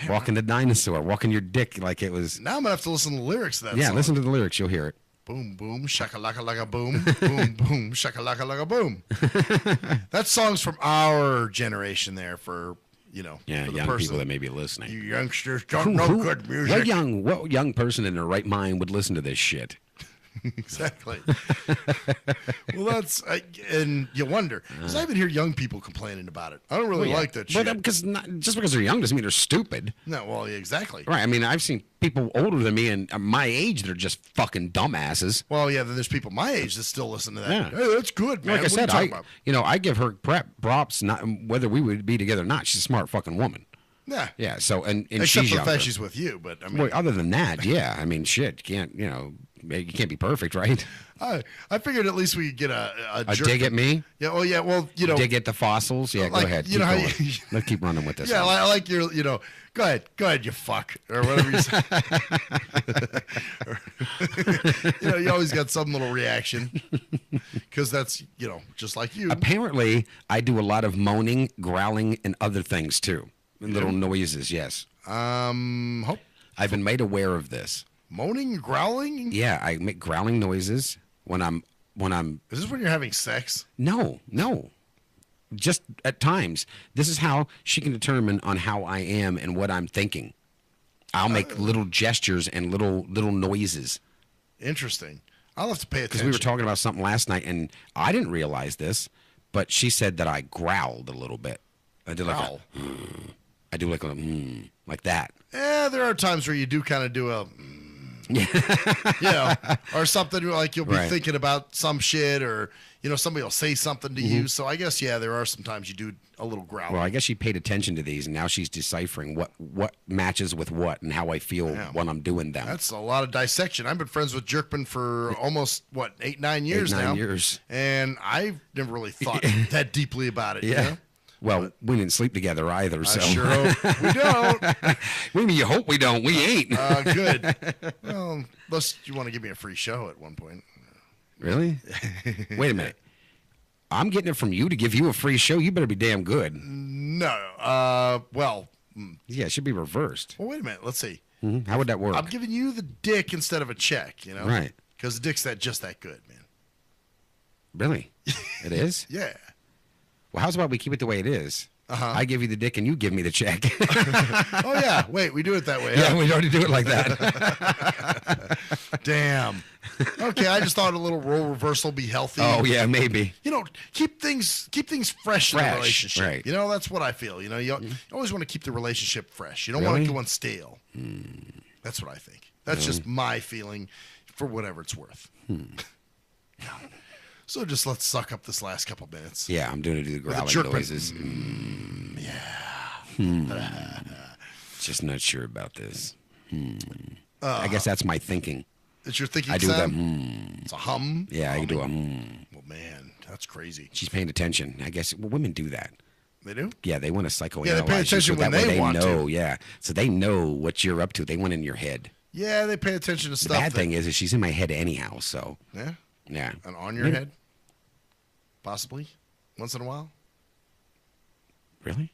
Walking the dinosaur. Walking your dick like it was. Now I'm going to have to listen to the lyrics to that song. Yeah, listen to the lyrics. You'll hear it. Boom, boom, shakalaka boom, boom, boom, shakalaka boom. That song's from our generation there for, Yeah, for the young person. people that may be listening. You youngsters don't know good music. What young person in their right mind would listen to this shit? Exactly. Well, and you wonder, because I even hear young people complaining about it. I don't really like that shit. But just because they're young doesn't mean they're stupid. No, well, yeah, exactly. Right. I mean, I've seen people older than me and my age that are just fucking dumbasses. Well, yeah, then there's people my age that still listen to that. Yeah. Hey, that's good, man. Like I said, what are you talking about? I give her props, not whether we would be together or not. She's a smart fucking woman. Yeah. Yeah. So and except she's for the younger. fact she's with you, but I mean, well, other than that, yeah. I mean, shit, you can't be perfect, right? I figured at least we could get a dig at me. Yeah. Oh, yeah. Well, dig at the fossils. Yeah. Like, go ahead. You know how Let's keep running with this. Yeah, I like your. Go ahead, you fuck, or whatever you say. You always got some little reaction because that's just like you. Apparently, I do a lot of moaning, growling, and other things too. Little noises. Yes. Hope. I've been made aware of this. Moaning, growling? Yeah, I make growling noises when I'm. Is this when you're having sex? No. Just at times. This is how she can determine on how I am and what I'm thinking. I'll make little gestures and little noises. Interesting. I'll have to pay attention. Because we were talking about something last night, and I didn't realize this, but she said that I growled a little bit. I did I do like like that. Yeah, there are times where you do kind of do a, or something like you'll be thinking about some shit, or somebody will say something to you. So I guess there are some times you do a little growl. Well, I guess she paid attention to these, and now she's deciphering what matches with what and how I feel when I'm doing them. That's a lot of dissection. I've been friends with Jerkman for almost 8-9 years now. 8-9 years, and I've never really thought that deeply about it. Yeah. You know? Well, we didn't sleep together either, so. I sure hope we don't. What do you mean you hope we don't? We ain't. Good. Well, unless you want to give me a free show at one point. Really? Wait a minute. I'm getting it from you to give you a free show. You better be damn good. No. Well. Yeah, it should be reversed. Well, wait a minute. Let's see. Mm-hmm. How would that work? I'm giving you the dick instead of a check, Right. Because the dick's just that good, man. Really? It is? Yeah. Well, how's about we keep it the way it is? I give you the dick and you give me the check. Oh, yeah. Wait, we do it that way. Yeah, we already do it like that. Damn. Okay, I just thought a little role reversal would be healthy. Oh, yeah, maybe. Keep things fresh in a relationship. Right. That's what I feel. You always want to keep the relationship fresh. You don't want to go on stale. That's what I think. That's just my feeling for whatever it's worth. So just let's suck up this last couple minutes. Yeah, I'm doing the growling noises. Just not sure about this. I guess that's my thinking. It's your thinking I do sound? that. It's a hum? Yeah, I can do a Well, man, that's crazy. She's paying attention. I guess women do that. They do? Yeah, they want to psychoanalyze. Yeah, they pay attention so when that way they want know, to. Yeah, so they know what you're up to. They want in your head. Yeah, they pay attention to stuff. The bad thing is she's in my head anyhow, so. Yeah? Yeah. And on your head? Possibly? Once in a while? Really?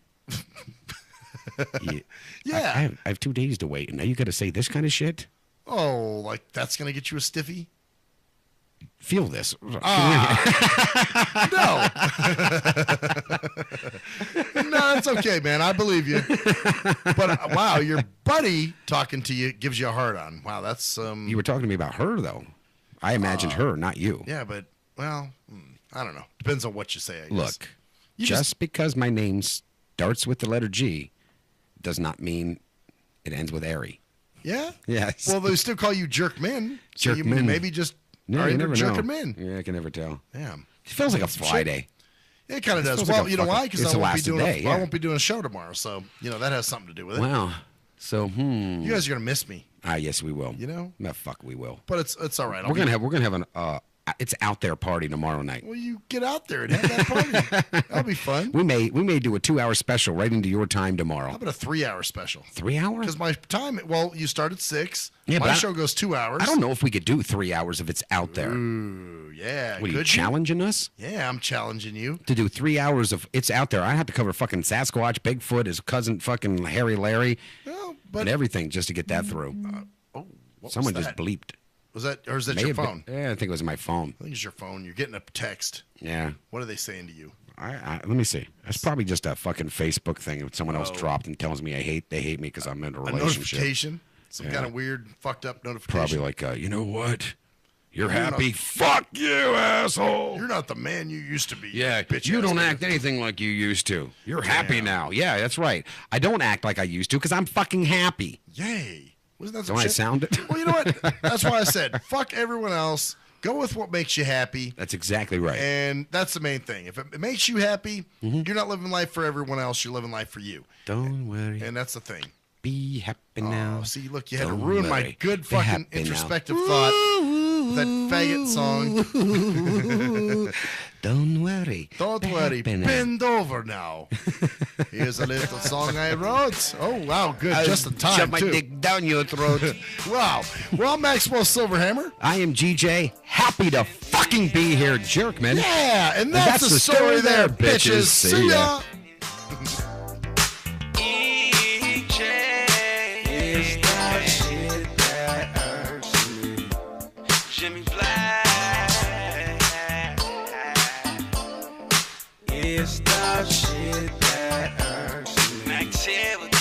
Yeah. I have 2 days to wait, and now you got to say this kind of shit? Oh, like that's going to get you a stiffy? Feel this. No. No, it's okay, man. I believe you. But, wow, your buddy talking to you gives you a hard on. Wow, that's... You were talking to me about her, though. I imagined her, not you. Yeah, but, well, I don't know. Depends on what you say, I guess. Look, just because my name starts with the letter G does not mean it ends with Airy. Yeah? Yes. Well, they still call you Jerkman. So you Jerkman. maybe just No, are you into never know. jerking men. Yeah, I can never tell. Damn. It feels like a Some Friday. It kind of does. feels Well, like a you know why? fucking- Because it's I the won't be last doing day, I yeah. won't be doing a show tomorrow, so that has something to do with it. Wow. So, You guys are gonna miss me. yes, we will. You know? No, fuck, we will. But it's all right. We're gonna have an it's out there party tomorrow night. Well, you get out there and have that party. That'll be fun. We may do a 2-hour special right into your time tomorrow. How about a 3-hour special? 3 hours? Because my time, you start at 6. Yeah, my but show goes 2 hours. I don't know if we could do 3 hours if it's out there. Ooh, yeah. What are you could challenging us? Yeah, I'm challenging you. To do 3 hours of it's out there. I have to cover fucking Sasquatch, Bigfoot, his cousin fucking Harry Larry, and everything just to get that through. What Someone was just that? bleeped. Was that, or is that May your have been- phone? Yeah, I think it was my phone. I think it's your phone. You're getting a text. Yeah. What are they saying to you? Let me see. It's probably just a fucking Facebook thing that someone else Oh. dropped and tells me they hate me because I'm in a A relationship. notification? Some Yeah. kind of weird, fucked up notification? Probably like, you know what? You're You're happy? not- Fuck you, asshole. You're not the man you used to be. Yeah, bitch you ass don't nigga. act anything like you used to. You're happy now. Yeah, that's right. I don't act like I used to because I'm fucking happy. Yay. Wasn't that some Don't I shit? sound it? Well, you know what? That's why I said, fuck everyone else. Go with what makes you happy. That's exactly right. And that's the main thing. If it makes you happy, you're not living life for everyone else. You're living life for you. Don't worry. And that's the thing. Be happy now. See, look, you had Don't to ruin my worry. good Be fucking happy now. introspective thought. That faggot song. Don't worry. Don't Be worry. happy now. Bend over now. Here's a little song I wrote. Oh, wow. Good. I'll Just in time, shove my too. dick down your throat. Wow. Well, I'm Maxwell Silverhammer. I am GJ. Happy to fucking be here, Jerkman. Yeah, and that's the story there, bitches. See ya. Is that shit that share with